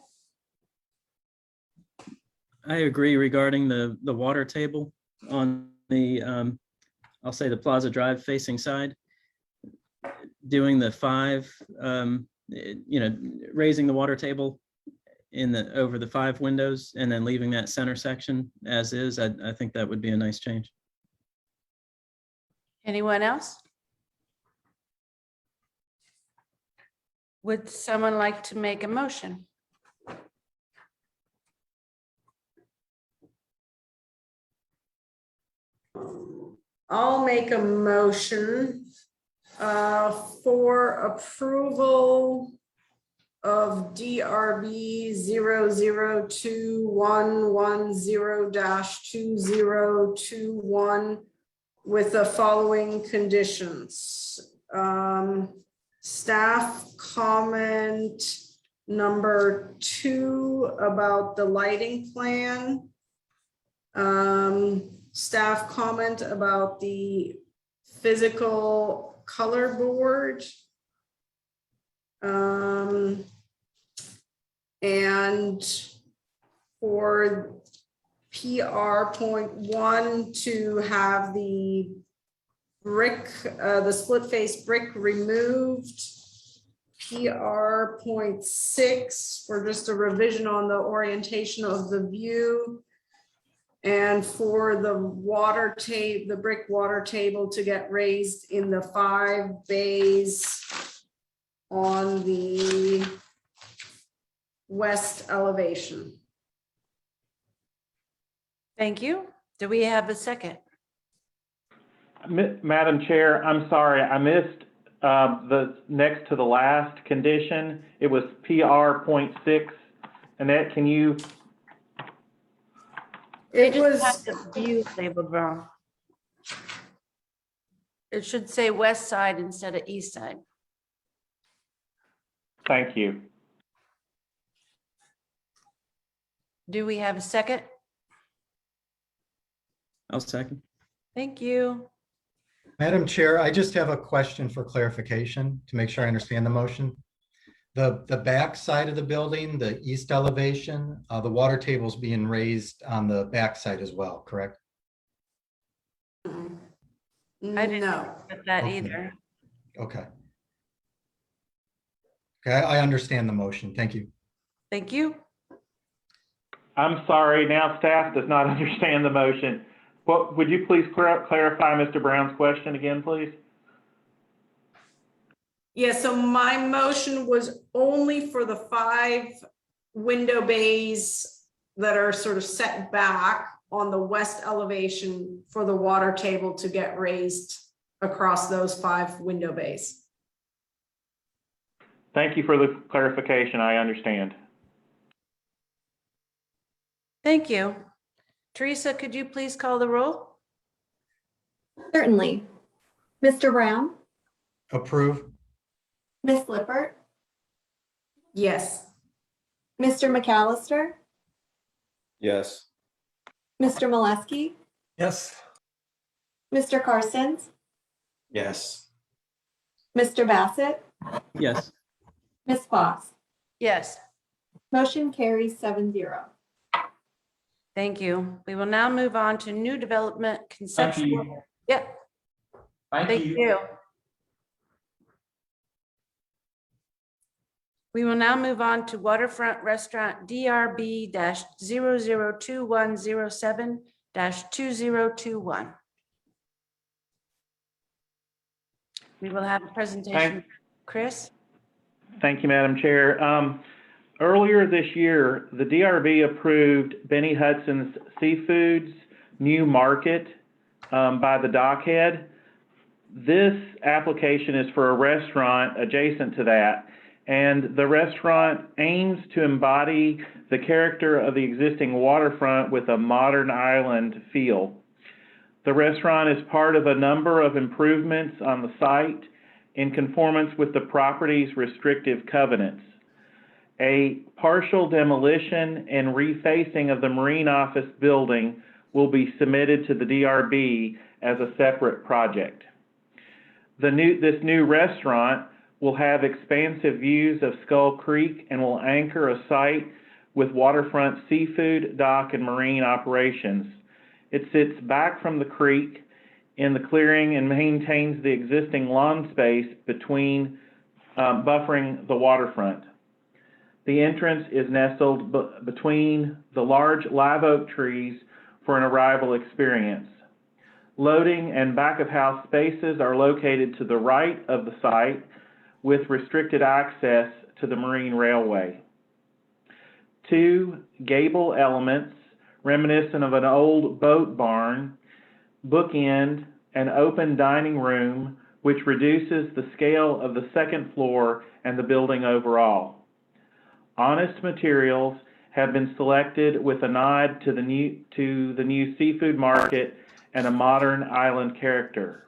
I agree regarding the water table on the, I'll say the Plaza Drive facing side. Doing the 5, raising the water table over the 5 windows and then leaving that center section as is. I think that would be a nice change. Anyone else? Would someone like to make a motion? I'll make a motion for approval of DRB 0021110-2021 with the following conditions. Staff comment number 2 about the lighting plan. Staff comment about the physical color board. And for PR.1 to have the brick, the split face brick removed. PR.6 for just a revision on the orientation of the view. And for the the brick water table to get raised in the 5 bays on the west elevation. Thank you. Do we have a second? Madam Chair, I'm sorry, I missed the next to the last condition. It was PR.6. Annette, can you? It just was, have the view labeled wrong. It should say west side instead of east side. Thank you. Do we have a second? I'll second. Thank you. Madam Chair, I just have a question for clarification to make sure I understand the motion. The back side of the building, the east elevation, the water table's being raised on the back side as well, correct? I didn't no. get that Okay. either. Okay. Okay, I understand the motion. Thank you. Thank you. I'm sorry, now staff does not understand the motion. What, would you please clarify Mr. Brown's question again, please? Yeah, so my motion was only for the 5 window bays that are sort of set back on the west elevation for the water table to get raised across those 5 window bays. Thank you for the clarification. I understand. Thank you. Teresa, could you please call the roll? Certainly. Mr. Brown, Approve. Ms. Lippert, Yes. Mr. McAllister, Yes. Mr. Molesky, Yes. Mr. Carstens, Yes. Mr. Bassett, Yes. Ms. Fox. Yes. Motion carries 7-0. Thank you. We will now move on to new development Thank conceptual. you. Yep. Thank you. We will now move on to waterfront restaurant DRB-002107-2021. We will have a presentation. Chris? Thank you, Madam Chair. Earlier this year, the DRB approved Benny Hudson's Seafood's new market by the dockhead. This application is for a restaurant adjacent to that, and the restaurant aims to embody the character of the existing waterfront with a modern island feel. The restaurant is part of a number of improvements on the site in conformance with the property's restrictive covenants. A partial demolition and refacing of the marine office building will be submitted to the DRB as a separate project. This new restaurant will have expansive views of Skull Creek and will anchor a site with waterfront seafood, dock, and marine operations. It sits back from the creek in the clearing and maintains the existing lawn space between buffering the waterfront. The entrance is nestled between the large live oak trees for an arrival experience. Loading and back of house spaces are located to the right of the site with restricted access to the marine railway. 2 gable elements reminiscent of an old boat barn bookend an open dining room which reduces the scale of the second floor and the building overall. Honest materials have been selected with a nod to the new seafood market and a modern island character.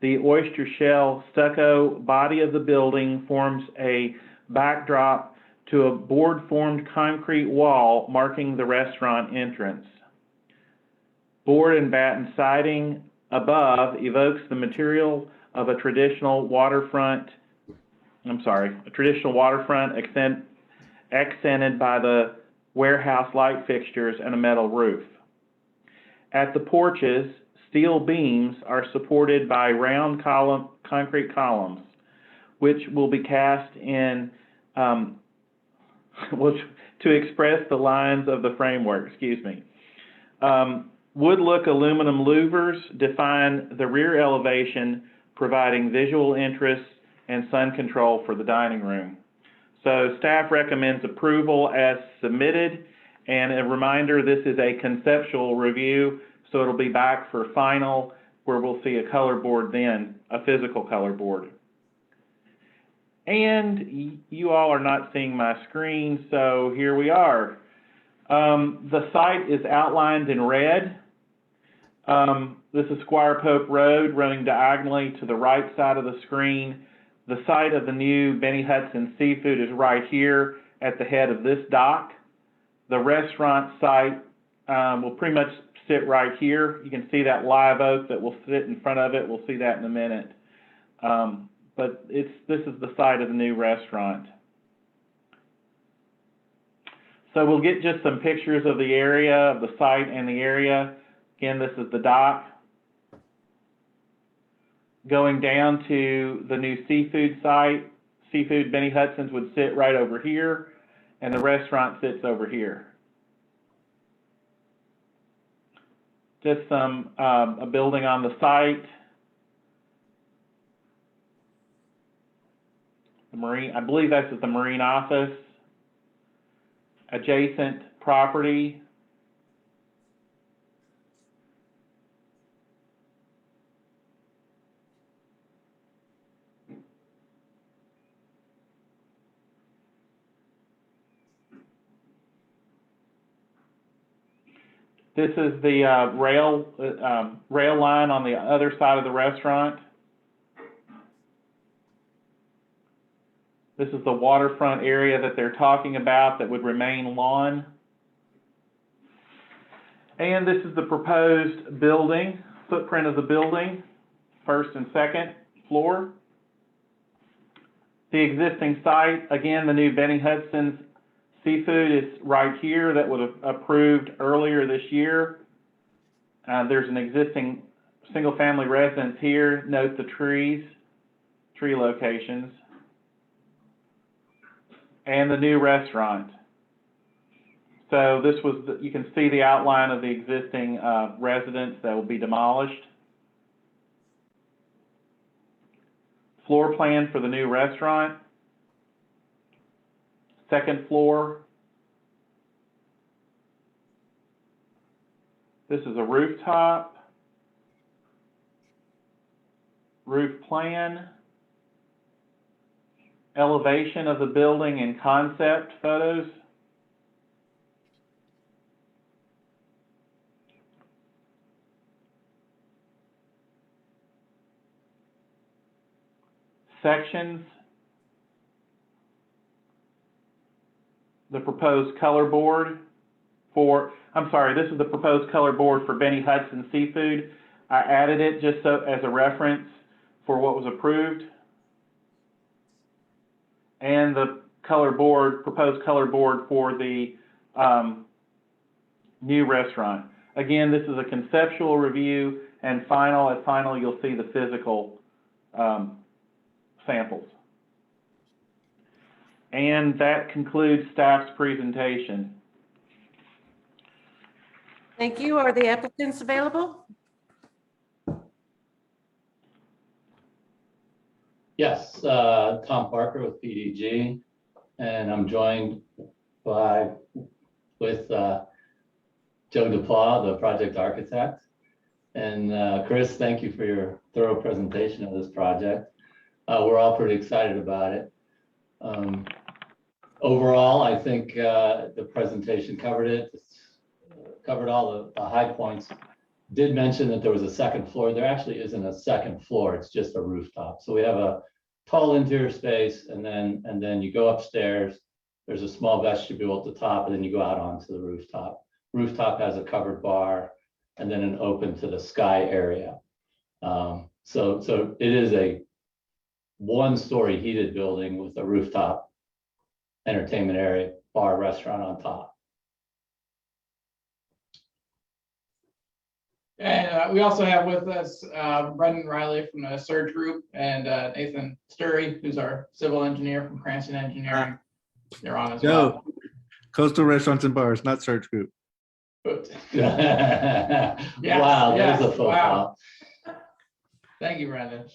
The oyster shell stucco body of the building forms a backdrop to a board-formed concrete wall marking the restaurant entrance. Board and batten siding above evokes the material of a traditional waterfront accented by the warehouse light fixtures and a metal roof. At the porches, steel beams are supported by round concrete columns, which will be cast in to express the lines of the framework. Wood look aluminum louvers define the rear elevation, providing visual interest and sun control for the dining room. So staff recommends approval as submitted. And a reminder, this is a conceptual review, so it'll be back for final, where we'll see a color board then, a physical color board. And you all are not seeing my screen, so here we are. The site is outlined in red. This is Squire Pope Road running diagonally to the right side of the screen. The site of the new Benny Hudson Seafood is right here at the head of this dock. The restaurant site will pretty much sit right here. You can see that live oak that will sit in front of it. We'll see that in a minute. But this is the site of the new restaurant. So we'll get just some pictures of the area, of the site and the area. Again, this is the dock. Going down to the new seafood site, Seafood Benny Hudson's would sit right over here, and the restaurant sits over here. Just a building on the site. The marine, I believe this is the marine office. Adjacent property. This is the rail line on the other side of the restaurant. This is the waterfront area that they're talking about that would remain lawn. And this is the proposed building, footprint of the building, first and second floor. The existing site, again, the new Benny Hudson's Seafood is right here that was approved earlier this year. There's an existing single-family residence here. Note the tree locations. And the new restaurant. So this was, you can see the outline of the existing residence that will be demolished. Floor plan for the new restaurant. Second floor. This is a rooftop. Roof plan. Elevation of the building and concept photos. Sections. The proposed color board for, I'm sorry, this is the proposed color board for Benny Hudson Seafood. I added it just so as a reference for what was approved. And the color board, proposed color board for the new restaurant. Again, this is a conceptual review, and at final you'll see the physical samples. And that concludes staff's presentation. Thank you. Are the applicants available? Yes, Tom Parker with PDG, and I'm joined with Joe DePaul, the project architect. And Chris, thank you for your thorough presentation of this project. We're all pretty excited about it. Overall, I think the presentation covered it. Covered all the high points. Did mention that there was a second floor. There actually isn't a second floor. It's just a rooftop. So we have a tall interior space, and then you go upstairs. There's a small vestibule at the top, and then you go out onto the rooftop. Rooftop has a covered bar, and then an open to the sky area. So it is a one-story heated building with a rooftop entertainment area, bar, restaurant on top. And we also have with us Brendan Riley from the Surge Group and Nathan Sturry, who's our civil engineer from Cranston Engineering. They're on as well. Coastal Restaurants and Bars, not Surge Group. Wow, there's a faux wow. pas. Thank you, Brendan.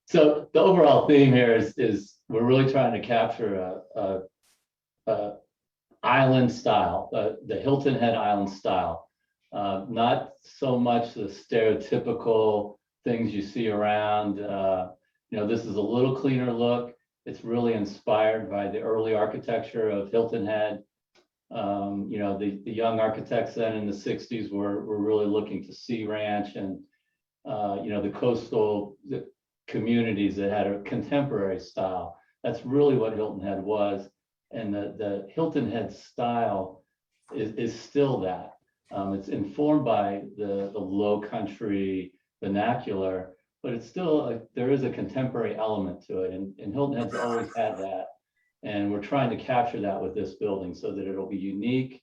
So the overall theme here is we're really trying to capture a island style, the Hilton Head Island style. Not so much the stereotypical things you see around. This is a little cleaner look. It's really inspired by the early architecture of Hilton Head. The young architects then in the 60s were really looking to Sea Ranch and the coastal communities that had a contemporary style. That's really what Hilton Head was. And the Hilton Head style is still that. It's informed by the low country vernacular, but it's still, there is a contemporary element to it. And Hilton Head's always had that. And we're trying to capture that with this building so that it'll be unique,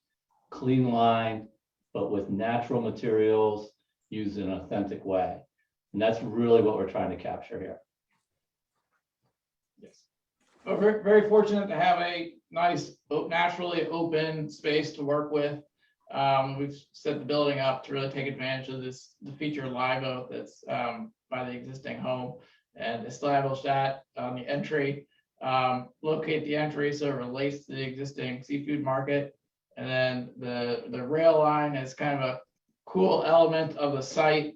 clean line, but with natural materials used in an authentic way. And that's really what we're trying to capture here. Yes. Well, very, very fortunate to have a nice, naturally open space to work with. We've set the building up to really take advantage of the feature live oak that's by the existing home, and establish that on the entry, locate the entry so it relates to the existing seafood market. And then the rail line is kind of a cool element of the site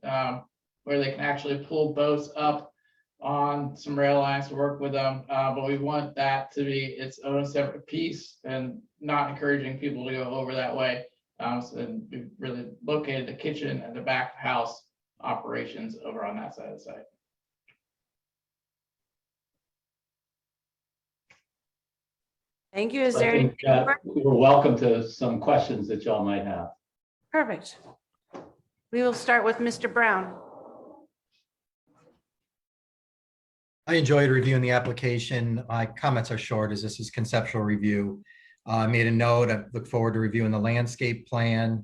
where they can actually pull boats up on some rail lines to work with them. But we want that to be its own separate piece and not encouraging people to go over that way. So we've really located the kitchen and the back house operations over on that side of the site. Thank you. Is I there think we're welcome to some questions that y'all might have. Perfect. We will start with Mr. Brown. I enjoyed reviewing the application. My comments are short as this is conceptual review. I made a note. I look forward to reviewing the landscape plan.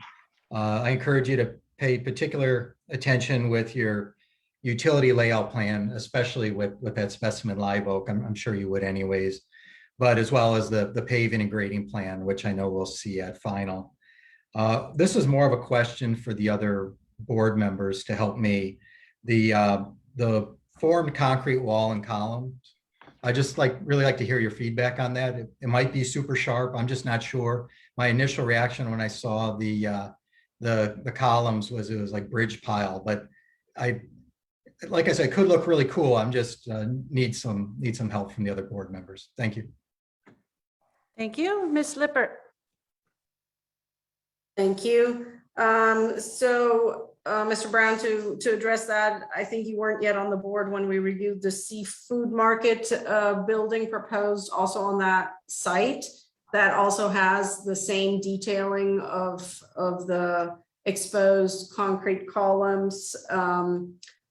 I encourage you to pay particular attention with your utility layout plan, especially with that specimen live oak. I'm sure you would anyways, but as well as the paving and grading plan, which I know we'll see at final. This is more of a question for the other board members to help me. The formed concrete wall and columns, I just really like to hear your feedback on that. It might be super sharp. I'm just not sure. My initial reaction when I saw the columns was it was like bridge pile, but like I said, it could look really cool. I'm just need some help from the other board members. Thank you. Thank you, Ms. Lippert. Thank you. Mr. Brown, to address that, I think you weren't yet on the board when we reviewed the seafood market building proposed also on that site. That also has the same detailing of the exposed concrete columns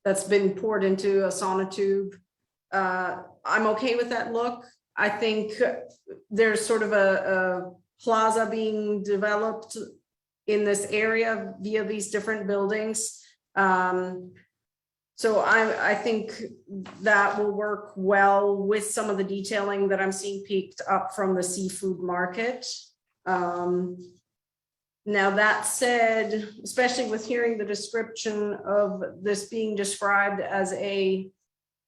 that's been poured into a sonotube. I'm okay with that look. I think there's sort of a plaza being developed in this area via these different buildings. So I think that will work well with some of the detailing that I'm seeing peeked up from the seafood market. Now that said, especially with hearing the description of this being described as a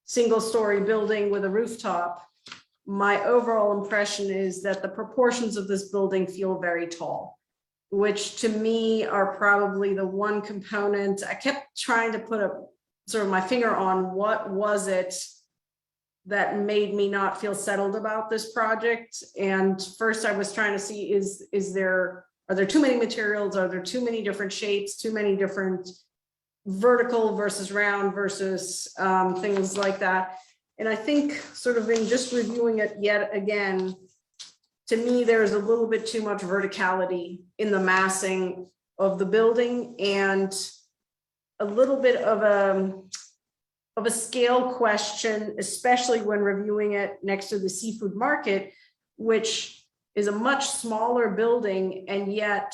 single-story building with a rooftop, my overall impression is that the proportions of this building feel very tall, which to me are probably the one component. I kept trying to put sort of my finger on what was it that made me not feel settled about this project. And first I was trying to see, are there too many materials? Are there too many different shapes, too many different vertical versus round versus things like that? And I think sort of in just reviewing it yet again, to me, there's a little bit too much verticality in the massing of the building and a little bit of a scale question, especially when reviewing it next to the seafood market, which is a much smaller building and yet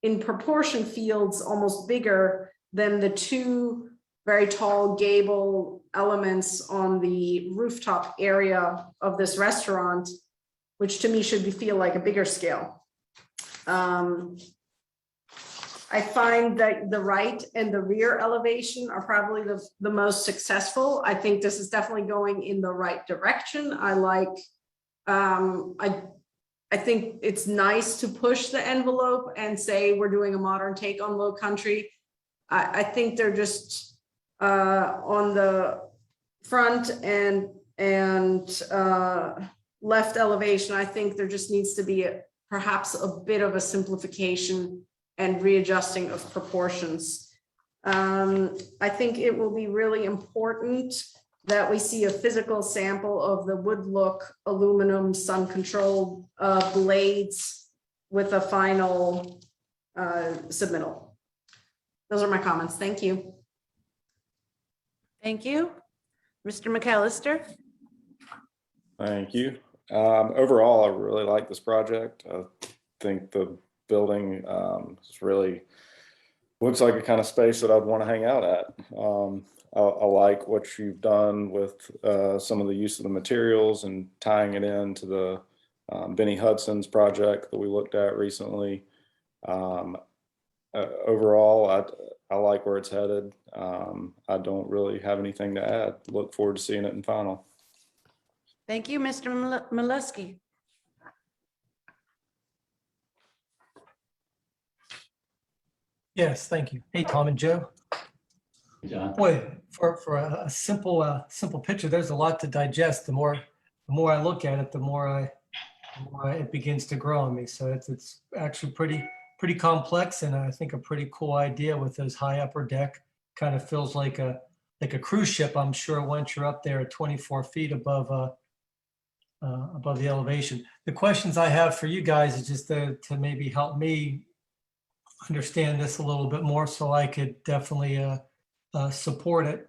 in proportion feels almost bigger than the two very tall gable elements on the rooftop area of this restaurant, which to me should feel like a bigger scale. I find that the right and the rear elevation are probably the most successful. I think this is definitely going in the right direction. I like, I think it's nice to push the envelope and say we're doing a modern take on Low Country. I think they're just on the front and left elevation. I think there just needs to be perhaps a bit of a simplification and readjusting of proportions. I think it will be really important that we see a physical sample of the wood look aluminum sun controlled blades with a final submittal. Those are my comments. Thank you. Thank you. Mr. McAllister? Thank you. Overall, I really like this project. I think the building is really looks like a kind of space that I'd want to hang out at. I like what you've done with some of the use of the materials and tying it into the Benny Hudson's project that we looked at recently. Overall, I like where it's headed. I don't really have anything to add. Look forward to seeing it in final. Thank you, Mr. Molesky. Yes, thank you. Hey, Tom and Joe. John. Boy, for a simple picture, there's a lot to digest. The more I look at it, the more it begins to grow on me. So it's actually pretty complex, and I think a pretty cool idea with those high upper deck. Kind of feels like a cruise ship, I'm sure, once you're up there at 24 feet above the elevation. The questions I have for you guys is just to maybe help me understand this a little bit more, so I could definitely support it.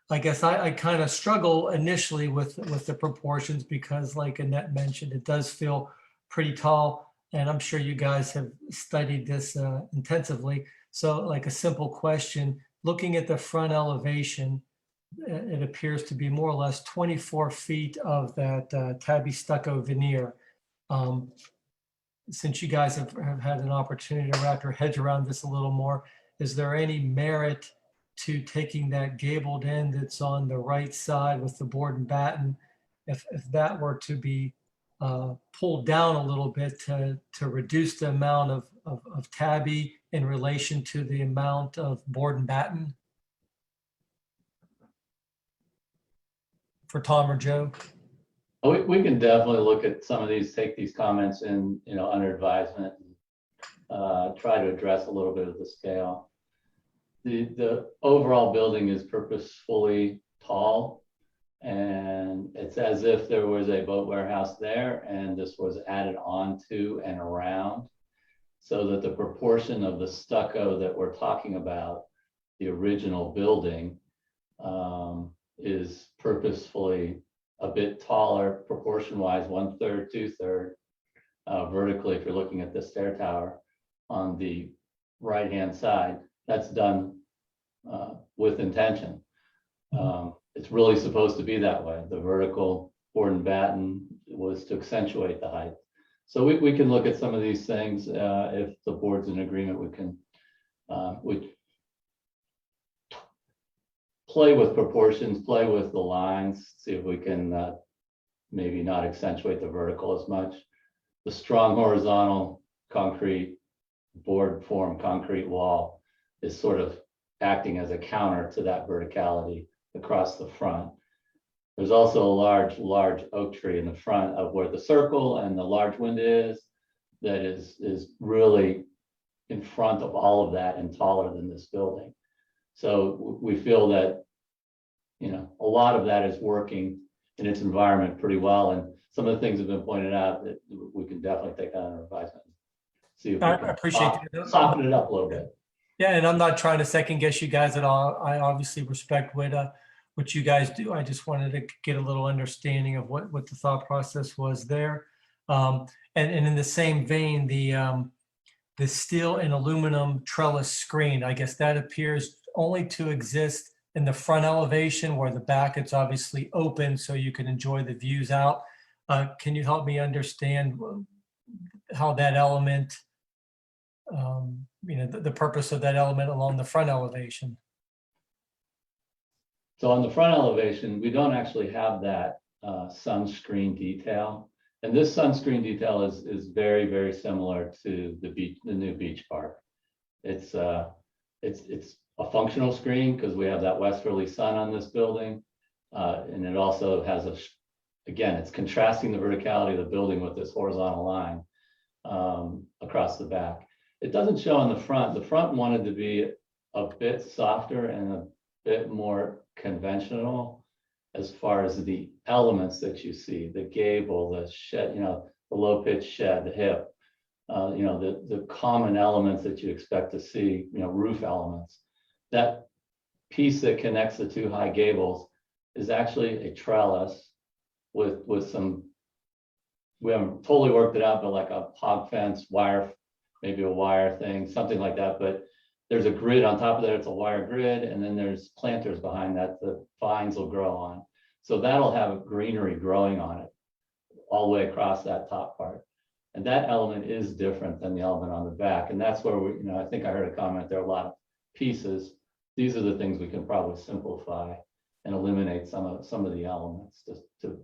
I guess I kind of struggle initially with the proportions because, like Annette mentioned, it does feel pretty tall, and I'm sure you guys have studied this intensively. So, like a simple question, looking at the front elevation, it appears to be more or less 24 feet of that tabby stucco veneer. Since you guys have had an opportunity to wrap your heads around this a little more, is there any merit to taking that gabled end that's on the right side with the board and batten, if that were to be pulled down a little bit to reduce the amount of tabby in relation to the amount of board and batten? For Tom or Joe? We can definitely look at some of these, take these comments in, under advisement, and try to address a little bit of the scale. The overall building is purposefully tall, and it's as if there was a boat warehouse there and this was added onto and around, so that the proportion of the stucco that we're talking about, the original building, is purposefully a bit taller proportion-wise, 1/3, 2/3, vertically, if you're looking at the stair tower on the right-hand side. That's done with intention. It's really supposed to be that way. The vertical board and batten was to accentuate the height. So we can look at some of these things. If the board's in agreement, we can play with proportions, play with the lines, see if we can maybe not accentuate the vertical as much. The strong horizontal concrete board form concrete wall is sort of acting as a counter to that verticality across the front. There's also a large oak tree in the front of where the circle and the large window is, that is really in front of all of that and taller than this building. So we feel that, a lot of that is working in its environment pretty well. And some of the things have been pointed out that we can definitely take that under advisement. See if we can appreciate that. Soften it up a little bit. Yeah, and I'm not trying to second guess you guys at all. I obviously respect what you guys do. I just wanted to get a little understanding of what the thought process was there. And in the same vein, the steel and aluminum trellis screen, I guess that appears only to exist in the front elevation, where the back it's obviously open so you can enjoy the views out. Can you help me understand how that element, the purpose of that element along the front elevation. So on the front elevation, we don't actually have that sunscreen detail. And this sunscreen detail is very, very similar to the new beach park. It's a functional screen because we have that westerly sun on this building. And it also has again, it's contrasting the verticality of the building with this horizontal line across the back. It doesn't show on the front. The front wanted to be a bit softer and a bit more conventional as far as the elements that you see, the gable, the shed, the low pitch shed, the hip, the common elements that you expect to see, roof elements. That piece that connects the two high gables is actually a trellis with some, we haven't totally worked it out, but like a hog fence, wire, maybe a wire thing, something like that. But there's a grid on top of that. It's a wire grid. And then there's planters behind that the vines will grow on. So that'll have greenery growing on it all the way across that top part. And that element is different than the element on the back. And that's where we, I think I heard a comment, there are a lot of pieces. These are the things we can probably simplify and eliminate some of the elements just to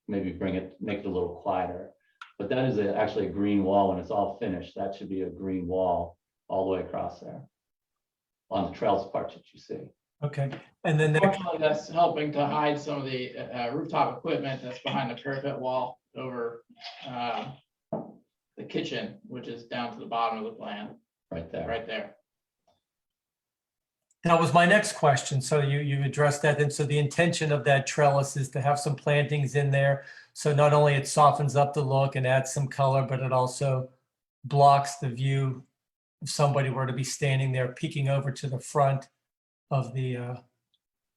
maybe make it a little quieter. But that is actually a green wall. When it's all finished, that should be a green wall all the way across there on the trellis parts that you see. Okay. And then Fortunately, that's helping to hide some of the rooftop equipment that's behind the parapet wall over the kitchen, which is down to the bottom of the plan. Right there. Right there. that was my next question. So you addressed that. And so the intention of that trellis is to have some plantings in there. So not only it softens up the look and adds some color, but it also blocks the view if somebody were to be standing there peeking over to the front of the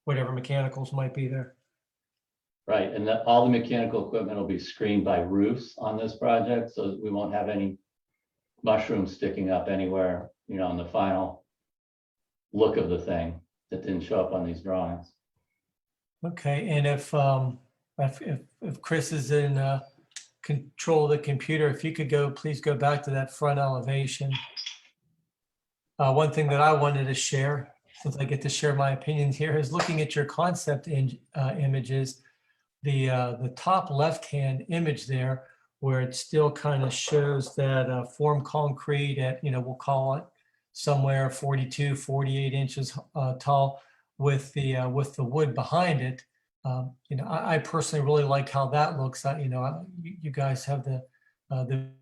whatever mechanicals might be there. Right, and all the mechanical equipment will be screened by roofs on this project, so we won't have any mushrooms sticking up anywhere, in the final look of the thing that didn't show up on these drawings. Okay, and if Chris is in control of the computer, if you could please go back to that front elevation. One thing that I wanted to share, since I get to share my opinions here, is looking at your concept images. The top left-hand image there, where it still kind of shows that formed concrete at, we'll call it somewhere 42, 48 inches tall with the wood behind it. I personally really like how that looks. You guys have the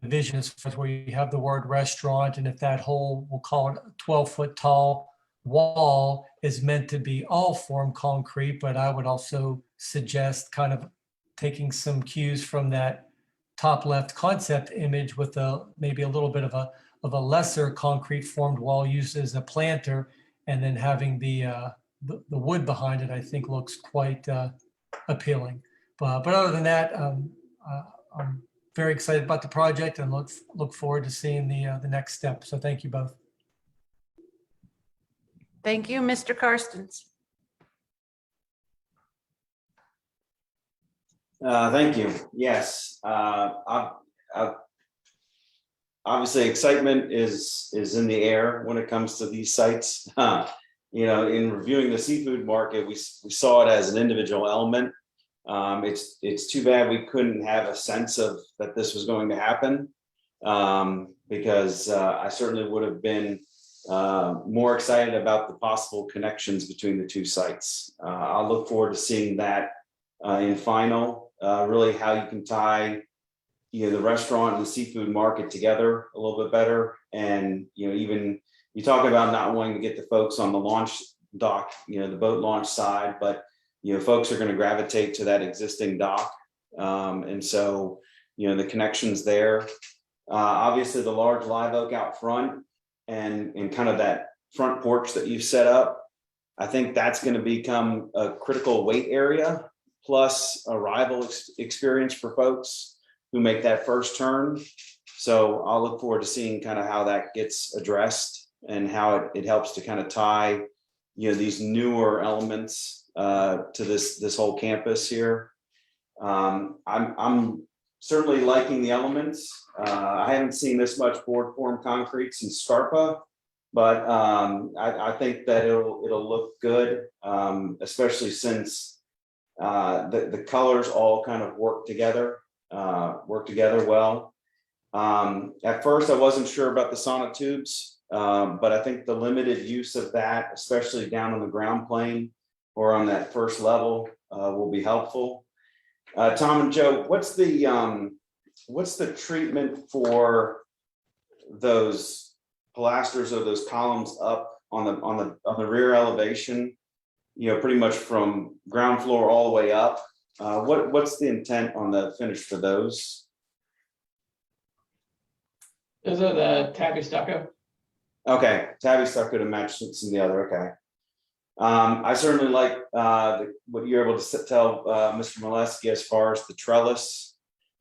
vision as far as where you have the word restaurant, and if that whole, we'll call it 12-foot tall wall is meant to be all formed concrete, but I would also suggest kind of taking some cues from that top left concept image with maybe a little bit of a lesser concrete formed wall used as a planter, and then having the wood behind it, I think looks quite appealing. But other than that, I'm very excited about the project and look forward to seeing the next step. So thank you both. Thank you, Mr. Karstens. Thank you. Yes, obviously excitement is in the air when it comes to these sites. In reviewing the seafood market, we saw it as an individual element. It's too bad we couldn't have a sense of that this was going to happen, because I certainly would have been more excited about the possible connections between the two sites. I'll look forward to seeing that in final, really how you can tie the restaurant and the seafood market together a little bit better. And even you talk about not wanting to get the folks on the launch dock, the boat launch side, but folks are going to gravitate to that existing dock. And so the connections there, obviously the large live oak out front and kind of that front porch that you've set up, I think that's going to become a critical wait area, plus arrival experience for folks who make that first turn. So I'll look forward to seeing kind of how that gets addressed and how it helps to kind of tie, these newer elements to this whole campus here. I'm certainly liking the elements. I haven't seen this much board form concrete since Scarpa, but I think that it'll look good, especially since the colors all kind of work together well. At first, I wasn't sure about the sonotubes, but I think the limited use of that, especially down on the ground plane or on that first level, will be helpful. Tom and Joe, what's the treatment for those pilasters or those columns up on the rear elevation? You know, pretty much from ground floor all the way up. What's the intent on the finish for those? Those are the tabby stucco. Okay, tabby stucco to match some of the other. Okay. I certainly like what you're able to tell Mr. Molesky as far as the trellis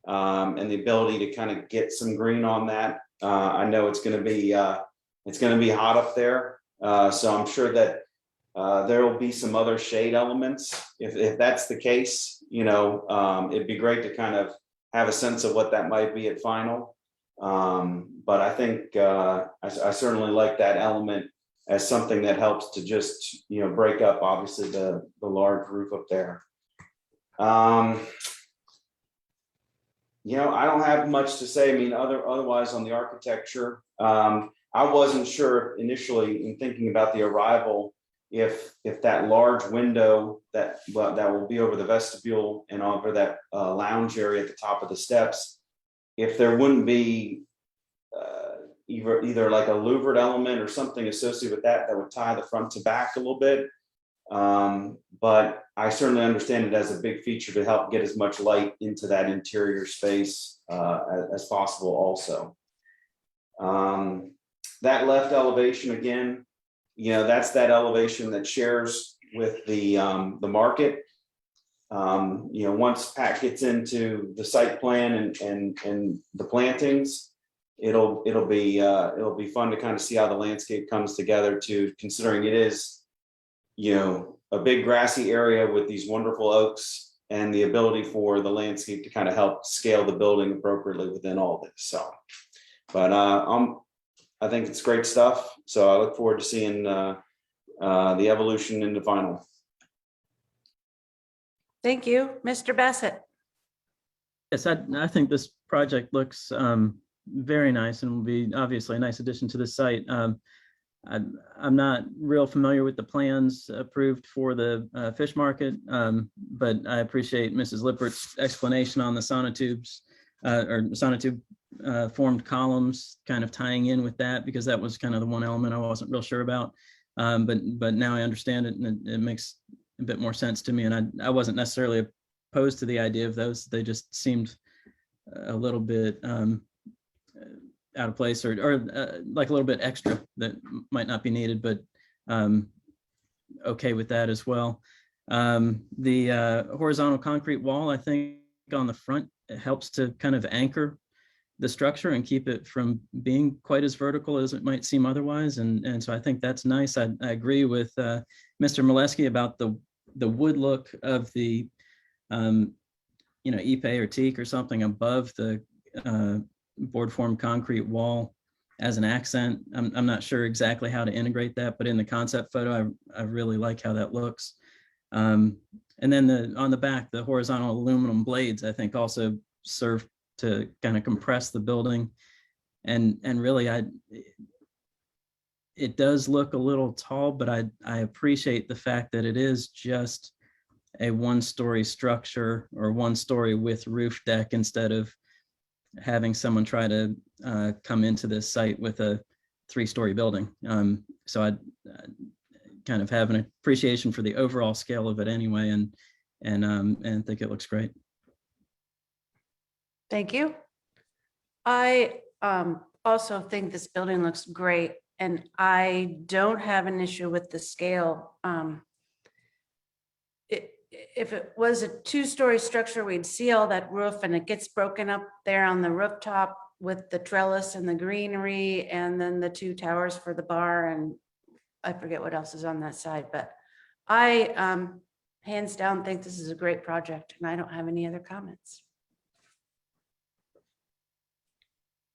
and the ability to kind of get some green on that. I know it's going to be hot up there, so I'm sure that there will be some other shade elements. If that's the case, you know, it'd be great to kind of have a sense of what that might be at final. But I think I certainly like that element as something that helps to just, you know, break up obviously the large roof up there. You know, I don't have much to say. I mean, otherwise on the architecture, I wasn't sure initially in thinking about the arrival if that large window that will be over the vestibule and over that lounge area at the top of the steps, if there wouldn't be either like a louvered element or something associated with that would tie the front to back a little bit. But I certainly understand it as a big feature to help get as much light into that interior space as possible also. That left elevation again, you know, that's that elevation that shares with the market. You know, once Pat gets into the site plan and the plantings, it'll be fun to kind of see how the landscape comes together, to considering it is, you know, a big grassy area with these wonderful oaks and the ability for the landscape to kind of help scale the building appropriately within all this. So, but I think it's great stuff. So I look forward to seeing the evolution in the final. Thank you, Mr. Bassett. Yes, I think this project looks very nice and will be obviously a nice addition to the site. I'm not real familiar with the plans approved for the fish market, but I appreciate Mrs. Lippert's explanation on the sonotubes or sonotube formed columns, kind of tying in with that, because that was kind of the one element I wasn't real sure about. But now I understand it, and it makes a bit more sense to me. And I wasn't necessarily opposed to the idea of those. They just seemed a little bit out of place, or like a little bit extra that might not be needed, but okay with that as well. The horizontal concrete wall, I think on the front, it helps to kind of anchor the structure and keep it from being quite as vertical as it might seem otherwise. And so I think that's nice. I agree with Mr. Molesky about the wood look of the, you know, ipe or teak or something above the board formed concrete wall as an accent. I'm not sure exactly how to integrate that, but in the concept photo, I really like how that looks. And then on the back, the horizontal aluminum blades, I think also serve to kind of compress the building. And really, it does look a little tall, but I appreciate the fact that it is just a one-story structure, or one story with roof deck, instead of having someone try to come into this site with a 3-story building. So I kind of have an appreciation for the overall scale of it anyway, and think it looks great. Thank you. I also think this building looks great, and I don't have an issue with the scale. If it was a 2-story structure, we'd see all that roof, and it gets broken up there on the rooftop with the trellis and the greenery, and then the 2 towers for the bar, and I forget what else is on that side. But I hands down think this is a great project, and I don't have any other comments.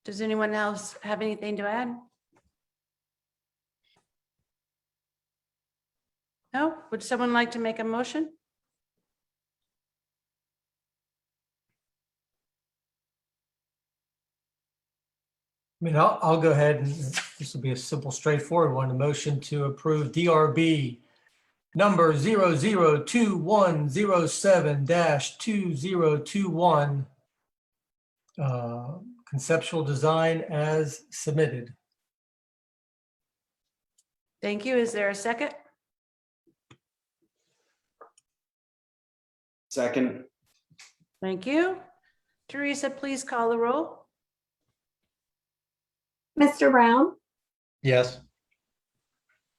Does anyone else have anything to add? No? Would someone like to make a motion? I mean, I'll go ahead and this will be a simple, straightforward one. A motion to approve DRB number 002107-2021 conceptual design as submitted. Thank you. Is there a second? Second. Thank you. Teresa, please call the roll. Mr. Brown, Yes.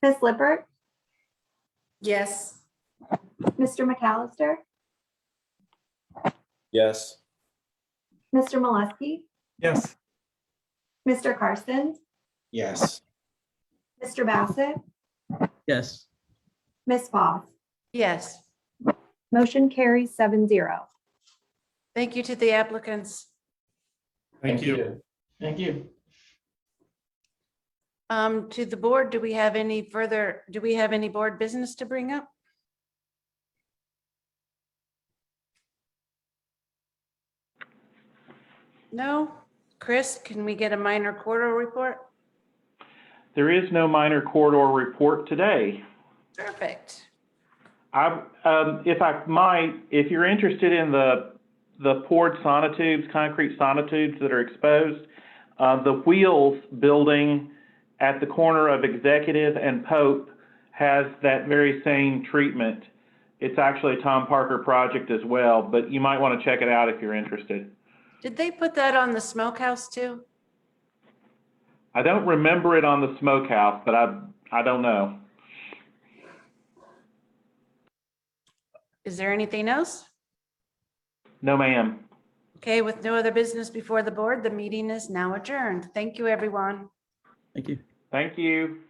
Ms. Lippert, Yes. Mr. McAllister, Yes. Mr. Molesky, Yes. Mr. Carson, Yes. Mr. Bassett, Yes. Ms. Foss. Yes. Motion carries 7-0. Thank you to the applicants. Thank you. Thank you. To the board, do we have any board business to bring up? No? Chris, can we get a minor corridor report? There is no minor corridor report today. Perfect. If I might, if you're interested in the poured sonotubes, concrete sonotubes that are exposed, the Wheels building at the corner of Executive and Pope has that very same treatment. It's actually a Tom Parker project as well, but you might want to check it out if you're interested. Did they put that on the smokehouse too? I don't remember it on the smokehouse, but I don't know. Is there anything else? No, ma'am. Okay, with no other business before the board, the meeting is now adjourned. Thank you, everyone. Thank you. Thank you.